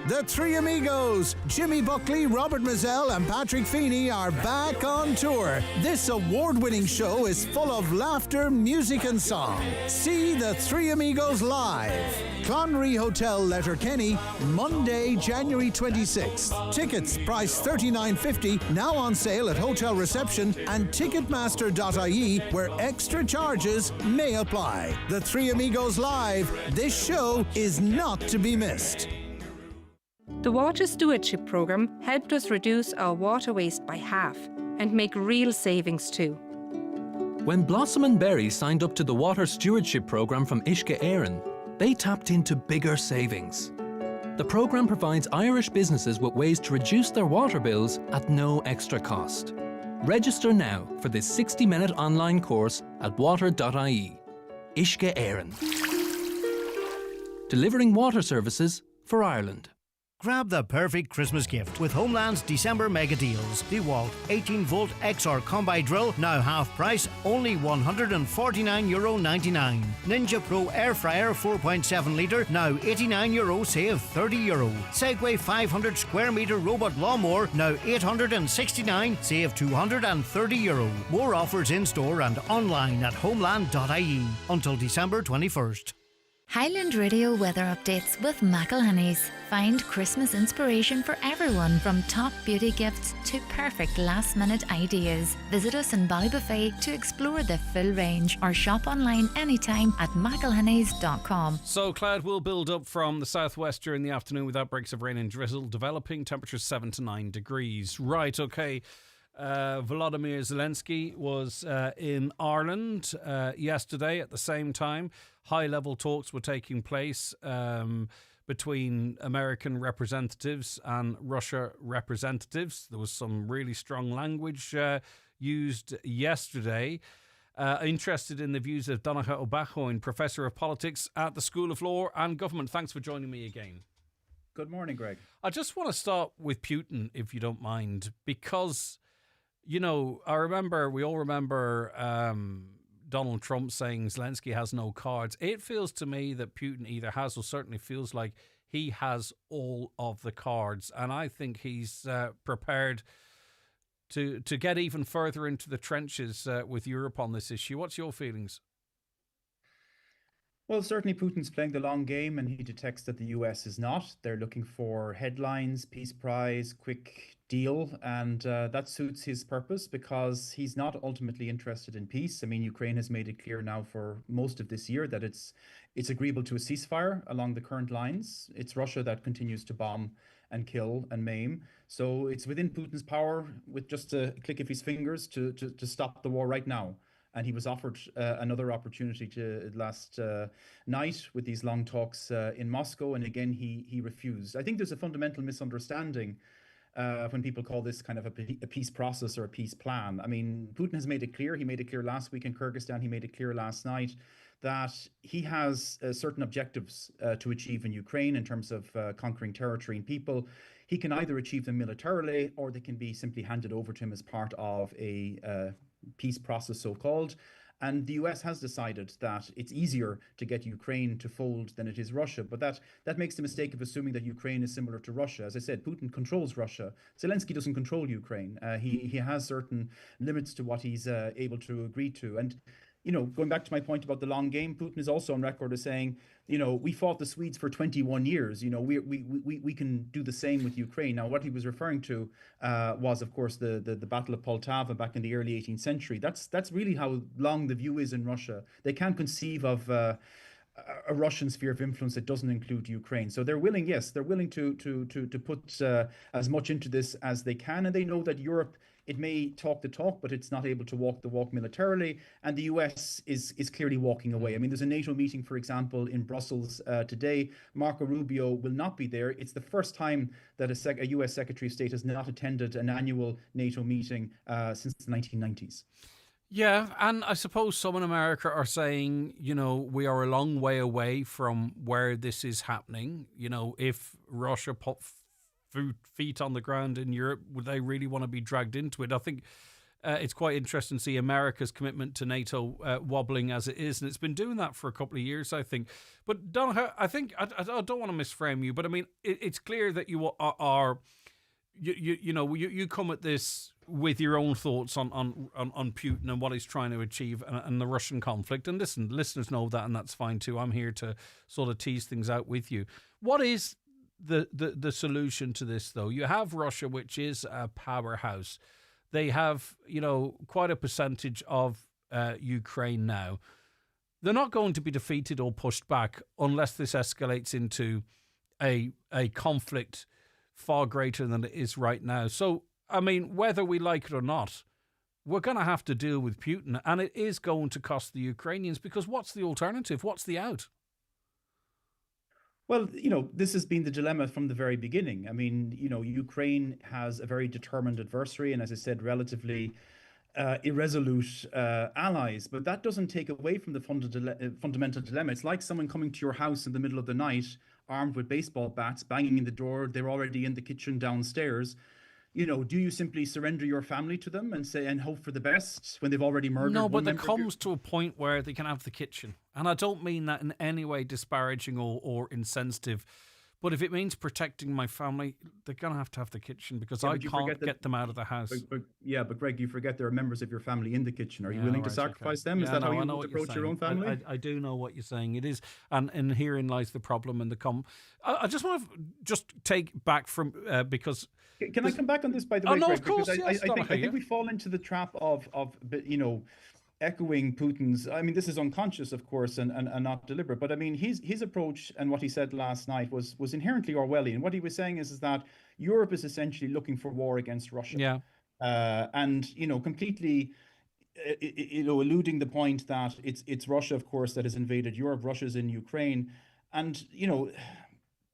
S23: The Three Amigos, Jimmy Buckley, Robert Mazzell and Patrick Feeney are back on tour. This award-winning show is full of laughter, music and song. See The Three Amigos live. Clonry Hotel, Letterkenny, Monday, January 26th. Tickets priced $39.50, now on sale at hotel reception and ticketmaster.ie, where extra charges may apply. The Three Amigos live. This show is not to be missed.
S24: The Water Stewardship Programme helped us reduce our water waste by half and make real savings too.
S25: When Blossom and Berry signed up to the Water Stewardship Programme from Uisce Éireann, they tapped into bigger savings. The programme provides Irish businesses with ways to reduce their water bills at no extra cost. Register now for this 60-minute online course at water.ie. Uisce Éireann. Delivering water services for Ireland.
S12: Grab the perfect Christmas gift with Homeland's December mega deals. DeWalt 18-volt XR Combi Drill, now half price, only €149.99. Ninja Pro Air Fryer 4.7 litre, now €89, save €30. Segway 500 square metre robot lawnmower, now $869, save €230. More offers in store and online at homeland.ie until December 21st.
S6: Highland Radio weather updates with McElhinney's. Find Christmas inspiration for everyone, from top beauty gifts to perfect last-minute ideas. Visit us in Ballybuffet to explore the full range, or shop online anytime at mcelhinney's.com.
S2: So cloud will build up from the southwest during the afternoon with outbreaks of rain and drizzle developing. Temperatures 7 to 9 degrees. Right, okay. Volodymyr Zelensky was in Ireland yesterday at the same time. High-level talks were taking place between American representatives and Russia representatives. There was some really strong language used yesterday. Interested in the views of Donnacha O'Bachoin, Professor of Politics at the School of Law and Government. Thanks for joining me again.
S1: Good morning, Greg.
S2: I just want to start with Putin, if you don't mind, because... You know, we all remember Donald Trump saying Zelensky has no cards. It feels to me that Putin either has or certainly feels like he has all of the cards. And I think he's prepared to get even further into the trenches with Europe on this issue. What's your feelings?
S1: Well, certainly Putin's playing the long game, and he detects that the US is not. They're looking for headlines, peace prize, quick deal, and that suits his purpose because he's not ultimately interested in peace. I mean, Ukraine has made it clear now for most of this year that it's agreeable to a ceasefire along the current lines. It's Russia that continues to bomb and kill and maim. So it's within Putin's power, with just a click of his fingers, to stop the war right now. And he was offered another opportunity to last night with these long talks in Moscow. And again, he refused. I think there's a fundamental misunderstanding when people call this kind of a peace process or a peace plan. I mean, Putin has made it clear. He made it clear last week in Kyrgyzstan. He made it clear last night that he has certain objectives to achieve in Ukraine in terms of conquering territory and people. He can either achieve them militarily, or they can be simply handed over to him as part of a peace process, so-called. And the US has decided that it's easier to get Ukraine to fold than it is Russia. But that makes the mistake of assuming that Ukraine is similar to Russia. As I said, Putin controls Russia. Zelensky doesn't control Ukraine. He has certain limits to what he's able to agree to. And, you know, going back to my point about the long game, Putin is also on record as saying, you know, we fought the Swedes for 21 years. You know, we can do the same with Ukraine. Now, what he was referring to was, of course, the Battle of Poltava back in the early 18th century. That's really how long the view is in Russia. They can't conceive of a Russian sphere of influence that doesn't include Ukraine. So they're willing, yes, they're willing to put as much into this as they can. And they know that Europe, it may talk the talk, but it's not able to walk the walk militarily. And the US is clearly walking away. I mean, there's a NATO meeting, for example, in Brussels today. Marco Rubio will not be there. It's the first time that a US Secretary of State has not attended an annual NATO meeting since the 1990s.
S2: Yeah, and I suppose some in America are saying, you know, we are a long way away from where this is happening. You know, if Russia put feet on the ground in Europe, would they really want to be dragged into it? I think it's quite interesting to see America's commitment to NATO wobbling as it is, and it's been doing that for a couple of years, I think. But Donnacha, I think I don't want to misframe you, but I mean, it's clear that you are you come at this with your own thoughts on Putin and what he's trying to achieve and the Russian conflict. And listen, listeners know that, and that's fine too. I'm here to sort of tease things out with you. What is the solution to this, though? You have Russia, which is a powerhouse. They have, you know, quite a percentage of Ukraine now. They're not going to be defeated or pushed back unless this escalates into a conflict far greater than it is right now. So, I mean, whether we like it or not, we're going to have to deal with Putin, and it is going to cost the Ukrainians, because what's the alternative? What's the out?
S1: Well, you know, this has been the dilemma from the very beginning. I mean, you know, Ukraine has a very determined adversary and, as I said, relatively irresolute allies. But that doesn't take away from the fundamental dilemma. It's like someone coming to your house in the middle of the night, armed with baseball bats, banging in the door. They're already in the kitchen downstairs. Do you simply surrender your family to them and say and hope for the best when they've already murdered
S2: No,
S1: one
S2: but there
S1: member of
S2: comes to a point where they can have the kitchen. And I don't mean that in any way disparaging or insensitive. But if it means protecting my family, they're going to have the kitchen because I can't get them out of the house.
S1: But Greg, you forget there are members of your family in the kitchen. Are you willing to sacrifice them? Is that how you would approach your own family?
S2: I do know what you're saying. It is. And herein lies the problem and the I just want to take back from because...
S1: Can I come back on this, by the way,
S2: no,
S1: Greg?
S2: of course,
S1: because I think we fall into the trap of echoing Putin's. I mean, this is unconscious, of course, and not deliberate. But I mean, his approach and what he said last night was inherently Orwellian. What he was saying is that Europe is essentially looking for war against Russia.
S2: Yeah.
S1: And completely, eluding the point that it's Russia, of course, that has invaded Europe. Russia's in Ukraine, and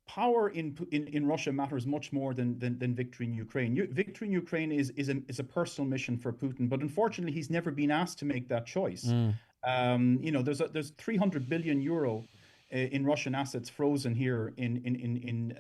S1: power in Russia matters much more than victory in Ukraine. Victory in Ukraine is a personal mission for Putin, but unfortunately, he's never been asked to make that choice. There's 300 billion euro in Russian assets frozen here in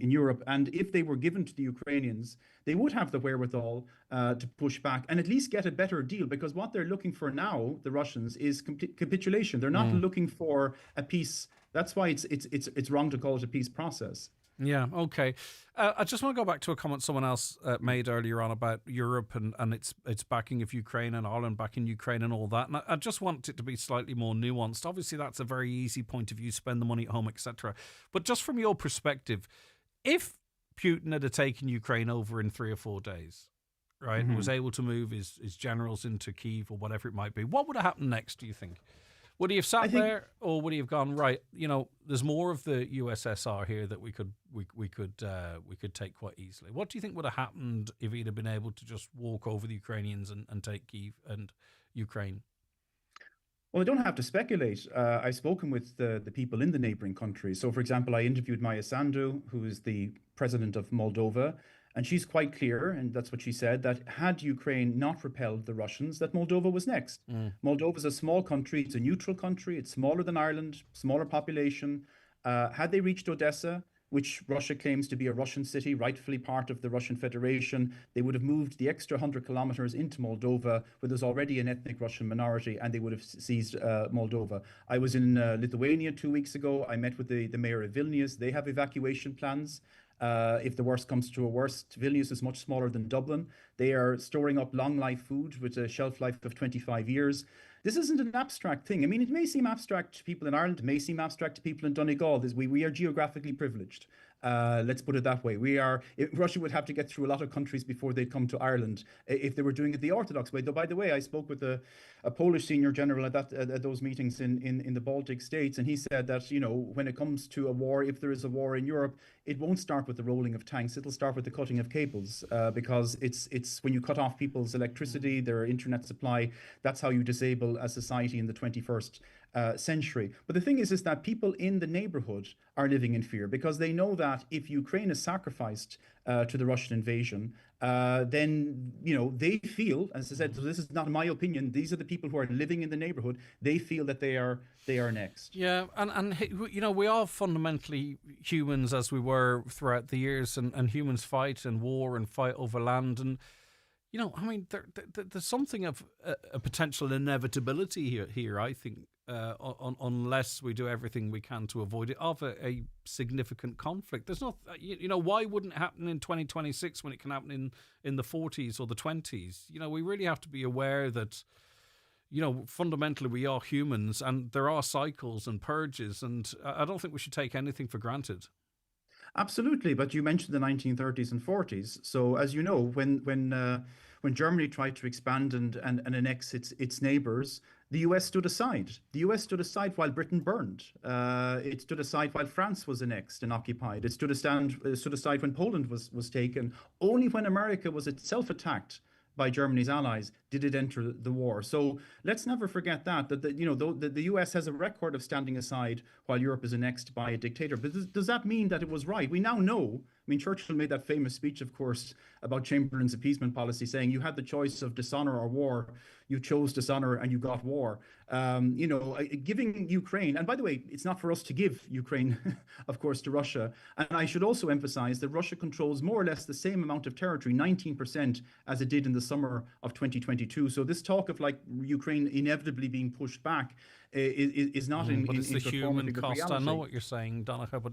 S1: Europe, and if they were given to the Ukrainians, they would have the wherewithal to push back and at least get a better deal. Because what they're looking for now, the Russians, is capitulation. They're not looking for a peace. That's why it's wrong to call it a peace process.
S2: Yeah, okay. I just want to go back to a comment someone else made earlier on about Europe and its backing of Ukraine and Ireland backing Ukraine and all that. And I just want it to be slightly more nuanced. Obviously, that's a very easy point of view, spend the money at home, etc. But just from your perspective, if Putin had taken Ukraine over in 3 or 4 days, right, and was able to move his generals into Kyiv or whatever it might be, what would have happened next, do you think? Would he have sat there, or would he have gone, right, there's more of the USSR here that we could take quite easily? What do you think would have happened if he'd have been able to just walk over the Ukrainians and take Kyiv and Ukraine?
S1: Well, I don't have to speculate. I've spoken with the people in the neighboring countries. So, for example, I interviewed Maya Sandu, who is the president of Moldova, and she's quite clear, and that's what she said, that had Ukraine not repelled the Russians, that Moldova was next. Moldova is a small country. It's a neutral country. It's smaller than Ireland, smaller population. Had they reached Odessa, which Russia claims to be a Russian city, rightfully part of the Russian Federation, they would have moved the extra 100 kilometers into Moldova, where there's already an ethnic Russian minority, and they would have seized Moldova. I was in Lithuania 2 weeks ago. I met with the mayor of Vilnius. They have evacuation plans. If the worst comes to a worst, Vilnius is much smaller than Dublin. They are storing up long life food with a shelf life of 25 years. This isn't an abstract thing. I mean, it may seem abstract to people in Ireland, it may seem abstract to people in Donegal. We are geographically privileged. Let's put it that way. Russia would have to get through a lot of countries before they'd come to Ireland if they were doing it the Orthodox way. Though, by the way, I spoke with a Polish senior general at those meetings in the Baltic states, and he said that, when it comes to a war, if there is a war in Europe, it won't start with the rolling of tanks. It'll start with the cutting of cables, because it's when you cut off people's electricity, their internet supply, that's how you disable a society in the 21st century. But the thing is that people in the neighborhood are living in fear, because they know that if Ukraine is sacrificed to the Russian invasion, then they feel, as I said, so this is not my opinion, these are the people who are living in the neighborhood, they feel that they are next.
S2: Yeah, and we are fundamentally humans, as we were throughout the years, and humans fight and war and fight over land, and there's something of a potential inevitability here, I think, unless we do everything we can to avoid it, of a significant conflict. There's not, why wouldn't it happen in 2026 when it can happen in the 40s or the 20s? We really have to be aware that, fundamentally we are humans, and there are cycles and purges, and I don't think we should take anything for granted.
S1: Absolutely, but you mentioned the 1930s and 40s. So, as you know, when Germany tried to expand and annex its neighbors, the US stood aside. The US stood aside while Britain burned. It stood aside while France was annexed and occupied. It stood aside when Poland was taken. Only when America was itself attacked by Germany's allies did it enter the war? So let's never forget that the US has a record of standing aside while Europe is annexed by a dictator. But does that mean that it was right? We now know. I mean, Churchill made that famous speech, of course, about Chamberlain's appeasement policy, saying you had the choice of dishonor or war. You chose dishonor and you got war. Giving Ukraine, and by the way, it's not for us to give Ukraine, of course, to Russia. And I should also emphasize that Russia controls more or less the same amount of territory, 19%, as it did in the summer of 2022. So this talk of Ukraine inevitably being pushed back is not in
S2: But it's the human cost.
S1: Reality.
S2: I know what you're saying, Donnacha, but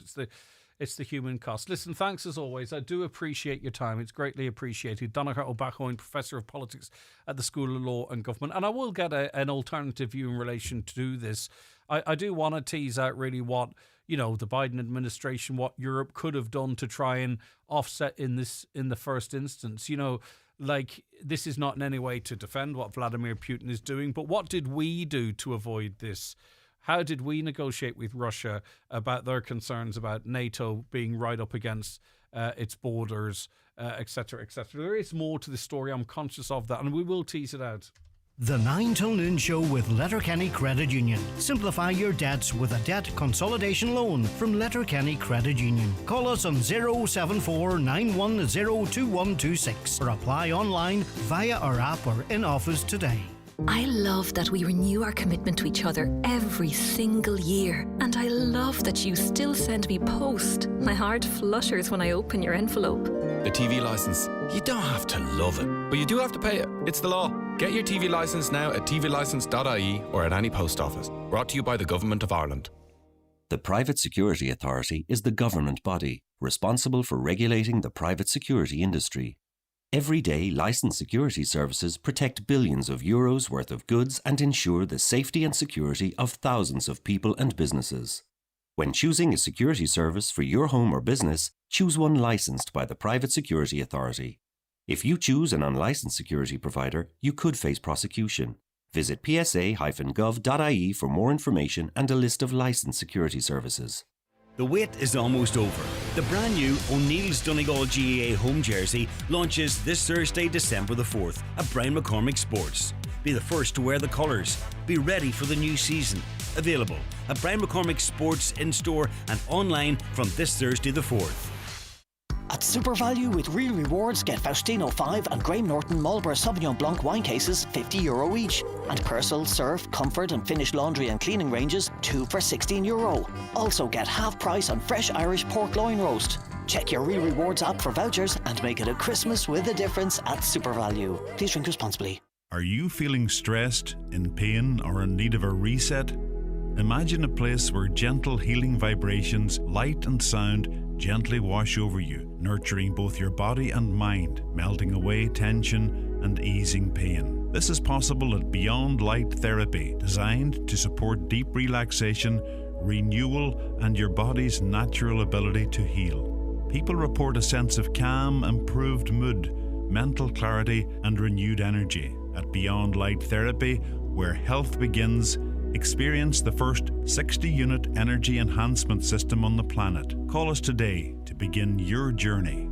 S2: it's the human cost. Listen, thanks as always. I do appreciate your time. It's greatly appreciated. Donnacha O'Bachoin, Professor of Politics at the School of Law and Government. And I will get an alternative view in relation to this. I do want to tease out really what, the Biden administration, what Europe could have done to try and offset in the first instance. This is not in any way to defend what Vladimir Putin is doing, but what did we do to avoid this? How did we negotiate with Russia about their concerns about NATO being right up against its borders, etc., etc.? There is more to the story. I'm conscious of that, and we will tease it out.
S12: The 9 till noon show with Letterkenny Credit Union. Simplify your debts with a debt consolidation loan from Letterkenny Credit Union. Call us on 074 910 2126 or apply online via our app or in office today.
S9: I love that we renew our commitment to each other every single year. And I love that you still send me post. My heart flutters when I open your envelope.
S11: The TV licence. You don't have to love it, but you do have to pay it. It's the law. Get your TV licence now at tvlicence.ie or at any post office. Brought to you by the Government of Ireland.
S13: The Private Security Authority is the government body responsible for regulating the private security industry. Every day, licensed security services protect billions of euros worth of goods and ensure the safety and security of thousands of people and businesses. When choosing a security service for your home or business, choose one licensed by the Private Security Authority. If you choose an unlicensed security provider, you could face prosecution. Visit psa-gov.ie for more information and a list of licensed security services.
S14: The wait is almost over. The brand new O'Neill's Donegal GAA home jersey launches this Thursday, December the 4th at Brian McCormick Sports. Be the first to wear the colours. Be ready for the new season. Available at Brian McCormick Sports in-store and online from this Thursday the 4th.
S15: At Super Value with real rewards, get Faustino 5 and Graham Norton Marlborough Sauvignon Blanc wine cases, €50 each. And Persil, Surf, Comfort and Finish laundry and cleaning ranges, 2 for €16. Also get half price on fresh Irish pork loin roast. Check your Real Rewards app for vouchers and make it a Christmas with a difference at Super Value. Please drink responsibly.
S16: Are you feeling stressed, in pain or in need of a reset? Imagine a place where gentle healing vibrations, light and sound gently wash over you, nurturing both your body and mind, melting away tension and easing pain. This is possible at Beyond Light Therapy, designed to support deep relaxation, renewal, and your body's natural ability to heal. People report a sense of calm, improved mood, mental clarity, and renewed energy. At Beyond Light Therapy, where health begins, experience the first 60-unit energy enhancement system on the planet. Call us today to begin your journey.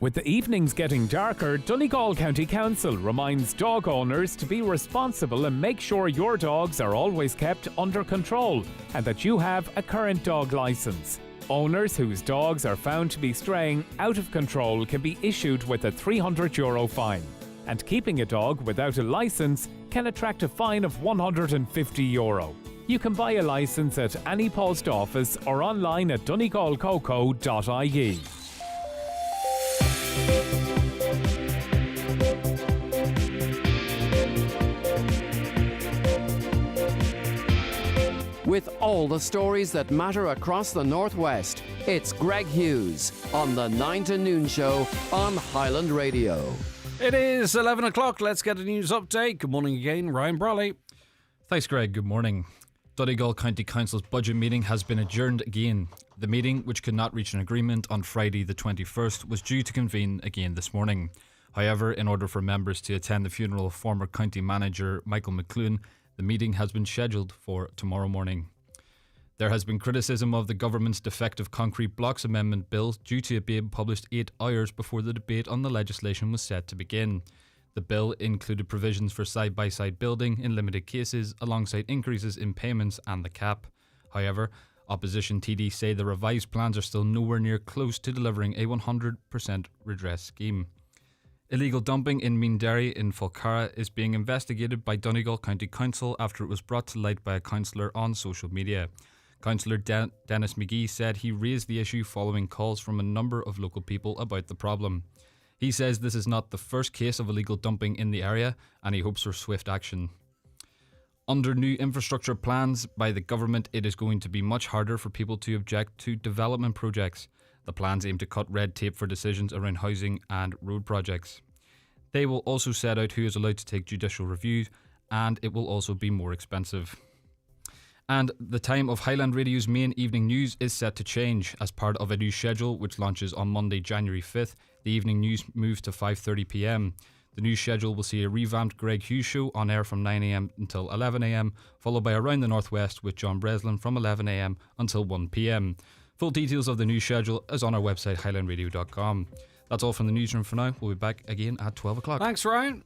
S27: With the evenings getting darker, Donegal County Council reminds dog owners to be responsible and make sure your dogs are always kept under control and that you have a current dog licence. Owners whose dogs are found to be straying out of control can be issued with a €300 fine. And keeping a dog without a licence can attract a fine of €150. You can buy a licence at any post office or online at donegalcoco.ie.
S8: With all the stories that matter across the Northwest, it's Greg Hughes on the 9 to Noon Show on Highland Radio.
S2: It is 11 o'clock. Let's get a news update. Good morning again, Ryan Brawley.
S28: Thanks, Greg. Good morning. Donegal County Council's budget meeting has been adjourned again. The meeting, which could not reach an agreement on Friday the 21st, was due to convene again this morning. However, in order for members to attend the funeral of former county manager Michael McClune, the meeting has been scheduled for tomorrow morning. There has been criticism of the government's defective concrete blocks amendment bill due to it being published 8 hours before the debate on the legislation was set to begin. The bill included provisions for side-by-side building in limited cases, alongside increases in payments and the cap. However, opposition TDs say the revised plans are still nowhere near close to delivering a 100% redress scheme. Illegal dumping in Meanderry in Falcarra is being investigated by Donegal County Council after it was brought to light by a councillor on social media. Councillor Dennis McGee said he raised the issue following calls from a number of local people about the problem. He says this is not the first case of illegal dumping in the area, and he hopes for swift action. Under new infrastructure plans by the government, it is going to be much harder for people to object to development projects. The plans aim to cut red tape for decisions around housing and road projects. They will also set out who is allowed to take judicial review, and it will also be more expensive. And the time of Highland Radio's main evening news is set to change. As part of a new schedule which launches on Monday, January 5th, the evening news moves to 5:30pm. The new schedule will see a revamped Greg Hughes show on air from 9am until 11am, followed by Around the Northwest with John Breslin from 11am until 1pm. Full details of the new schedule is on our website, highlandradio.com. That's all from the newsroom for now. We'll be back again at 12 o'clock.
S2: Thanks, Ryan.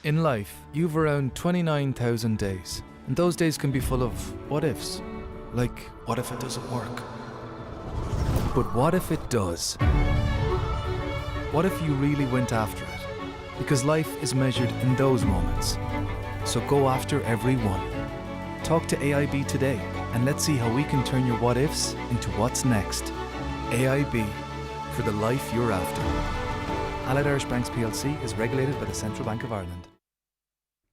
S3: In life, you've around 29,000 days, and those days can be full of what ifs. Like, what if it doesn't work? But what if it does? What if you really went after it? Because life is measured in those moments. So go after every one. Talk to AIB today, and let's see how we can turn your what ifs into what's next. AIB, for the life you're after. Allied Irish Banks PLC is regulated by the Central Bank of Ireland.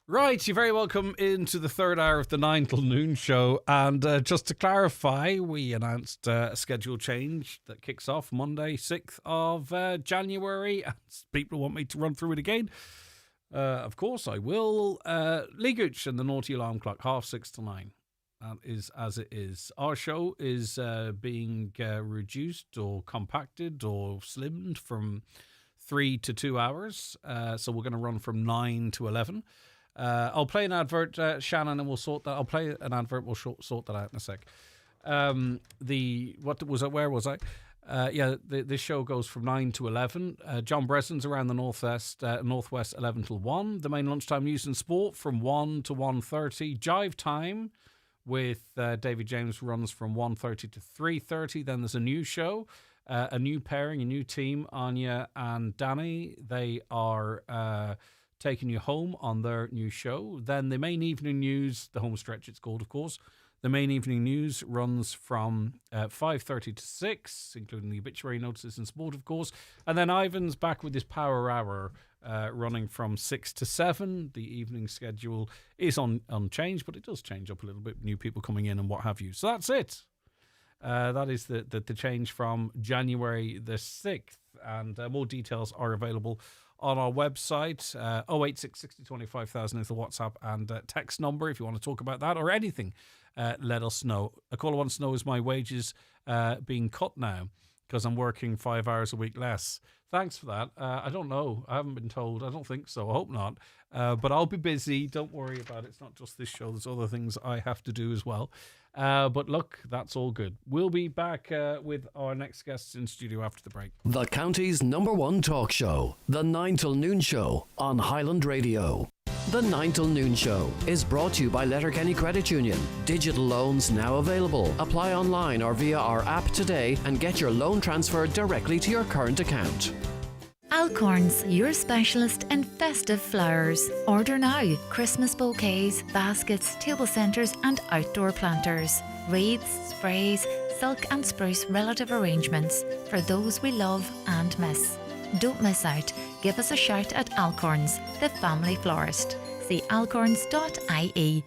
S2: Right, you're very welcome into the third hour of the 9 till noon show. And just to clarify, we announced a schedule change that kicks off Monday, 6th of January. People want me to run through it again. Of course, I will. Lee Gooch and the Naughty Alarm Clock, 6:30 to 9. That is as it is. Our show is being reduced or compacted or slimmed from 3 to 2 hours. So we're going to run from 9 to 11. I'll play an advert, Shannon, and we'll sort that. I'll play an advert. We'll sort that out in a sec. What was it? Where was I? This show goes from 9 to 11. John Breslin's around the northwest 11 till 1. The main lunchtime news and sport from 1 to 1:30. Jive time with David James runs from 1:30 to 3:30. Then there's a new show, a new pairing, a new team, Anya and Danny. They are taking you home on their new show. Then the main evening news, the home stretch it's called, of course. The main evening news runs from 5:30 to 6, including the obituary notices and sport, of course. And then Ivan's back with his Power Hour running from 6 to 7. The evening schedule is unchanged, but it does change up a little bit, new people coming in and what have you. So that's it. That is the change from January the 6th. And more details are available on our website. 086 60 25,000 is the WhatsApp and text number if you want to talk about that or anything. Let us know. A caller wants to know, is my wages being cut now because I'm working 5 hours a week less? Thanks for that. I don't know. I haven't been told. I don't think so. I hope not. But I'll be busy. Don't worry about it. It's not just this show. There's other things I have to do as well. But look, that's all good. We'll be back with our next guests in studio after the break.
S8: The county's #1 talk show, The 9 till Noon Show on Highland Radio. The 9 till Noon Show is brought to you by Letterkenny Credit Union. Digital loans now available. Apply online or via our app today and get your loan transferred directly to your current account.
S6: Alcorns, your specialist in festive flowers. Order now. Christmas bouquets, baskets, table centres and outdoor planters. Wreaths, sprays, silk and spruce relative arrangements for those we love and miss. Don't miss out. Give us a shout at Alcorns, the family florist. See alcorns.ie.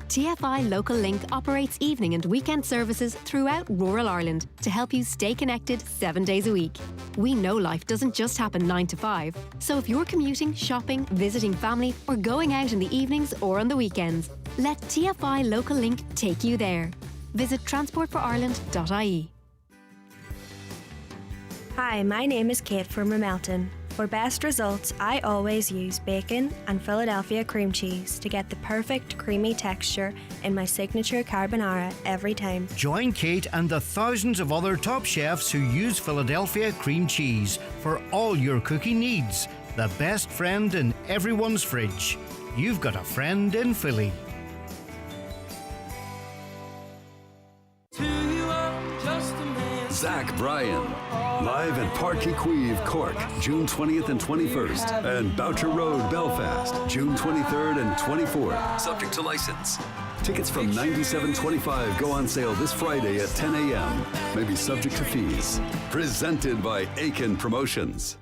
S4: TFI Local Link operates evening and weekend services throughout rural Ireland to help you stay connected 7 days a week. We know life doesn't just happen 9 to 5, so if you're commuting, shopping, visiting family or going out in the evenings or on the weekends, let TFI Local Link take you there. Visit transportforireland.ie.
S17: Hi, my name is Kate from Ramelton.
S5: For best results, I always use bacon and Philadelphia cream cheese to get the perfect creamy texture in my signature carbonara every time.
S12: Join Kate and the thousands of other top chefs who use Philadelphia cream cheese for all your cooking needs. The best friend in everyone's fridge. You've got a friend in Philly.
S7: Zach Bryan, live at Park Equive, Cork, June 20th and 21st, and Boucher Road, Belfast, June 23rd and 24th. Subject to license. Tickets from $97.25 go on sale this Friday at 10 a.m. May be subject to fees. Presented by Aiken Promotions.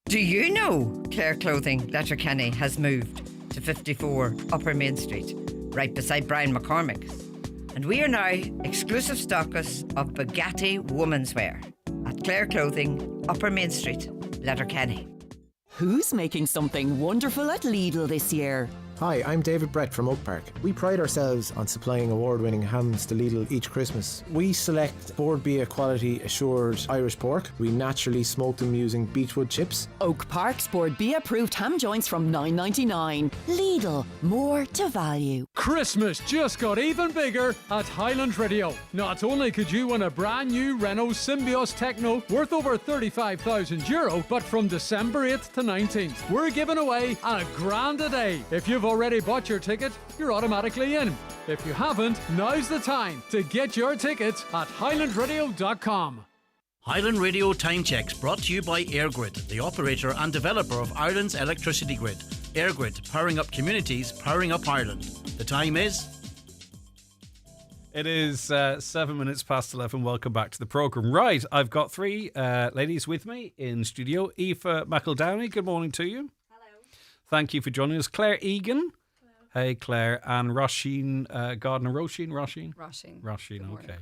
S17: Do you know Claire Clothing, Letterkenny, has moved to 54 Upper Main Street, right beside Brian McCormick's? And we are now exclusive stockists of Bugatti women's wear at Claire Clothing, Upper Main Street, Letterkenny.
S10: Who's making something wonderful at Lidl this year?
S22: Hi, I'm David Brett from Oak Park. We pride ourselves on supplying award-winning hams to Lidl each Christmas. We select Board Bia quality assured Irish pork. We naturally smoke them using beechwood chips.
S10: Oak Park's Board Bia approved ham joints from $9.99. Lidl, more to value.
S18: Christmas just got even bigger at Highland Radio. Not only could you win a brand new Renault Symbios Techno worth over €35,000, but from December 8th to 19th, we're giving away a grand a day. If you've already bought your ticket, you're automatically in. If you haven't, now's the time to get your tickets at highlandradio.com.
S12: Highland Radio Time Checks brought to you by EirGrid, the operator and developer of Ireland's electricity grid. EirGrid, powering up communities, powering up Ireland. The time is...
S2: It is 7 minutes past 11. Welcome back to the programme. Right, I've got three ladies with me in studio. Aoife McEldowney, good morning to you. Thank you for joining us. Claire Egan. Hello. Hey, Claire. And Roisin Gardner. Roisin, okay.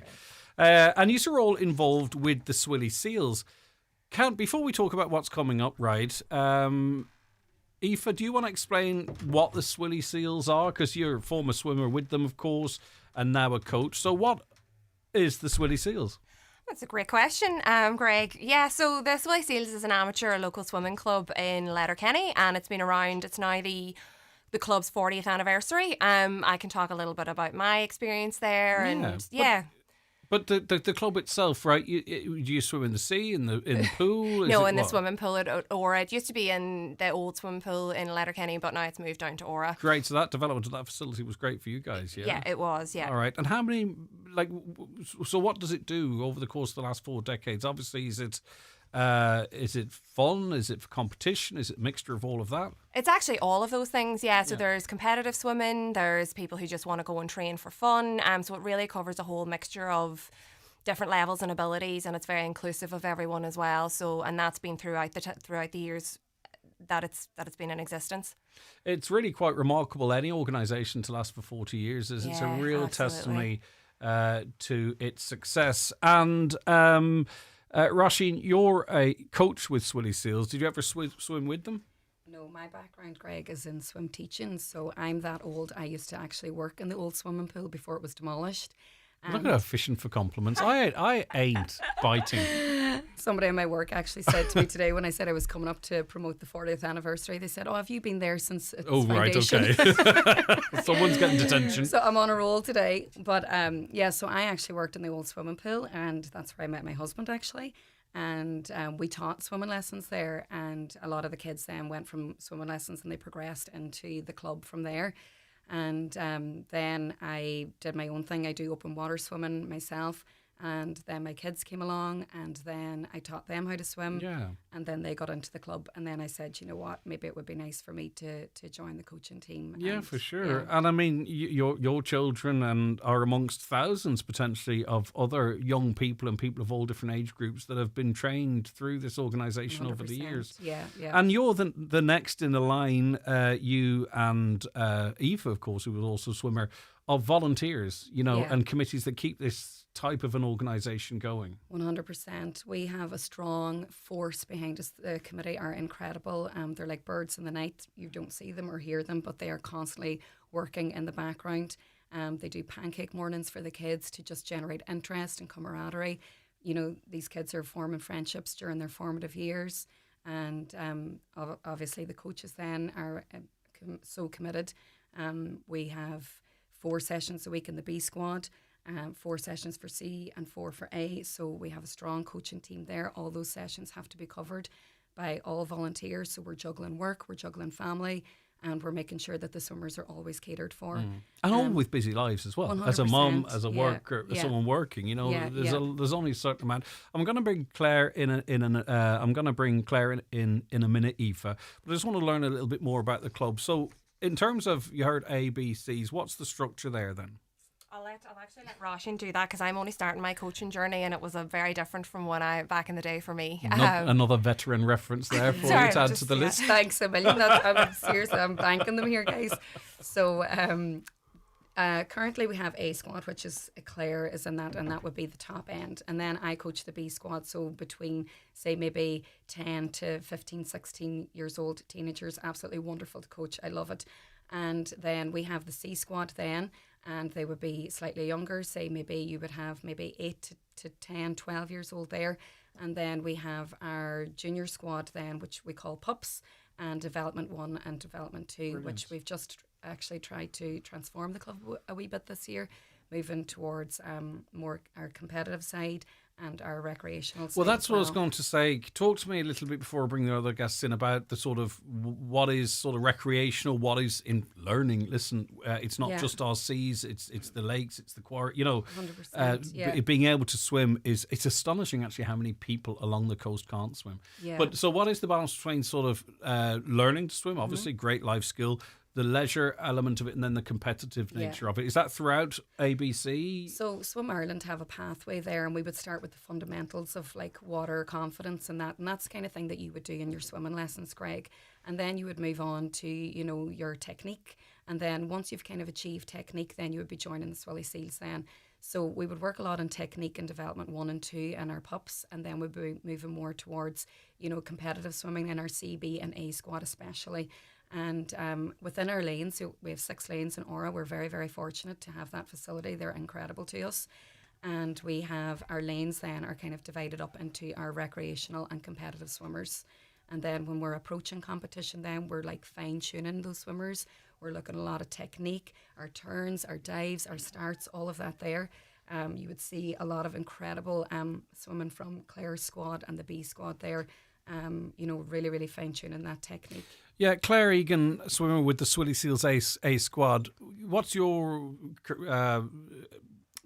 S2: And you're all involved with the Swilly Seals. Before we talk about what's coming up, right, Aoife, do you want to explain what the Swilly Seals are? Because you're a former swimmer with them, of course, and now a coach. So what is the Swilly Seals?
S19: That's a great question, Greg. Yeah, so the Swilly Seals is an amateur local swimming club in Letterkenny, and it's been around. It's now the club's 40th anniversary. I can talk a little bit about my experience there,
S2: But the club itself, right? Do you swim in the sea, in the pool?
S19: No, in the swimming pool at Ora. It used to be in the old swimming pool in Letterkenny, but now it's moved down to Ora.
S2: Great. So that development of that facility was great for you guys, yeah?
S19: Yeah, it was, yeah.
S2: All right. And how many, so what does it do over the course of the last 4 decades? Obviously, is it fun? Is it for competition? Is it a mixture of all of that?
S19: It's actually all of those things, yeah. So there's competitive swimming, there's people who just want to go and train for fun. So it really covers a whole mixture of different levels and abilities, and it's very inclusive of everyone as well. So, and that's been throughout the years that it's been in existence. It's
S2: really quite remarkable. Any organisation to last for 40 years is it's a real testimony to its success. And Roisin, you're a coach with Swilly Seals. Did you ever swim with them?
S20: No, my background, Greg, is in swim teaching. So I'm that old. I used to actually work in the old swimming pool before it was demolished.
S2: Look at her fishing for compliments. I ain't biting.
S20: Somebody in my work actually said to me today when I said I was coming up to promote the 40th anniversary, they said, "Oh, have you been there since its foundation?"
S2: Right, okay. Someone's getting detention.
S20: So I'm on a roll today. But so I actually worked in the old swimming pool, and that's where I met my husband actually. And we taught swimming lessons there, and a lot of the kids then went from swimming lessons and they progressed into the club from there. And then I did my own thing. I do open water swimming myself. And then my kids came along, and then I taught them how to swim.
S2: Yeah.
S20: And then they got into the club. And then I said, you know what, maybe it would be nice for me to join the coaching team.
S2: Yeah,
S20: and,
S2: for sure. Yeah. And I mean, your children and are amongst thousands potentially of other young people and people of all different age groups that have been trained through this organisation over the years.
S20: Yeah.
S2: And you're the next in the line, you and Aoife, of course, who was also a swimmer, of volunteers, and committees that keep this type of an organisation going.
S20: 100%. We have a strong force behind us. The committee are incredible. They're like birds in the night. You don't see them or hear them, but they are constantly working in the background. They do pancake mornings for the kids to just generate interest and camaraderie. These kids are forming friendships during their formative years. And obviously the coaches then are so committed. We have 4 sessions a week in the B squad, 4 sessions for C and 4 for A. So we have a strong coaching team there. All those sessions have to be covered by all volunteers. So we're juggling work, we're juggling family, and we're making sure that the swimmers are always catered for.
S2: And all with busy lives as well. As a mum, as a worker, as someone working, there's only a certain amount. I'm going to bring Claire in a minute, Aoife. But I just want to learn a little bit more about the club. So in terms of, you heard ABCs, what's the structure there then?
S19: I'll actually let Roshan do that, because I'm only starting my coaching journey, and it was a very different from back in the day for me.
S2: Another veteran reference there for you to add to the list.
S20: Thanks a million. Seriously, I'm thanking them here, guys. So currently we have A squad, which is Claire is in that, and that would be the top end. And then I coach the B squad, so between, say, maybe 10 to 15, 16 years old teenagers. Absolutely wonderful to coach. I love it. And then we have the C squad then, and they would be slightly younger. Say maybe you would have maybe 8 to 10, 12 years old there. And then we have our junior squad then, which we call pups, and Development 1 and Development 2, Brilliant. Which we've just actually tried to transform the club a wee bit this year, moving towards more our competitive side and our recreational side.
S2: Well, that's what I was going to say. Talk to me a little bit before I bring the other guests in about the sort of what is sort of recreational, what is in learning. Listen, it's not just our seas, it's the lakes, it's the quarry.
S20: 100%,
S2: being able to swim it's astonishing actually how many people along the coast can't swim.
S20: Yeah.
S2: But so what is the balance between sort of learning to swim, obviously great life skill, the leisure element of it, and then the competitive nature of it? Is that throughout ABC?
S20: So Swim Ireland have a pathway there, and we would start with the fundamentals of like water confidence and that's the kind of thing that you would do in your swimming lessons, Greg. And then you would move on to, your technique. And then once you've kind of achieved technique, then you would be joining the Swilly Seals then. So we would work a lot on technique in Development 1 and 2 and our pups, and then we'd be moving more towards, competitive swimming in our CB and A squad especially. And within our lanes, so we have 6 lanes in Aura. We're very, very fortunate to have that facility. They're incredible to us. And we have our lanes then are kind of divided up into our recreational and competitive swimmers. And then when we're approaching competition, then we're like fine tuning those swimmers. We're looking at a lot of technique, our turns, our dives, our starts, all of that there. You would see a lot of incredible swimming from Claire's squad and the B squad there. Really, really fine tuning that technique.
S2: Yeah, Claire Egan, swimmer with the Swilly Seals A squad. What's your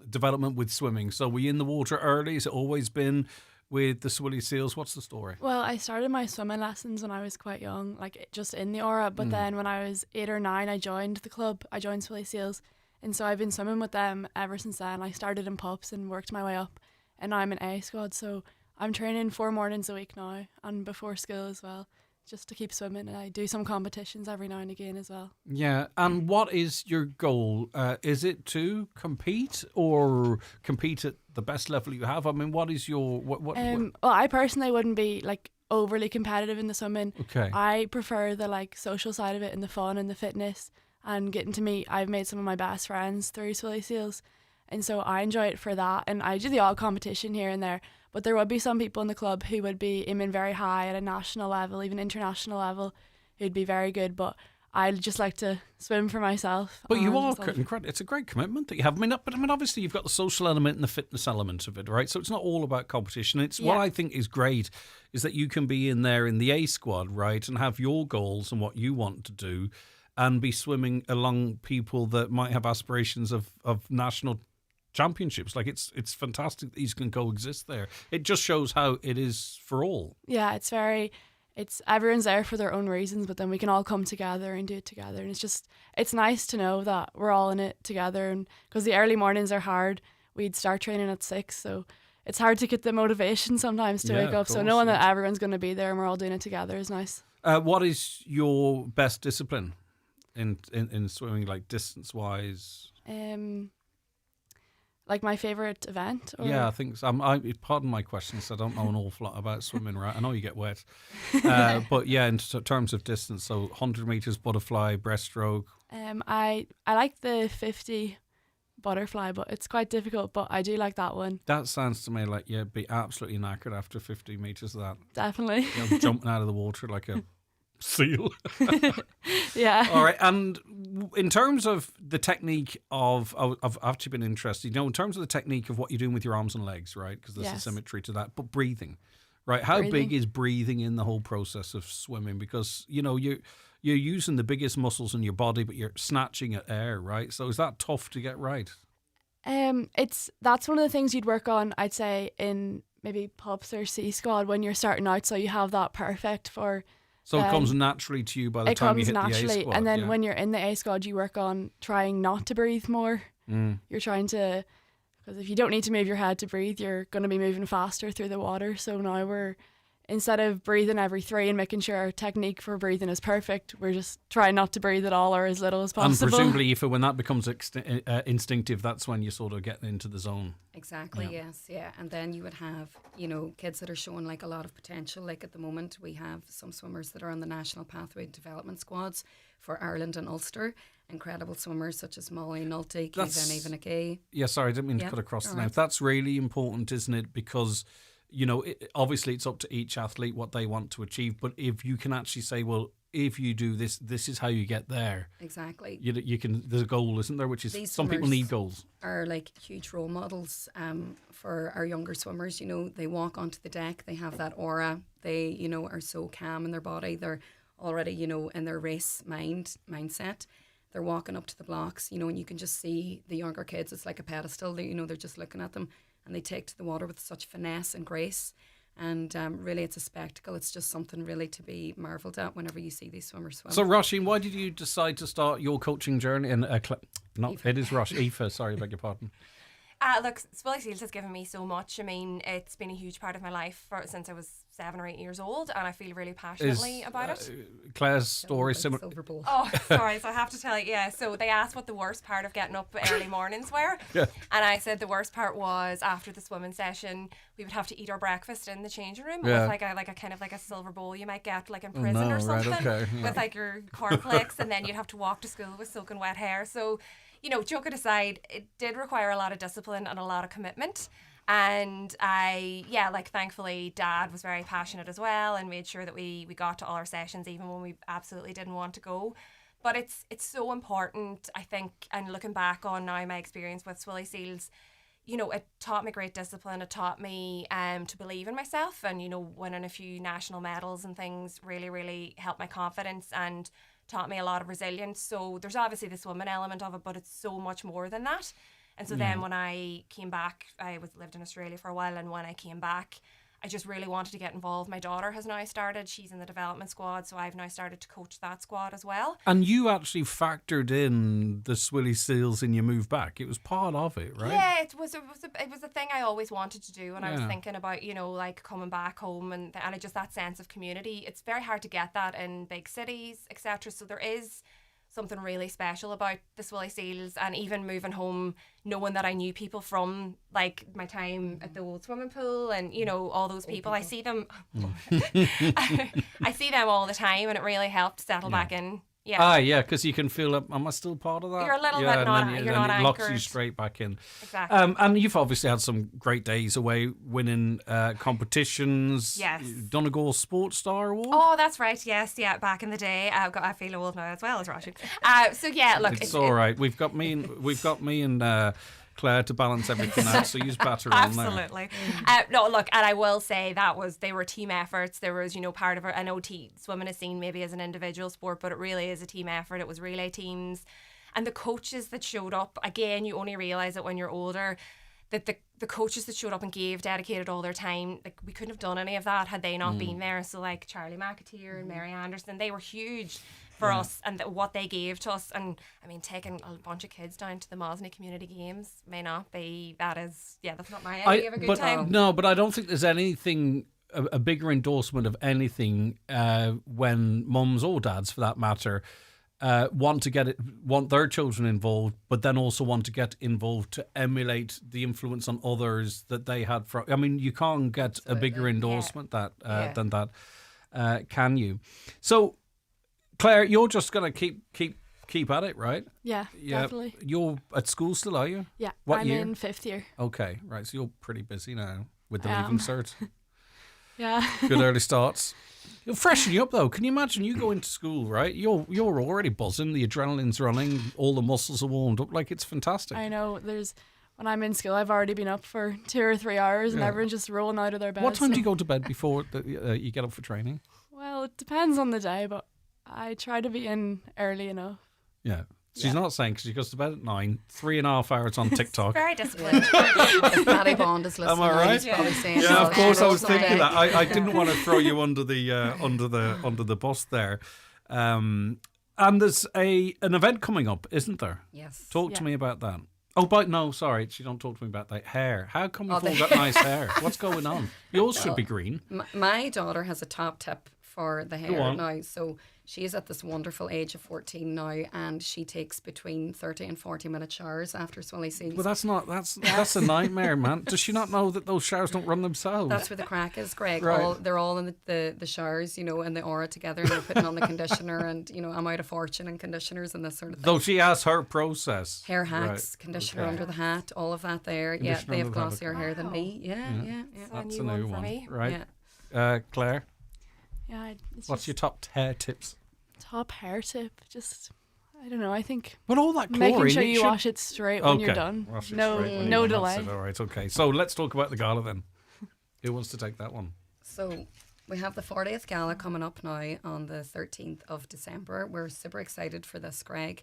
S2: development with swimming? So were you in the water early? Has it always been with the Swilly Seals? What's the story?
S1: Well, I started my swimming lessons when I was quite young, like just in the Aura. But then when I was 8 or 9, I joined the club. I joined Swilly Seals. And so I've been swimming with them ever since then. I started in pups and worked my way up. And now I'm in A squad. So I'm training 4 mornings a week now and before school as well, just to keep swimming. And I do some competitions every now and again as well.
S2: Yeah, and what is your goal? Is it to compete or compete at the best level you have? I mean, what is your...
S1: Well, I personally wouldn't be like overly competitive in the swimming.
S2: Okay.
S1: I prefer the like social side of it and the fun and the fitness and getting to meet... I've made some of my best friends through Swilly Seals. And so I enjoy it for that. And I do the odd competition here and there. But there would be some people in the club who would be aiming very high at a national level, even international level, who'd be very good. But I'd just like to swim for myself.
S2: But you are incredible. It's a great commitment that you have. But obviously you've got the social element and the fitness element of it, right? So it's not all about competition. It's what I think is great is that you can be in there in the A squad, right, and have your goals and what you want to do, and be swimming along people that might have aspirations of national championships. Like it's fantastic that these can coexist there. It just shows how it is for all.
S1: Yeah, it's everyone's there for their own reasons, but then we can all come together and do it together. And it's nice to know that we're all in it together. And because the early mornings are hard, we'd start training at 6, so it's hard to get the motivation sometimes to wake up. So knowing that everyone's going to be there and we're all doing it together is nice.
S2: What is your best discipline in swimming, like distance wise?
S1: Like my favourite event? Or?
S2: Yeah, I think so. Pardon my questions, I don't know an awful lot about swimming, right? I know you get wet. But yeah, in terms of distance, so 100 metres butterfly, breaststroke.
S1: I like the 50 butterfly, but it's quite difficult. But I do like that one.
S2: That sounds to me like you'd be absolutely knackered after 15 metres of that.
S1: Definitely.
S2: Jumping out of the water like a seal.
S1: Yeah.
S2: All right. And in terms of the technique I've actually been interested, in terms of the technique of what you're doing with your arms and legs, right? Because there's a symmetry to that. But breathing, right? How big is breathing in the whole process of swimming? Because, you're using the biggest muscles in your body, but you're snatching at air, right? So is that tough to get right?
S1: That's one of the things you'd work on, I'd say, in maybe pups or C squad when you're starting out, so you have that perfect for.
S2: So it comes naturally to you by the time you hit the A squad.
S1: And then when you're in the A squad, you work on trying not to breathe more. You're trying to, because if you don't need to move your head to breathe, you're going to be moving faster through the water. So now we're, instead of breathing every 3 and making sure our technique for breathing is perfect, we're just trying not to breathe at all or as little as possible.
S2: And presumably, when that becomes instinctive, that's when you sort of get into the zone.
S20: Exactly, yes, yeah. And then you would have, kids that are showing like a lot of potential. Like at the moment, we have some swimmers that are on the National Pathway Development Squads for Ireland and Ulster. Incredible swimmers such as Molly Nolte, Keevan Avonagay.
S2: Yeah, sorry, I didn't mean to cut across the name.
S20: Right.
S2: That's really important, isn't it? Because obviously it's up to each athlete what they want to achieve. But if you can actually say, well, if you do this, this is how you get there.
S20: Exactly.
S2: You can. There's a goal, isn't there? Which is
S20: These
S2: some people need goals.
S20: Are like huge role models for our younger swimmers. They walk onto the deck. They have that aura. They are so calm in their body. They're already in their race mindset. They're walking up to the blocks. And you can just see the younger kids. It's like a pedestal. They're just looking at them. And they take to the water with such finesse and grace. And really, it's a spectacle. It's just something really to be marvelled at whenever you see these swimmers swim.
S2: So, Roisin, why did you decide to start your coaching journey? It is Rosh. Aoife, sorry, beg your pardon.
S19: Look, Swilly Seals has given me so much. I mean, it's been a huge part of my life since I was 7 or 8 years old, and I feel really passionately about it.
S2: Claire's story similar.
S19: Oh, sorry. So I have to tell you, so they asked what the worst part of getting up early mornings were, and I said the worst part was after the swimming session, we would have to eat our breakfast in the changing room with like a kind of like a silver bowl you might get like in prison or something, with like your cornflakes, and then you'd have to walk to school with soaking wet hair. So, joking aside, it did require a lot of discipline and a lot of commitment. And thankfully, Dad was very passionate as well and made sure that we got to all our sessions even when we absolutely didn't want to go. But it's so important, I think, and looking back on now my experience with Swilly Seals, it taught me great discipline. It taught me to believe in myself, and, winning a few national medals and things really, really helped my confidence and taught me a lot of resilience. So there's obviously the swimming element of it, but it's so much more than that. And so then when I came back, lived in Australia for a while, and when I came back, I just really wanted to get involved. My daughter has now started. She's in the development squad, so I've now started to coach that squad as well.
S2: And you actually factored in the Swilly Seals in your move back. It was part of it, right?
S19: Yeah, it was a thing I always wanted to do, and I was thinking about like coming back home and just that sense of community. It's very hard to get that in big cities, etc. So there is something really special about the Swilly Seals, and even moving home, knowing that I knew people from like my time at the old swimming pool, and all those people. I see them I see them all the time, and it really helped settle back in.
S2: Yeah, because you can feel, am I still part of that?
S19: You're a little bit not, you're not
S2: it
S19: anchored.
S2: locks you straight back in.
S19: Exactly.
S2: And you've obviously had some great days away, winning competitions.
S19: Yes.
S2: Donegal Sports Star Award.
S19: Oh, that's right. Yes, back in the day. I feel old now as well as Roisin. Look,
S2: it's all right. We've got me and Claire to balance everything out, so use batter on there.
S19: Absolutely. No, look, and I will say they were team efforts. There was, part of it. I know swimming is seen maybe as an individual sport, but it really is a team effort. It was relay teams, and the coaches that showed up. Again, you only realise it when you're older, that the coaches that showed up and dedicated all their time. Like, we couldn't have done any of that had they not been there. So like Charlie McAteer and Mary Anderson, they were huge for us, and what they gave to us. And I mean, taking a bunch of kids down to the Mosney Community Games may not be, that's not my idea of a good time.
S2: No, but I don't think there's anything, a bigger endorsement of anything when mums or dads, for that matter, want their children involved, but then also want to get involved to emulate the influence on others that they had. I mean, you can't get a bigger endorsement than that, can you? So, Claire, you're just going to keep keep at it, right?
S1: Yeah, definitely.
S2: You're at school still, are you?
S1: Yeah,
S2: What
S1: I'm
S2: year?
S1: in 5th year.
S2: Okay, right. So you're pretty busy now with the
S1: I
S2: leaving
S1: am.
S2: cert.
S1: Yeah.
S2: Good early starts. It'll freshen you up though. Can you imagine you go into school, right? You're already buzzing, the adrenaline's running, all the muscles are warmed up. Like, it's fantastic.
S1: I know. When I'm in school, I've already been up for 2 or 3 hours, and
S2: Yeah.
S1: everyone's just rolling out of their bed.
S2: What time do you go to bed before you get up for training?
S1: Well, it depends on the day, but I try to be in early enough.
S2: Yeah. She's not saying because she goes to bed at 9, 3.5 hours on TikTok.
S19: Very disciplined.
S20: If Paddy Bond is listening,
S2: Am I right?
S20: he's probably saying,
S2: Yeah, of course. I was
S20: someday.
S2: thinking that. I didn't want to throw you under the bus there. And there's an event coming up, isn't there?
S20: Yes.
S2: Talk to
S20: Yeah.
S2: me about that. Oh, but no, sorry, she don't talk to me about that hair. How come we've all
S20: the-
S2: got nice hair? What's going on? Yours should be green.
S20: My daughter has a top tip for the hair
S2: on.
S20: now. So she is at this wonderful age of 14 now, and she takes between 30 and 40-minute showers after Swilly Seals.
S2: Well, that's a nightmare, man. Does she not know that those showers don't run themselves?
S20: That's where the crack is, Greg.
S2: Right.
S20: They're all in the showers, in the aura together, and they're putting on the conditioner, and I'm out of fortune in conditioners and this sort of thing.
S2: Though she has her process.
S20: Hair hacks,
S2: Right.
S20: conditioner
S2: Okay.
S20: under the hat, all of that there. Yeah,
S2: Conditioner
S20: they have
S2: under the hat.
S20: glossier hair than me. Yeah.
S2: That's a new one,
S20: me.
S2: right?
S20: Yeah.
S2: Claire,
S1: Yeah. It's
S2: what's your top hair tips?
S1: top hair tip? Just, I don't know. I think.
S2: But all that
S1: making
S2: chlorine,
S1: sure
S2: it
S1: you
S2: should-
S1: wash it straight when you're
S2: Okay,
S1: done.
S2: wash it
S1: No,
S2: straight when
S1: no
S2: you're done.
S1: delay.
S2: That's it. All right, okay. So let's talk about the gala then. Who wants to take that one?
S20: So we have the 40th Gala coming up now on the 13th of December. We're super excited for this, Greg.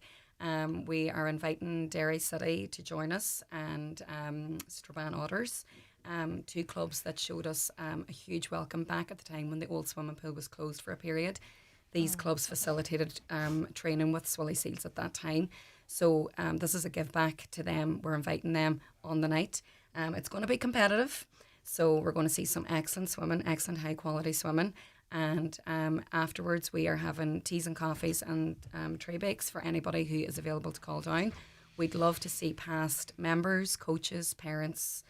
S20: We are inviting Derry City to join us and Strabane Otters, two clubs that showed us a huge welcome back at the time when the old swimming pool was closed for a period. These clubs facilitated training with Swilly Seals at that time. So this is a give back to them. We're inviting them on the night. It's going to be competitive. So we're going to see some excellent swimming, excellent high quality swimming. And afterwards we are having teas and coffees and tray bakes for anybody who is available to call down. We'd love to see past members, coaches, parents,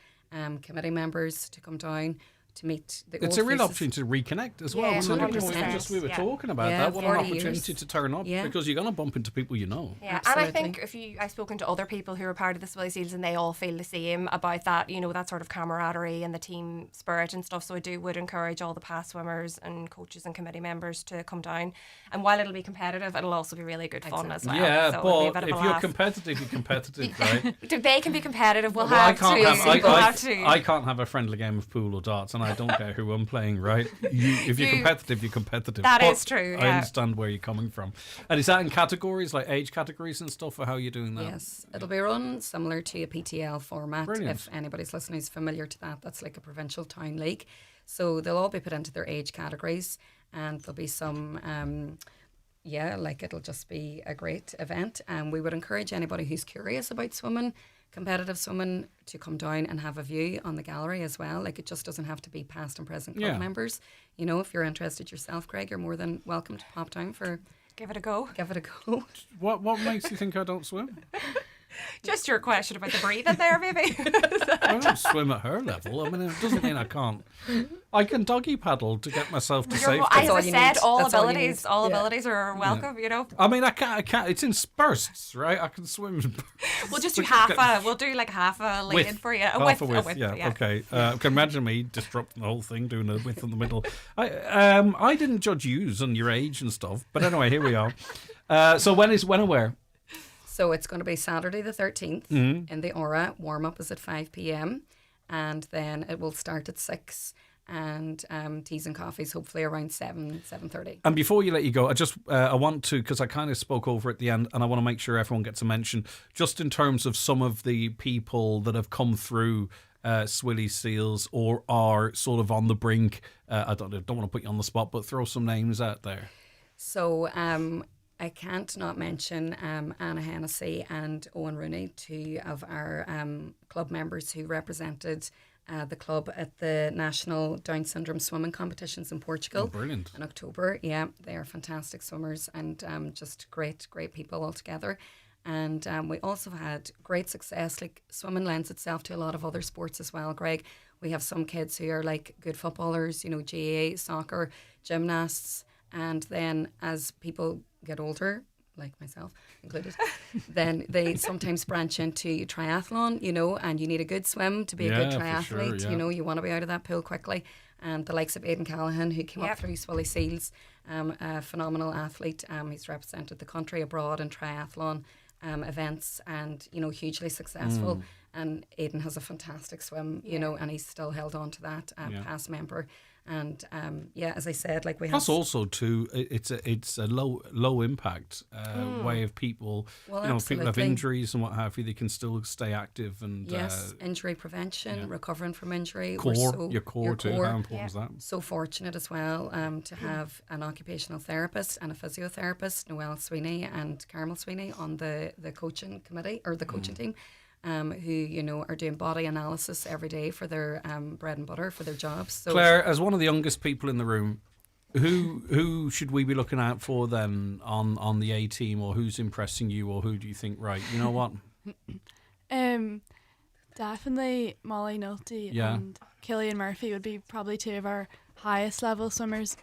S20: committee members to come down to meet the
S2: It's
S20: old
S2: a real
S20: faces.
S2: opportunity to reconnect as well.
S20: Yeah,
S2: So
S20: 100%.
S2: we were
S20: Yeah.
S2: talking about
S20: Yeah,
S2: that. What an
S20: 40
S2: opportunity
S20: years.
S2: to turn up
S20: Yeah.
S2: because you're going to bump into people you know.
S19: Yeah, and I think I've spoken to other people who are part of the Swilly Seals and they all feel the same about that, that sort of camaraderie and the team spirit and stuff. So I would encourage all the past swimmers and coaches and committee members to come down. And while it'll be competitive, it'll also be really good fun as well.
S2: Yeah,
S19: so it'll be a
S2: but
S19: bit of
S2: if
S19: a
S2: you're
S19: laugh.
S2: competitive, you're competitive, right?
S19: They can be competitive. We'll
S2: Well,
S19: have to.
S2: I can't have a friendly game of pool or darts, and I don't care who I'm playing, right? If you're competitive, you're competitive.
S19: That
S2: But
S19: is true,
S2: I
S19: yeah.
S2: understand where you're coming from. And is that in categories, like age categories and stuff, or how are you doing that?
S20: Yes, it'll be run similar to a PTL format.
S2: Brilliant.
S20: If anybody's listening is familiar to that, that's like a provincial town league. So they'll all be put into their age categories, and there'll be some. It'll just be a great event. And we would encourage anybody who's curious about swimming, competitive swimming, to come down and have a view on the gallery as well. Like, it just doesn't have to be past and present club
S2: Yeah.
S20: members. If you're interested yourself, Greg, you're more than welcome to pop down for.
S19: Give it a go.
S20: Give it a go.
S2: What makes you think I don't swim?
S19: Just your question about the breathing there, maybe.
S2: I don't swim at her level. I mean, it doesn't mean I can't. I can doggy paddle to get myself to safety.
S19: As I said, all abilities are welcome.
S2: I mean, I can't. It's in bursts, right? I can swim.
S19: We'll just do we'll do like half a lane
S2: Width.
S19: for you.
S2: Half a width, yeah. Okay. I can imagine me disrupting the whole thing, doing a width in the middle. I didn't judge yous on your age and stuff, but anyway, here we are. So when and where?
S20: So it's going to be Saturday the 13th in the Aura. Warm up is at 5 p.m. and then it will start at 6 and teas and coffees hopefully around 7:30.
S2: And before you let you go, I want to, because I kind of spoke over at the end, and I want to make sure everyone gets a mention, just in terms of some of the people that have come through Swilly Seals or are sort of on the brink. I don't want to put you on the spot, but throw some names out there.
S20: So I can't not mention Anna Hennessy and Owen Rooney, two of our club members who represented the club at the National Down Syndrome Swimming Competitions in Portugal.
S2: Oh, brilliant.
S20: In October. Yeah, they are fantastic swimmers and just great people altogether. And we also had great success. Like, swimming lends itself to a lot of other sports as well, Greg. We have some kids who are like good footballers, GAA, soccer, gymnasts. And then as people get older, like myself included, then they sometimes branch into triathlon, you know, and you need a good swim to be a good triathlete.
S2: Sure,
S20: You know, you want to be out of that pool quickly. And the likes of Aidan Callahan, who came up through Swilly Seals, a phenomenal athlete. He's represented the country abroad in triathlon events and, you know, hugely successful. And Aidan has a fantastic swim, you know, and he's still held on to that, past member. And as I said, like we
S2: plus
S20: have
S2: also too, it's a low impact way of people.
S20: Well,
S2: you know, if people have
S20: absolutely.
S2: injuries and what have you, they can still stay active and
S20: injury prevention, recovering from injury.
S2: Your core too. How important is that?
S20: So fortunate as well to have an occupational therapist and a physiotherapist, Noelle Sweeney and Carmel Sweeney, on the coaching committee or the coaching team. Who, you know, are doing body analysis every day for their bread and butter for their jobs. So
S2: Claire, as one of the youngest people in the room, who should we be looking out for then on the A team, or who's impressing you, or who do you think, right, you know what?
S1: Definitely Molly Nolte and Killian Murphy would be probably two of our highest level swimmers.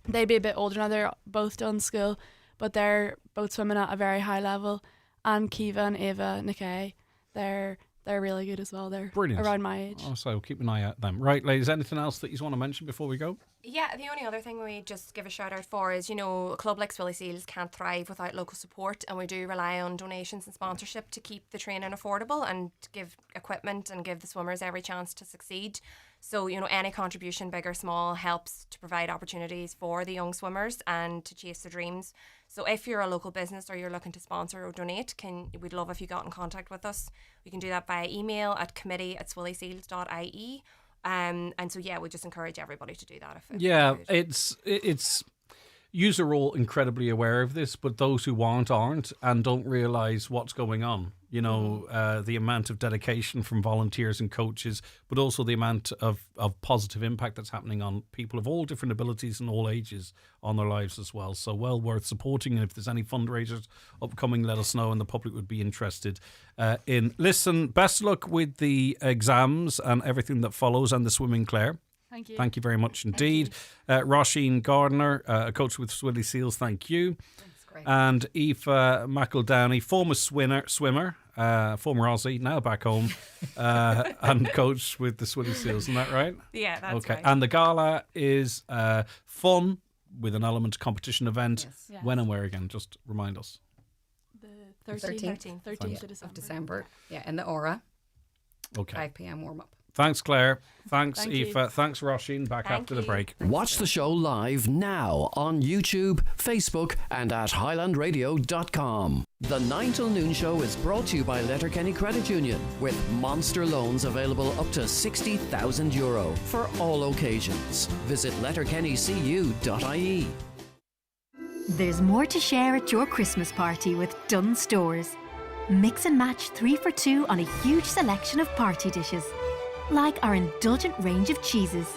S1: They'd be a bit older now, they're both done school, but they're both swimming at a very high level. And Kiva and Ava Nikkei, they're really good as well. They're
S2: Brilliant.
S1: Around my age.
S2: Oh, so keep an eye out them. Right, ladies, anything else that you want to mention before we go?
S19: Yeah, the only other thing we just give a shout out for is, you know, a club like Swilly Seals can't thrive without local support, and we do rely on donations and sponsorship to keep the training affordable and to give equipment and give the swimmers every chance to succeed. So, you know, any contribution, big or small, helps to provide opportunities for the young swimmers and to chase their dreams. So if you're a local business or you're looking to sponsor or donate, we'd love if you got in contact with us. You can do that via email at committee@swillyseals.ie. And so, we just encourage everybody to do that.
S2: It's yous are all incredibly aware of this, but those who aren't and don't realise what's going on. You know, the amount of dedication from volunteers and coaches, but also the amount of positive impact that's happening on people of all different abilities and all ages on their lives as well. So well worth supporting. And if there's any fundraisers upcoming, let us know, and the public would be interested in. Listen, best of luck with the exams and everything that follows, and the swimming, Claire.
S1: Thank you.
S2: Thank you very much indeed. Roisin Gardner, a coach with Swilly Seals, thank you. And Aoife McEldowney, former swimmer, former Aussie, now back home, and coach with the Swilly Seals. Isn't that right?
S19: Yeah, that's right.
S2: And the gala is fun with an element competition event.
S20: Yes.
S2: When and where again? Just remind us.
S1: The 13th
S20: of December. Yeah, in the Aura.
S2: Okay.
S20: 5 p.m. warm up.
S2: Thanks, Claire. Thanks,
S20: Thank
S2: Aoife.
S20: you.
S2: Thanks, Roisin. Back after the break.
S8: Watch the show live now on YouTube, Facebook, and at highlandradio.com. The 9 till noon show is brought to you by Letterkenny Credit Union, with monster loans available up to €60,000 for all occasions. Visit letterkennycu.ie.
S4: There's more to share at your Christmas party with Dunnes Stores. Mix and match 3 for 2 on a huge selection of party dishes, like our indulgent range of cheeses,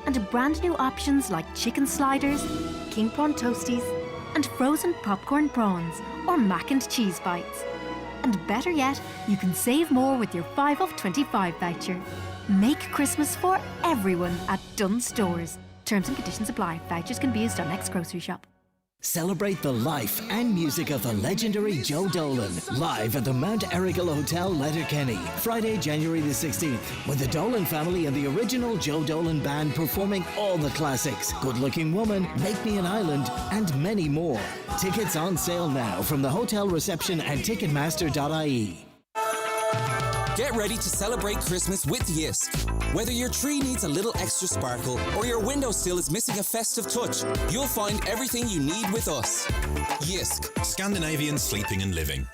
S4: and brand new options like chicken sliders, king prawn toasties, and frozen popcorn prawns or mac and cheese bites. And better yet, you can save more with your 5 off 25 voucher. Make Christmas for everyone at Dunnes Stores. Terms and conditions apply. Vouchers can be used on next grocery shop.
S9: Celebrate the life and music of the legendary Joe Dolan live at the Mount Errigal Hotel, Letterkenny, Friday, January the 16th, with the Dolan family and the original Joe Dolan band performing all the classics, Good Looking Woman, Make Me an Island, and many more. Tickets on sale now from the hotel reception and Ticketmaster.ie.
S11: Get ready to celebrate Christmas with Yisk. Whether your tree needs a little extra sparkle or your windowsill is missing a festive touch, you'll find everything you need with us. Yisk, Scandinavian sleeping and living.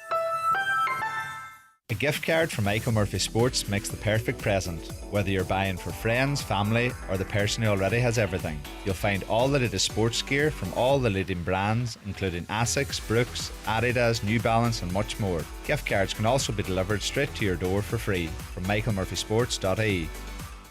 S13: A gift card from Michael Murphy Sports makes the perfect present. Whether you're buying for friends, family, or the person who already has everything, you'll find all the latest sports gear from all the leading brands, including Asics, Brooks, Adidas, New Balance, and much more. Gift cards can also be delivered straight to your door for free from michaelmurphysports.ie.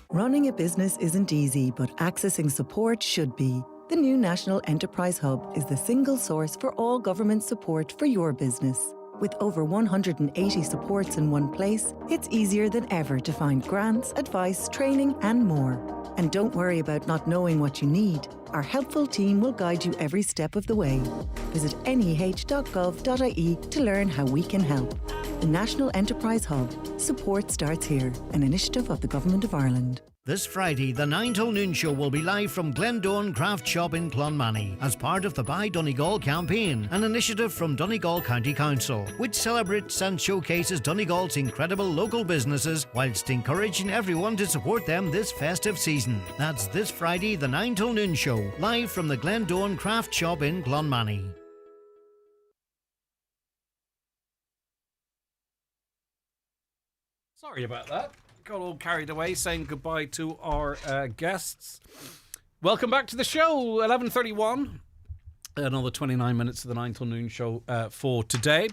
S21: Running a business isn't easy, but accessing support should be. The new National Enterprise Hub is the single source for all government support for your business. With over 180 supports in one place, it's easier than ever to find grants, advice, training, and more. And don't worry about not knowing what you need. Our helpful team will guide you every step of the way. Visit neh.gov.ie to learn how we can help. The National Enterprise Hub. Support starts here, an initiative of the Government of Ireland.
S12: This Friday, the 9 till noon show will be live from Glendowen Craft Shop in Clonmany as part of the Buy Donegal campaign, an initiative from Donegal County Council, which celebrates and showcases Donegal's incredible local businesses whilst encouraging everyone to support them this festive season. That's this Friday, the 9 till noon show, live from the Glendowen Craft Shop in Clonmany.
S2: Sorry about that. Got all carried away saying goodbye to our guests. Welcome back to the show. 11:31. Another 29 minutes of the 9 till noon show for today.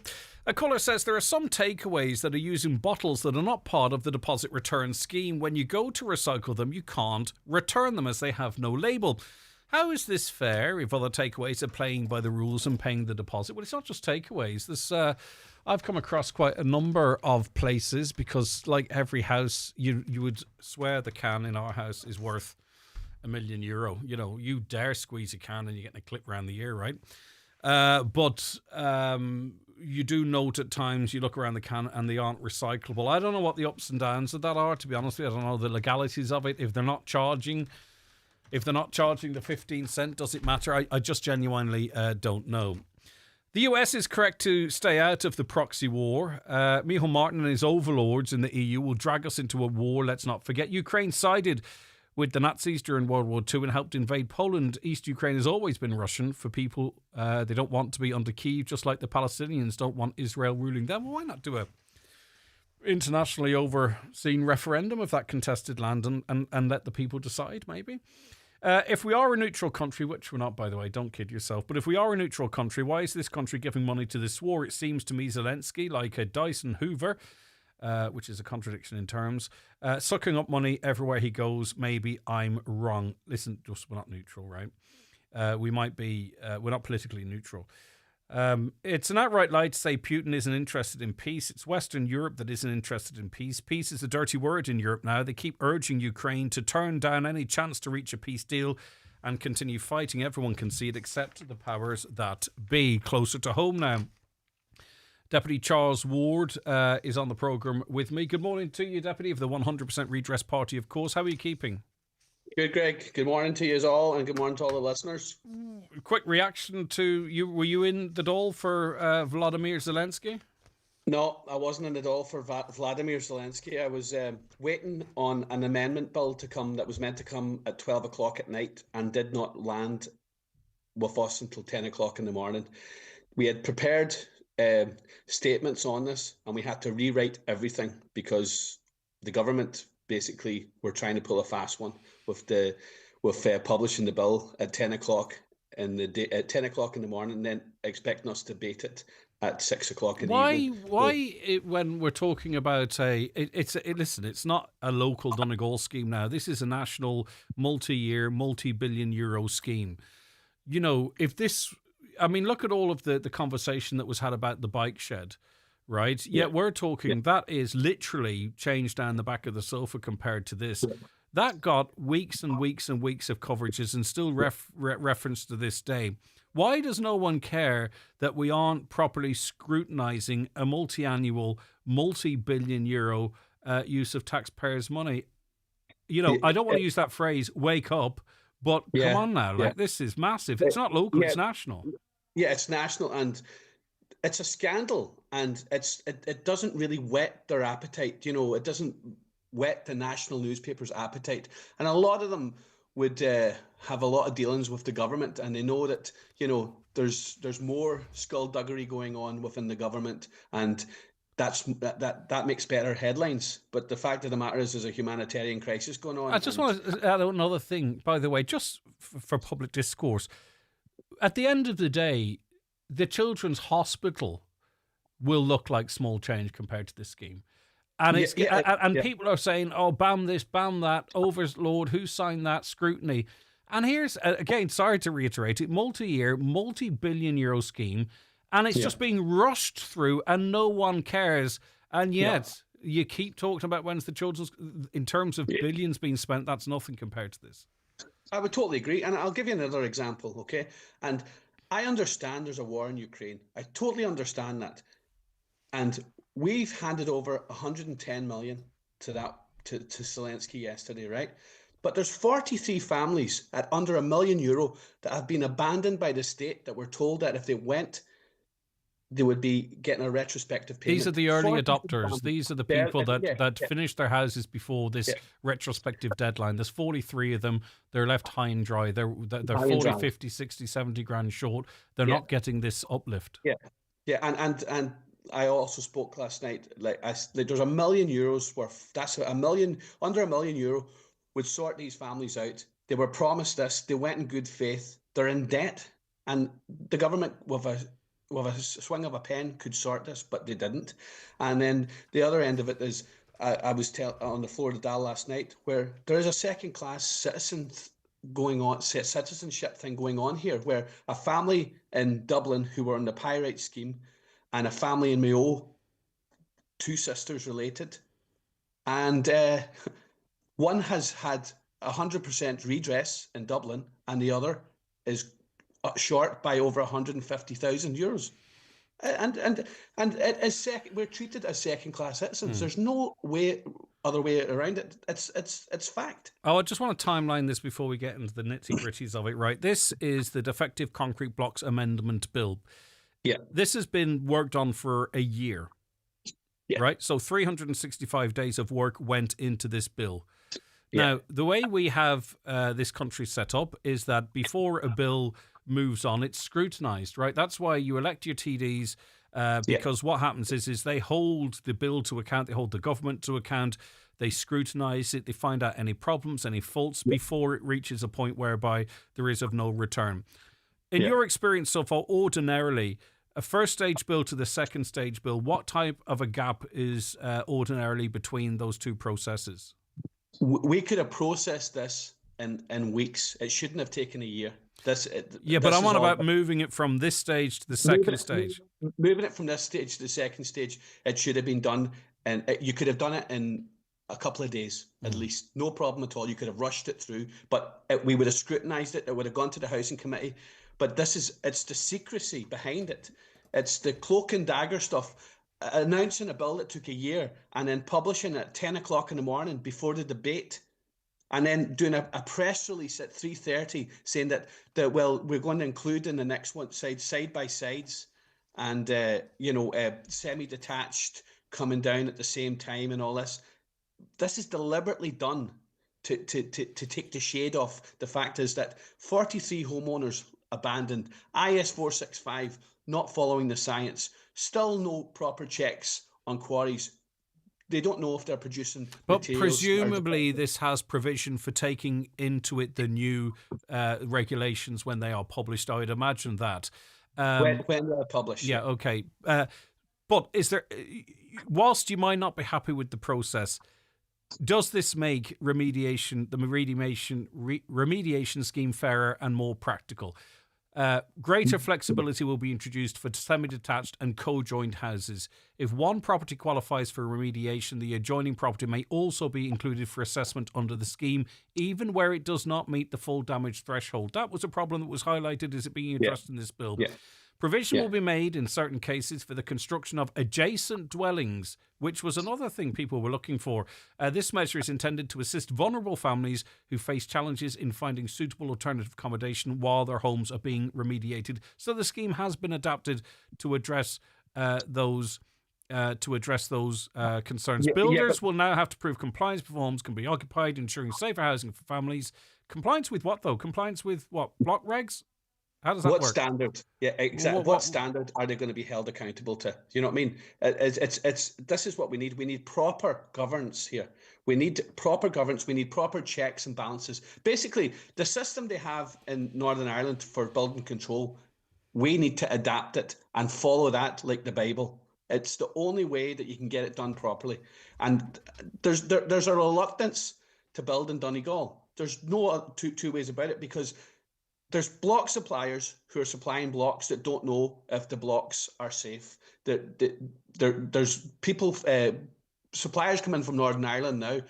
S2: A caller says there are some takeaways that are using bottles that are not part of the deposit return scheme. When you go to recycle them, you can't return them as they have no label. How is this fair if other takeaways are playing by the rules and paying the deposit? Well, it's not just takeaways. This I've come across quite a number of places because, like every house, you would swear the can in our house is worth €1 million. You know, you dare squeeze a can and you're getting a clip around the ear, right? But you do note at times you look around the can and they aren't recyclable. I don't know what the ups and downs of that are, to be honest with you. I don't know the legalities of it. If they're not charging the 15 cent, does it matter? I just genuinely don't know. The US is correct to stay out of the proxy war. Michal Martin and his overlords in the EU will drag us into a war. Let's not forget, Ukraine sided with the Nazis during World War II and helped invade Poland. East Ukraine has always been Russian for people. They don't want to be under Kyiv, just like the Palestinians don't want Israel ruling them. Well, why not do a internationally overseen referendum of that contested land and let the people decide, maybe? If we are a neutral country, which we're not, by the way, don't kid yourself, but if we are a neutral country, why is this country giving money to this war? It seems to me Zelensky like a Dyson Hoover, which is a contradiction in terms, sucking up money everywhere he goes. Maybe I'm wrong. Listen, we're not neutral, right? We might be, we're not politically neutral. It's an outright lie to say Putin isn't interested in peace. It's Western Europe that isn't interested in peace. Peace is a dirty word in Europe now. They keep urging Ukraine to turn down any chance to reach a peace deal and continue fighting. Everyone can see it except the powers that be. Closer to home now. Deputy Charles Ward is on the programme with me. Good morning to you, Deputy of the 100% Redress Party, of course. How are you keeping?
S14: Good, Greg. Good morning to you all, and good morning to all the listeners.
S2: Quick reaction to you. Were you in the Dáil for Vladimir Zelensky?
S14: No, I wasn't in the Dáil for Vladimir Zelensky. I was waiting on an amendment bill to come that was meant to come at 12 o'clock at night and did not land with us until 10 o'clock in the morning. We had prepared statements on this, and we had to rewrite everything because the government basically were trying to pull a fast one with publishing the bill at 10 o'clock at 10 o'clock in the morning, and then expecting us to debate it at 6 o'clock in the evening.
S2: Why, when we're talking about listen, it's not a local Donegal scheme now. This is a national, multi-year, multi-billion euro scheme. You know, if this, I mean, look at all of the conversation that was had about the bike shed. Right? Yet we're talking, that is literally changed down the back of the sofa compared to this. That got weeks and weeks and weeks of coverages and still referenced to this day. Why does no one care that we aren't properly scrutinising a multi-annual, multi-billion euro use of taxpayers' money? You know, I don't want to use that phrase, wake up, but come on now. Like, this is massive. It's not local, it's national.
S14: Yeah, it's national, and it's a scandal, and it doesn't really whet their appetite. You know, it doesn't whet the national newspapers' appetite, and a lot of them would have a lot of dealings with the government, and they know that, you know, there's more skullduggery going on within the government, and that makes better headlines. But the fact of the matter is, there's a humanitarian crisis going on.
S2: I just want to add another thing, by the way, just for public discourse. At the end of the day, the Children's Hospital will look like small change compared to this scheme. And people are saying, oh, ban this, ban that, overlord, who signed that, scrutiny. And here's, again, sorry to reiterate it, multi-year, multi-billion euro scheme, and it's just being rushed through and no one cares. And yet, you keep talking about when's the children's, in terms of billions being spent, that's nothing compared to this.
S14: I would totally agree. And I'll give you another example, okay? And I understand there's a war in Ukraine. I totally understand that. And we've handed over 110 million to Zelensky yesterday, right? But there's 43 families at under €1 million that have been abandoned by the state, that were told that if they went, they would be getting a retrospective payment.
S2: These are the early
S14: 43
S2: adopters.
S14: families.
S2: These are the people that
S14: Yeah.
S2: finished their houses before this retrospective deadline. There's 43 of them. They're left high and dry. They're 40, 50, 60, 70 grand short. They're not getting this uplift.
S14: Yeah, and I also spoke last night. Like there's €1 million worth. That's under €1 million would sort these families out. They were promised this. They went in good faith. They're in debt, and the government with a swing of a pen could sort this, but they didn't. And then the other end of it is, I was on the floor of the Dáil last night, where there is a second-class citizenship thing going on here, where a family in Dublin who were on the Pyrite scheme, and a family in Mayo, two sisters related, and one has had 100% redress in Dublin, and the other is short by over €150,000. And we're treated as second-class citizens. There's no other way around it. It's fact.
S2: Oh, I just want to timeline this before we get into the nitty-gritties of it, right? This is the Defective Concrete Blocks Amendment Bill.
S14: Yeah.
S2: This has been worked on for a year, right? So 365 days of work went into this bill. Now, the way we have this country set up is that before a bill moves on, it's scrutinised, right? That's why you elect your TDs, because what happens is they hold the bill to account, they hold the government to account, they scrutinise it, they find out any problems, any faults before it reaches a point whereby there is of no return. In your experience so far, ordinarily, a first stage bill to the second stage bill, what type of a gap is ordinarily between those two processes?
S14: We could have processed this in weeks. It shouldn't have taken a year.
S2: But I'm on about moving it from this stage to the second stage.
S14: Moving it from this stage to the second stage, it should have been done, and you could have done it in a couple of days at least. No problem at all. You could have rushed it through, but we would have scrutinised it. It would have gone to the Housing Committee. But it's the secrecy behind it. It's the cloak and dagger stuff. Announcing a bill that took a year and then publishing it at 10 o'clock in the morning before the debate, and then doing a press release at 3:30 saying that we're going to include in the next one side by sides and semi-detached coming down at the same time and all this. This is deliberately done to take the shade off. The fact is that 43 homeowners abandoned, IS 465 not following the science, still no proper checks on quarries. They don't know if they're producing
S2: but
S14: materials.
S2: Presumably this has provision for taking into it the new regulations when they are published. I would imagine that.
S14: When they're published.
S2: Yeah, okay. But is there, whilst you might not be happy with the process, does this make the remediation scheme fairer and more practical? Greater flexibility will be introduced for semi-detached and co-joined houses. If one property qualifies for remediation, the adjoining property may also be included for assessment under the scheme, even where it does not meet the full damage threshold. That was a problem that was highlighted as it being addressed in this bill.
S14: Yeah.
S2: Provision will be made in certain cases for the construction of adjacent dwellings, which was another thing people were looking for. This measure is intended to assist vulnerable families who face challenges in finding suitable alternative accommodation while their homes are being remediated. So the scheme has been adapted to address those concerns. Builders will now have to prove compliance before homes can be occupied, ensuring safer housing for families. Compliance with what, though? Compliance with what? Block regs? How does that work?
S14: What standard? Yeah, exactly. What standard are they going to be held accountable to? You know what I mean? This is what we need. We need proper governance here. We need proper governance. We need proper checks and balances. Basically, the system they have in Northern Ireland for building control, we need to adapt it and follow that like the Bible. It's the only way that you can get it done properly. And there's a reluctance to build in Donegal. There's no two ways about it, because there's block suppliers who are supplying blocks that don't know if the blocks are safe. There's people, suppliers come in from Northern Ireland now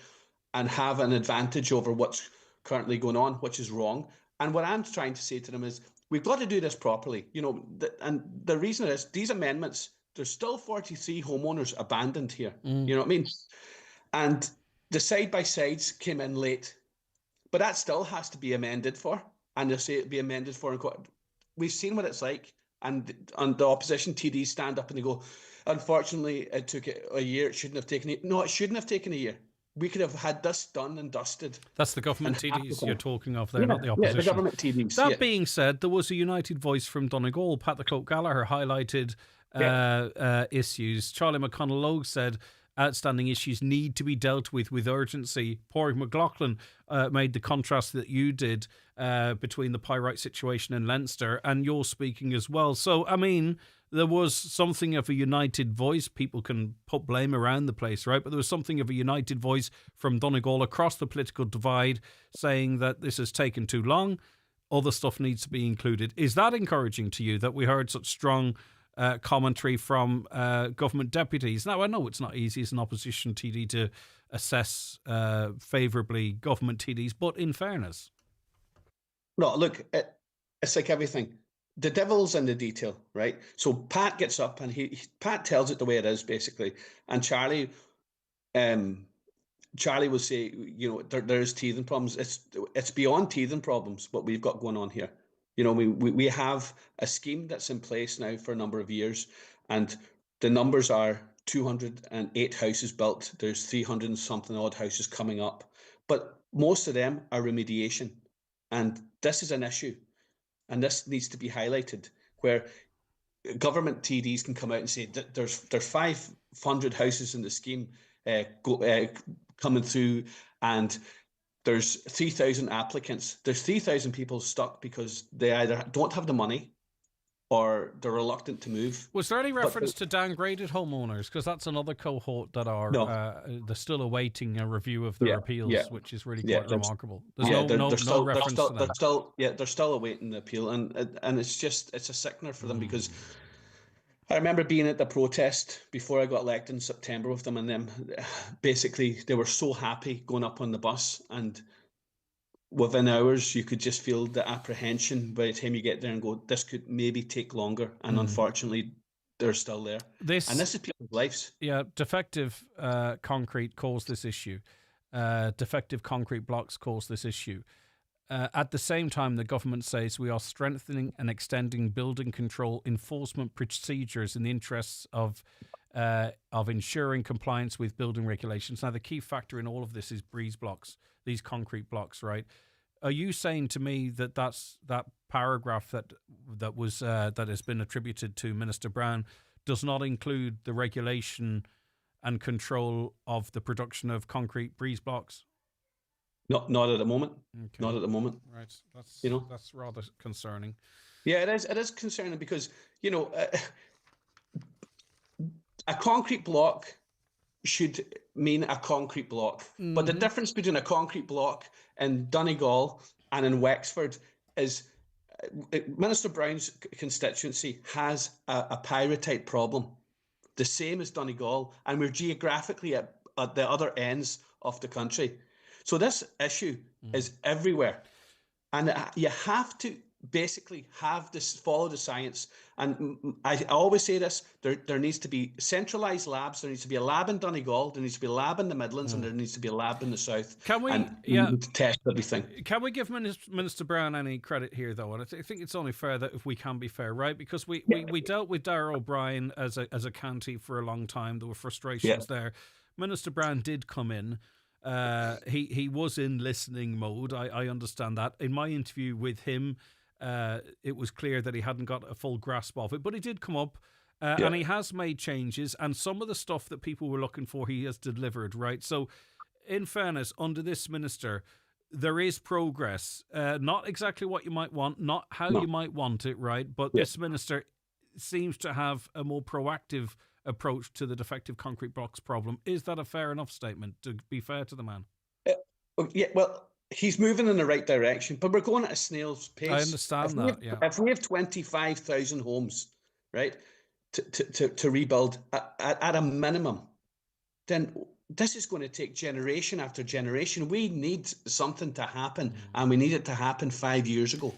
S14: and have an advantage over what's currently going on, which is wrong. And what I'm trying to say to them is, we've got to do this properly. And the reason is these amendments, there's still 43 homeowners abandoned here. You know what I mean? And the side-by-sides came in late, but that still has to be amended for, and they'll say it'll be amended for in court. We've seen what it's like, and the opposition TDs stand up and they go, unfortunately, it took a year. It shouldn't have taken it. No, it shouldn't have taken a year. We could have had this done and dusted.
S2: That's the government TDs you're talking of there, not the opposition.
S14: Yeah, the government TDs.
S2: That being said, there was a united voice from Donegal. Pat the Cloak Gallagher highlighted issues. Charlie McConnell-Logue said outstanding issues need to be dealt with urgency. Pádraig McLaughlin made the contrast that you did between the pyrite situation in Leinster, and you're speaking as well. So, I mean, there was something of a united voice. People can put blame around the place, right? But there was something of a united voice from Donegal across the political divide saying that this has taken too long. Other stuff needs to be included. Is that encouraging to you that we heard such strong commentary from government deputies? Now, I know it's not easy as an opposition TD to assess favourably government TDs, but in fairness.
S14: No, look, it's like everything. The devil's in the detail, right? So Pat gets up and Pat tells it the way it is, basically. And Charlie will say, there's teething problems. It's beyond teething problems what we've got going on here. We have a scheme that's in place now for a number of years, and the numbers are 208 houses built. There's 300 and something odd houses coming up, but most of them are remediation, and this is an issue, and this needs to be highlighted, where government TDs can come out and say that there's 500 houses in the scheme coming through, and there's 3,000 applicants. There's 3,000 people stuck because they either don't have the money or they're reluctant to move.
S2: Was there any reference to downgraded homeowners? Because that's another cohort that are they're still awaiting a review of their appeals, which is really quite remarkable. There's no reference to that.
S14: They're still awaiting the appeal, and it's a sickener for them, because I remember being at the protest before I got elected in September with them, and them basically they were so happy going up on the bus, and within hours you could just feel the apprehension by the time you get there and go, this could maybe take longer, and unfortunately they're still there. And this is people's lives.
S2: Yeah, defective concrete caused this issue. Defective concrete blocks caused this issue. At the same time, the government says we are strengthening and extending building control enforcement procedures in the interests of ensuring compliance with building regulations. Now, the key factor in all of this is breeze blocks, these concrete blocks, right? Are you saying to me that that paragraph that has been attributed to Minister Brown does not include the regulation and control of the production of concrete breeze blocks?
S14: Not at the moment. Okay. Not at the moment.
S2: Right. That's rather concerning.
S14: Yeah, it is. It is concerning because a concrete block should mean a concrete block. Mm-hmm. But the difference between a concrete block in Donegal and in Wexford is Minister Brown's constituency has a pyrite problem, the same as Donegal, and we're geographically at the other ends of the country. So this issue is everywhere, and you have to basically follow the science. And I always say this: there needs to be centralised labs. There needs to be a lab in Donegal. There needs to be a lab in the Midlands, and there needs to be a lab in the South.
S2: Can we?
S14: Need to test everything.
S2: Can we give Minister Brown any credit here, though? And I think it's only fair that if we can be fair, right? Because we dealt with Darragh O'Brien as a county for a long time. There were frustrations there. Minister Brown did come in. He was in listening mode. I understand that. In my interview with him, it was clear that he hadn't got a full grasp of it, but he did come up and he has made changes, and some of the stuff that people were looking for he has delivered, right? So in fairness, under this minister, there is progress. Not exactly what you might want, not how you might want it, right? But this minister seems to have a more proactive approach to the defective concrete blocks problem. Is that a fair enough statement, to be fair to the man?
S14: Yeah, well, he's moving in the right direction, but we're going at a snail's pace.
S2: I understand that.
S14: If we have 25,000 homes, right, to rebuild at a minimum, then this is going to take generation after generation. We need something to happen, and we need it to happen 5 years ago.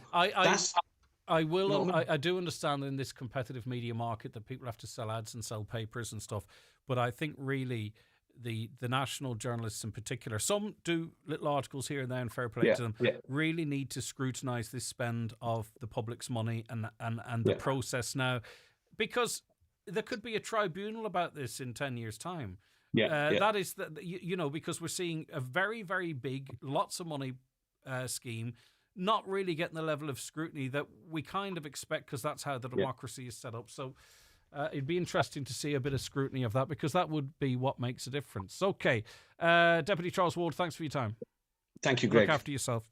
S2: I will. I do understand in this competitive media market that people have to sell ads and sell papers and stuff. But I think really the national journalists in particular, some do little articles here and there, and fair play to them, really need to scrutinise this spend of the public's money and the process now, because there could be a tribunal about this in 10 years' time. That is, because we're seeing a very, very big, lots of money scheme not really getting the level of scrutiny that we kind of expect, because that's how the democracy is set up. So it'd be interesting to see a bit of scrutiny of that, because that would be what makes a difference. Okay. Deputy Charles Ward, thanks for your time.
S14: Thank you, Greg.
S2: Look after yourself.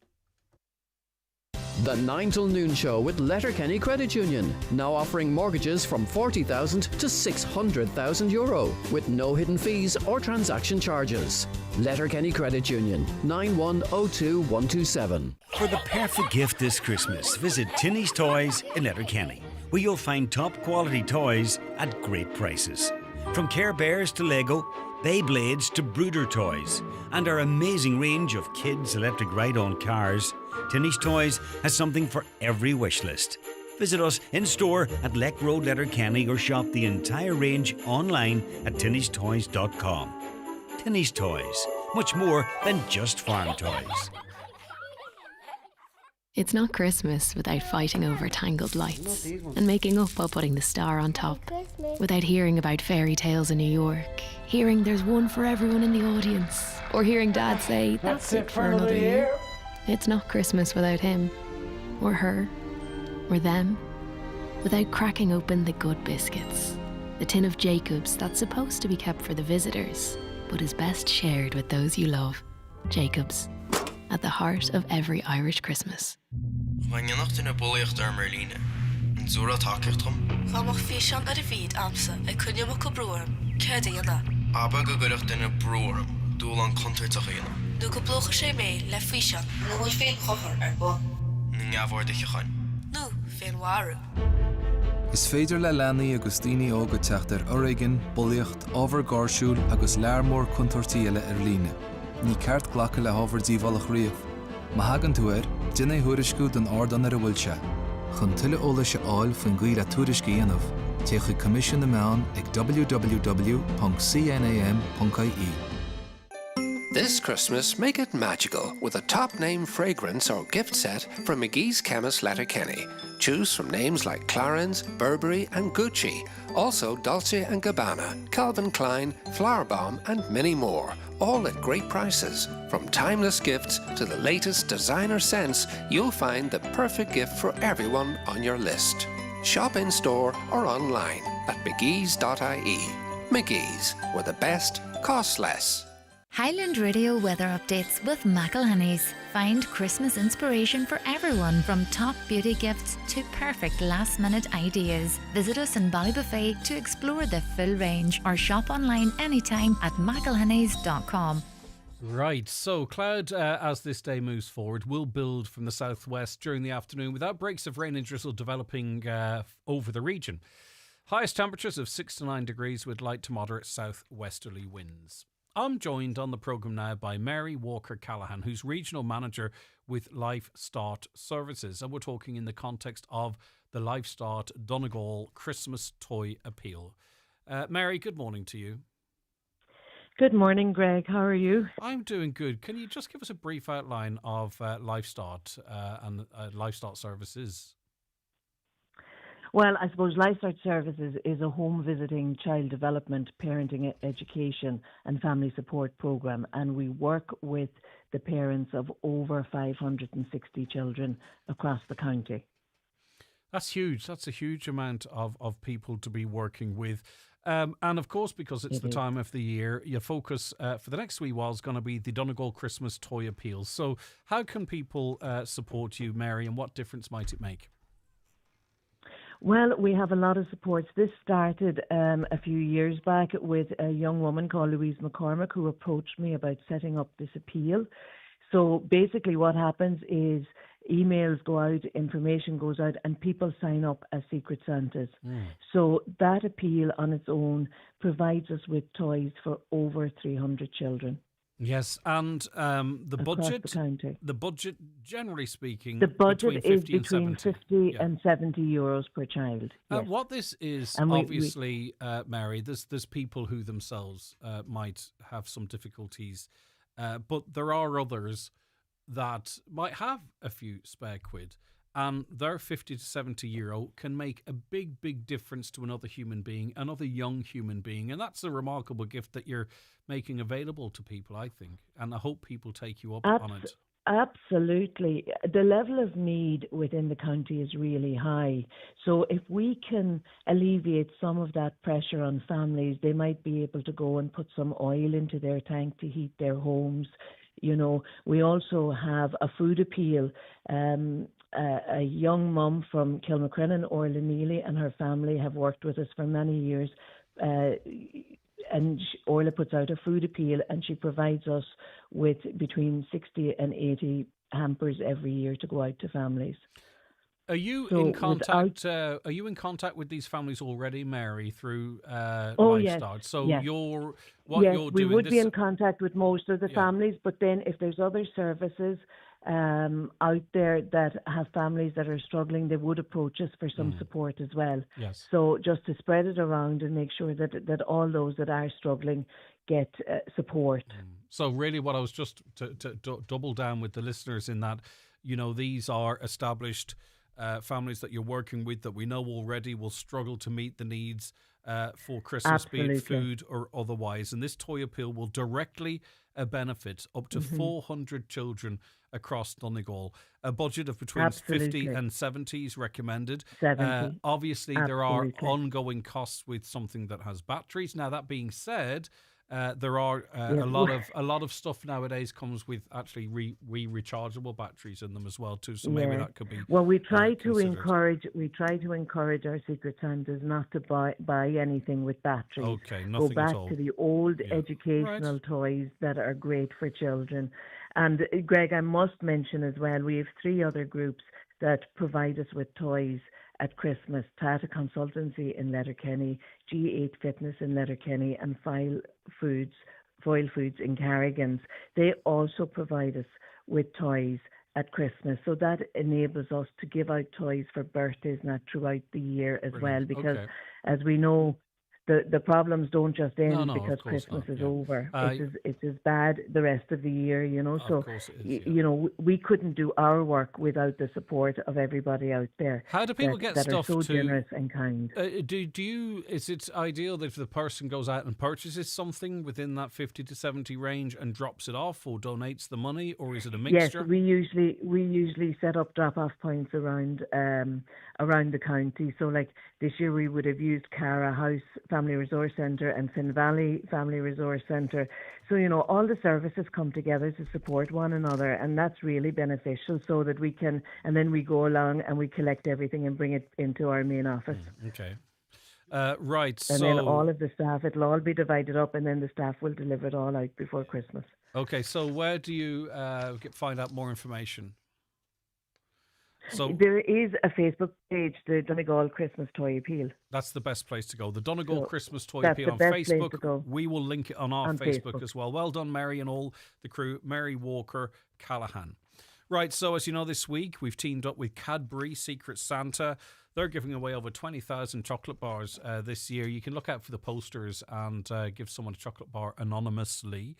S8: The 9 till noon show with Letterkenny Credit Union, now offering mortgages from 40,000 to 600,000 euro with no hidden fees or transaction charges. Letterkenny Credit Union, 9102127.
S15: For the perfect gift this Christmas, visit Tinney's Toys in Letterkenny, where you'll find top quality toys at great prices. From Care Bears to Lego, Beyblades to Brooder toys, and our amazing range of kids' electric ride-on cars, Tinney's Toys has something for every wish list. Visit us in store at Leck Road, Letterkenny, or shop the entire range online at tinneys.toys.com. Tinney's Toys, much more than just farm toys.
S4: It's not Christmas without fighting over tangled lights and making up while putting the star on top. Without hearing about fairy tales in New York, hearing there's one for everyone in the audience, or hearing Dad say, that's it for another year. It's not Christmas without him, or her, or them. Without cracking open the good biscuits, the tin of Jacobs that's supposed to be kept for the visitors, but is best shared with those you love. Jacobs, at the heart of every Irish Christmas.
S16: Wanneer nacht in een boljacht ar Merline, en zora takertrom.
S23: Ga mag fiesian ar y fyd amsa, e cynio mo cobroem, cedi yna.
S16: Abba gogyrach in een broerm, doel aan contactach yna.
S23: Nu go bloch sé mé le fiesian, nu wil féin chofer ar bo.
S16: Ninga vordig gaan.
S23: Nu, féin waru.
S3: Is féidir le leanaí agus daoine óga teacht ar Oregon, bolíocht, ábhar gáirsúil agus learmór contortíile ar líne. Ní ceart ghlacha le hábhardí bhalach riamh. Ma hagan tú dinné thuairisciú don ordan ar a bhfuilse. Chun tuile óla se áil faoin ghaoile tuairiscí anamh. Téach commission na meán ag www.cnam.ie.
S24: This Christmas, make it magical with a top-name fragrance or gift set from McGee's Chemist Letterkenny. Choose from names like Clarins, Burberry and Gucci. Also Dolce & Gabbana, Calvin Klein, Flower Bomb and many more. All at great prices. From timeless gifts to the latest designer scents, you'll find the perfect gift for everyone on your list. Shop in-store or online at mcgees.ie. McGee's, where the best costs less.
S6: Highland Radio weather updates with McElhenney's. Find Christmas inspiration for everyone, from top beauty gifts to perfect last-minute ideas. Visit us in Ballybuffet to explore the full range, or shop online anytime at mcelhenneys.com.
S2: Right, so cloud as this day moves forward will build from the southwest during the afternoon, with outbreaks of rain and drizzle developing over the region. Highest temperatures of 6 to 9 degrees with light to moderate southwesterly winds. I'm joined on the programme now by Mary Walker-Callahan, who's Regional Manager with Life Start Services. And we're talking in the context of the Life Start Donegal Christmas Toy Appeal. Mary, good morning to you.
S25: Good morning, Greg. How are you?
S2: I'm doing good. Can you just give us a brief outline of Life Start and Life Start Services?
S25: Well, I suppose Life Start Services is a home visiting child development, parenting, education and family support programme, and we work with the parents of over 560 children across the county.
S2: That's huge. That's a huge amount of people to be working with. And of course, because it's the time of the year, your focus for the next wee while is going to be the Donegal Christmas Toy Appeal. So how can people support you, Mary, and what difference might it make?
S25: Well, we have a lot of supports. This started a few years back with a young woman called Louise McCormick who approached me about setting up this appeal. So basically what happens is emails go out, information goes out, and people sign up as Secret Santas. So that appeal on its own provides us with toys for over 300 children.
S2: Yes, and the
S25: across
S2: budget.
S25: the county.
S2: The budget, generally speaking,
S25: The budget
S2: between
S25: is
S2: 50 and
S25: between
S2: 70.
S25: 50
S2: Yeah.
S25: and 70 euros per child. Yes.
S2: What this is,
S25: And
S2: obviously, Mary, there's people who themselves might have some difficulties, but there are others that might have a few spare quid, and their 50 to 70 euro can make a big, big difference to another human being, another young human being, and that's a remarkable gift that you're making available to people, I think, and I hope people take you up on it.
S25: Absolutely. The level of need within the county is really high. So if we can alleviate some of that pressure on families, they might be able to go and put some oil into their tank to heat their homes. You know, we also have a food appeal. A young mum from Kilmacrennan, Orla Neely, and her family have worked with us for many years. And Orla puts out a food appeal, and she provides us with between 60 and 80 hampers every year to go out to families.
S2: Are you in contact? Are you in contact with these families already, Mary, through Lifestart?
S25: Yes.
S2: So
S25: yes.
S2: you're
S25: we
S2: doing.
S25: would be in contact with most of the
S2: Yeah.
S25: families, but then if there's other services out there that have families that are struggling, they would approach us for some support as well.
S2: Yes.
S25: So just to spread it around and make sure that all those that are struggling get support.
S2: So really, what I was just to double down with the listeners in that, you know, these are established families that you're working with that we know already will struggle to meet the needs for Christmas,
S25: Absolutely.
S2: be it food or otherwise. And this toy appeal will directly benefit up to 400 children across Donegal. A budget of between 50 and 70 is recommended.
S25: 70.
S2: Obviously, there are
S25: Absolutely.
S2: ongoing costs with something that has batteries. Now, that being said, there are
S25: Yeah.
S2: a lot of stuff nowadays comes with actually rechargeable batteries in them as well too. So maybe that could be.
S25: Well, we try to
S2: considered.
S25: encourage our Secret Santas not to buy anything with batteries.
S2: Okay,
S25: Go
S2: nothing
S25: back
S2: at all.
S25: to the old
S2: Yeah.
S25: educational toys that are great for children. And Greg, I must mention as well, we have 3 other groups that provide us with toys at Christmas: Tata Consultancy in Letterkenny, G8 Fitness in Letterkenny, and Foil Foods in Carrigans. They also provide us with toys at Christmas. So that enables us to give out toys for birthdays and that throughout the year as well, because as we know, the problems don't just end because Christmas is over. It's as bad the rest of the year, you know. So, you know, we couldn't do our work without the support of everybody out there.
S2: How do people get
S25: that
S2: stuff
S25: are so
S2: to?
S25: generous and kind?
S2: Do you? Is it ideal that if the person goes out and purchases something within that 50 to 70 range and drops it off or donates the money, or is it a mixture?
S25: Yes, we usually set up drop-off points around the county. So, like this year, we would have used Cara House Family Resource Centre and Finn Valley Family Resource Centre. So, you know, all the services come together to support one another, and that's really beneficial so that we can, and then we go along and we collect everything and bring it into our main office.
S2: Okay. Right.
S25: And
S2: so
S25: then all of the staff, it'll all be divided up, and then the staff will deliver it all out before Christmas.
S2: Okay. So where do you find out more information? So
S25: there is a Facebook page, the Donegal Christmas Toy Appeal.
S2: That's the best place to go. The Donegal Christmas Toy
S25: that's
S2: Appeal
S25: the
S2: on
S25: best place to
S2: Facebook.
S25: go.
S2: We will link it on our
S25: On
S2: Facebook
S25: Facebook.
S2: as well. Well done, Mary, and all the crew. Mary Walker Callahan. Right, so as you know, this week we've teamed up with Cadbury Secret Santa. They're giving away over 20,000 chocolate bars this year. You can look out for the posters and give someone a chocolate bar anonymously.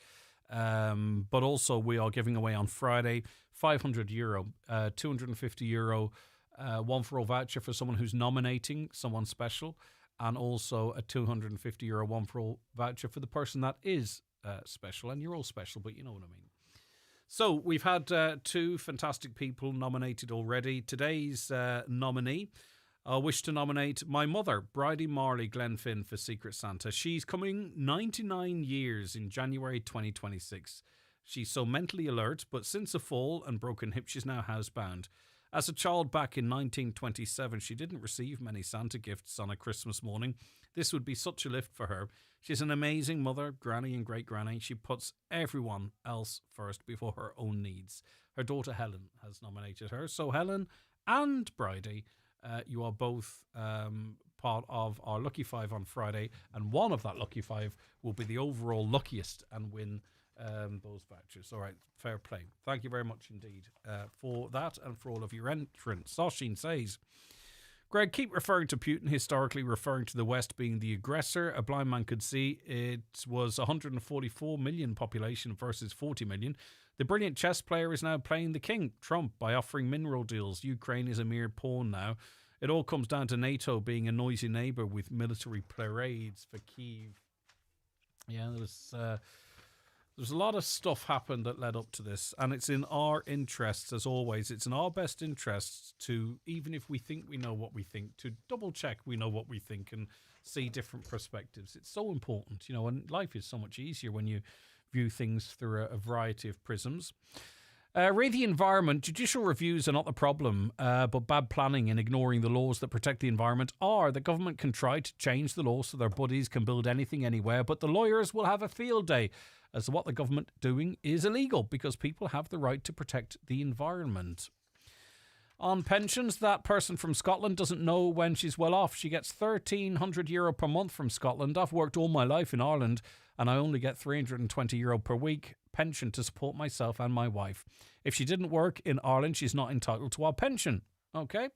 S2: But also we are giving away on Friday €500, €250 one-for-all voucher for someone who's nominating someone special, and also a €250 one-for-all voucher for the person that is special. And you're all special, but you know what I mean. So we've had 2 fantastic people nominated already. Today's nominee, I wish to nominate my mother, Bridie Marley Glenfin, for Secret Santa. She's coming 99 years in January 2026. She's so mentally alert, but since a fall and broken hip, she's now housebound. As a child back in 1927, she didn't receive many Santa gifts on a Christmas morning. This would be such a lift for her. She's an amazing mother, granny and great-granny. She puts everyone else first before her own needs. Her daughter Helen has nominated her. So Helen and Bridie, you are both part of our Lucky 5 on Friday, and one of that Lucky 5 will be the overall luckiest and win those vouchers. All right, fair play. Thank you very much indeed for that and for all of your entrants. Sashin says, Greg, keep referring to Putin, historically referring to the West being the aggressor. A blind man could see it was 144 million population versus 40 million. The brilliant chess player is now playing the king, Trump, by offering mineral deals. Ukraine is a mere pawn now. It all comes down to NATO being a noisy neighbour with military parades for Kyiv. Yeah, there's a lot of stuff happened that led up to this, and it's in our interests, as always. It's in our best interests to, even if we think we know what we think, to double check we know what we think and see different perspectives. It's so important, and life is so much easier when you view things through a variety of prisms. Read the environment. Judicial reviews are not the problem, but bad planning and ignoring the laws that protect the environment are. The government can try to change the law so their buddies can build anything anywhere, but the lawyers will have a field day as to what the government doing is illegal because people have the right to protect the environment. On pensions, that person from Scotland doesn't know when she's well off. She gets €1,300 per month from Scotland. I've worked all my life in Ireland and I only get €320 per week pension to support myself and my wife. If she didn't work in Ireland, she's not entitled to our pension. Okay,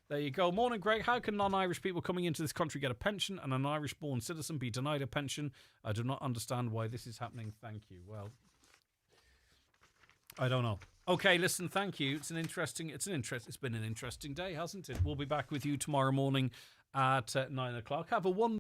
S2: there you go. Morning, Greg. How can non-Irish people coming into this country get a pension and an Irish-born citizen be denied a pension? I do not understand why this is happening. Thank you. Well, I don't know. Okay, listen, thank you. It's been an interesting day, hasn't it? We'll be back with you tomorrow morning at 9 o'clock. Have a wonderful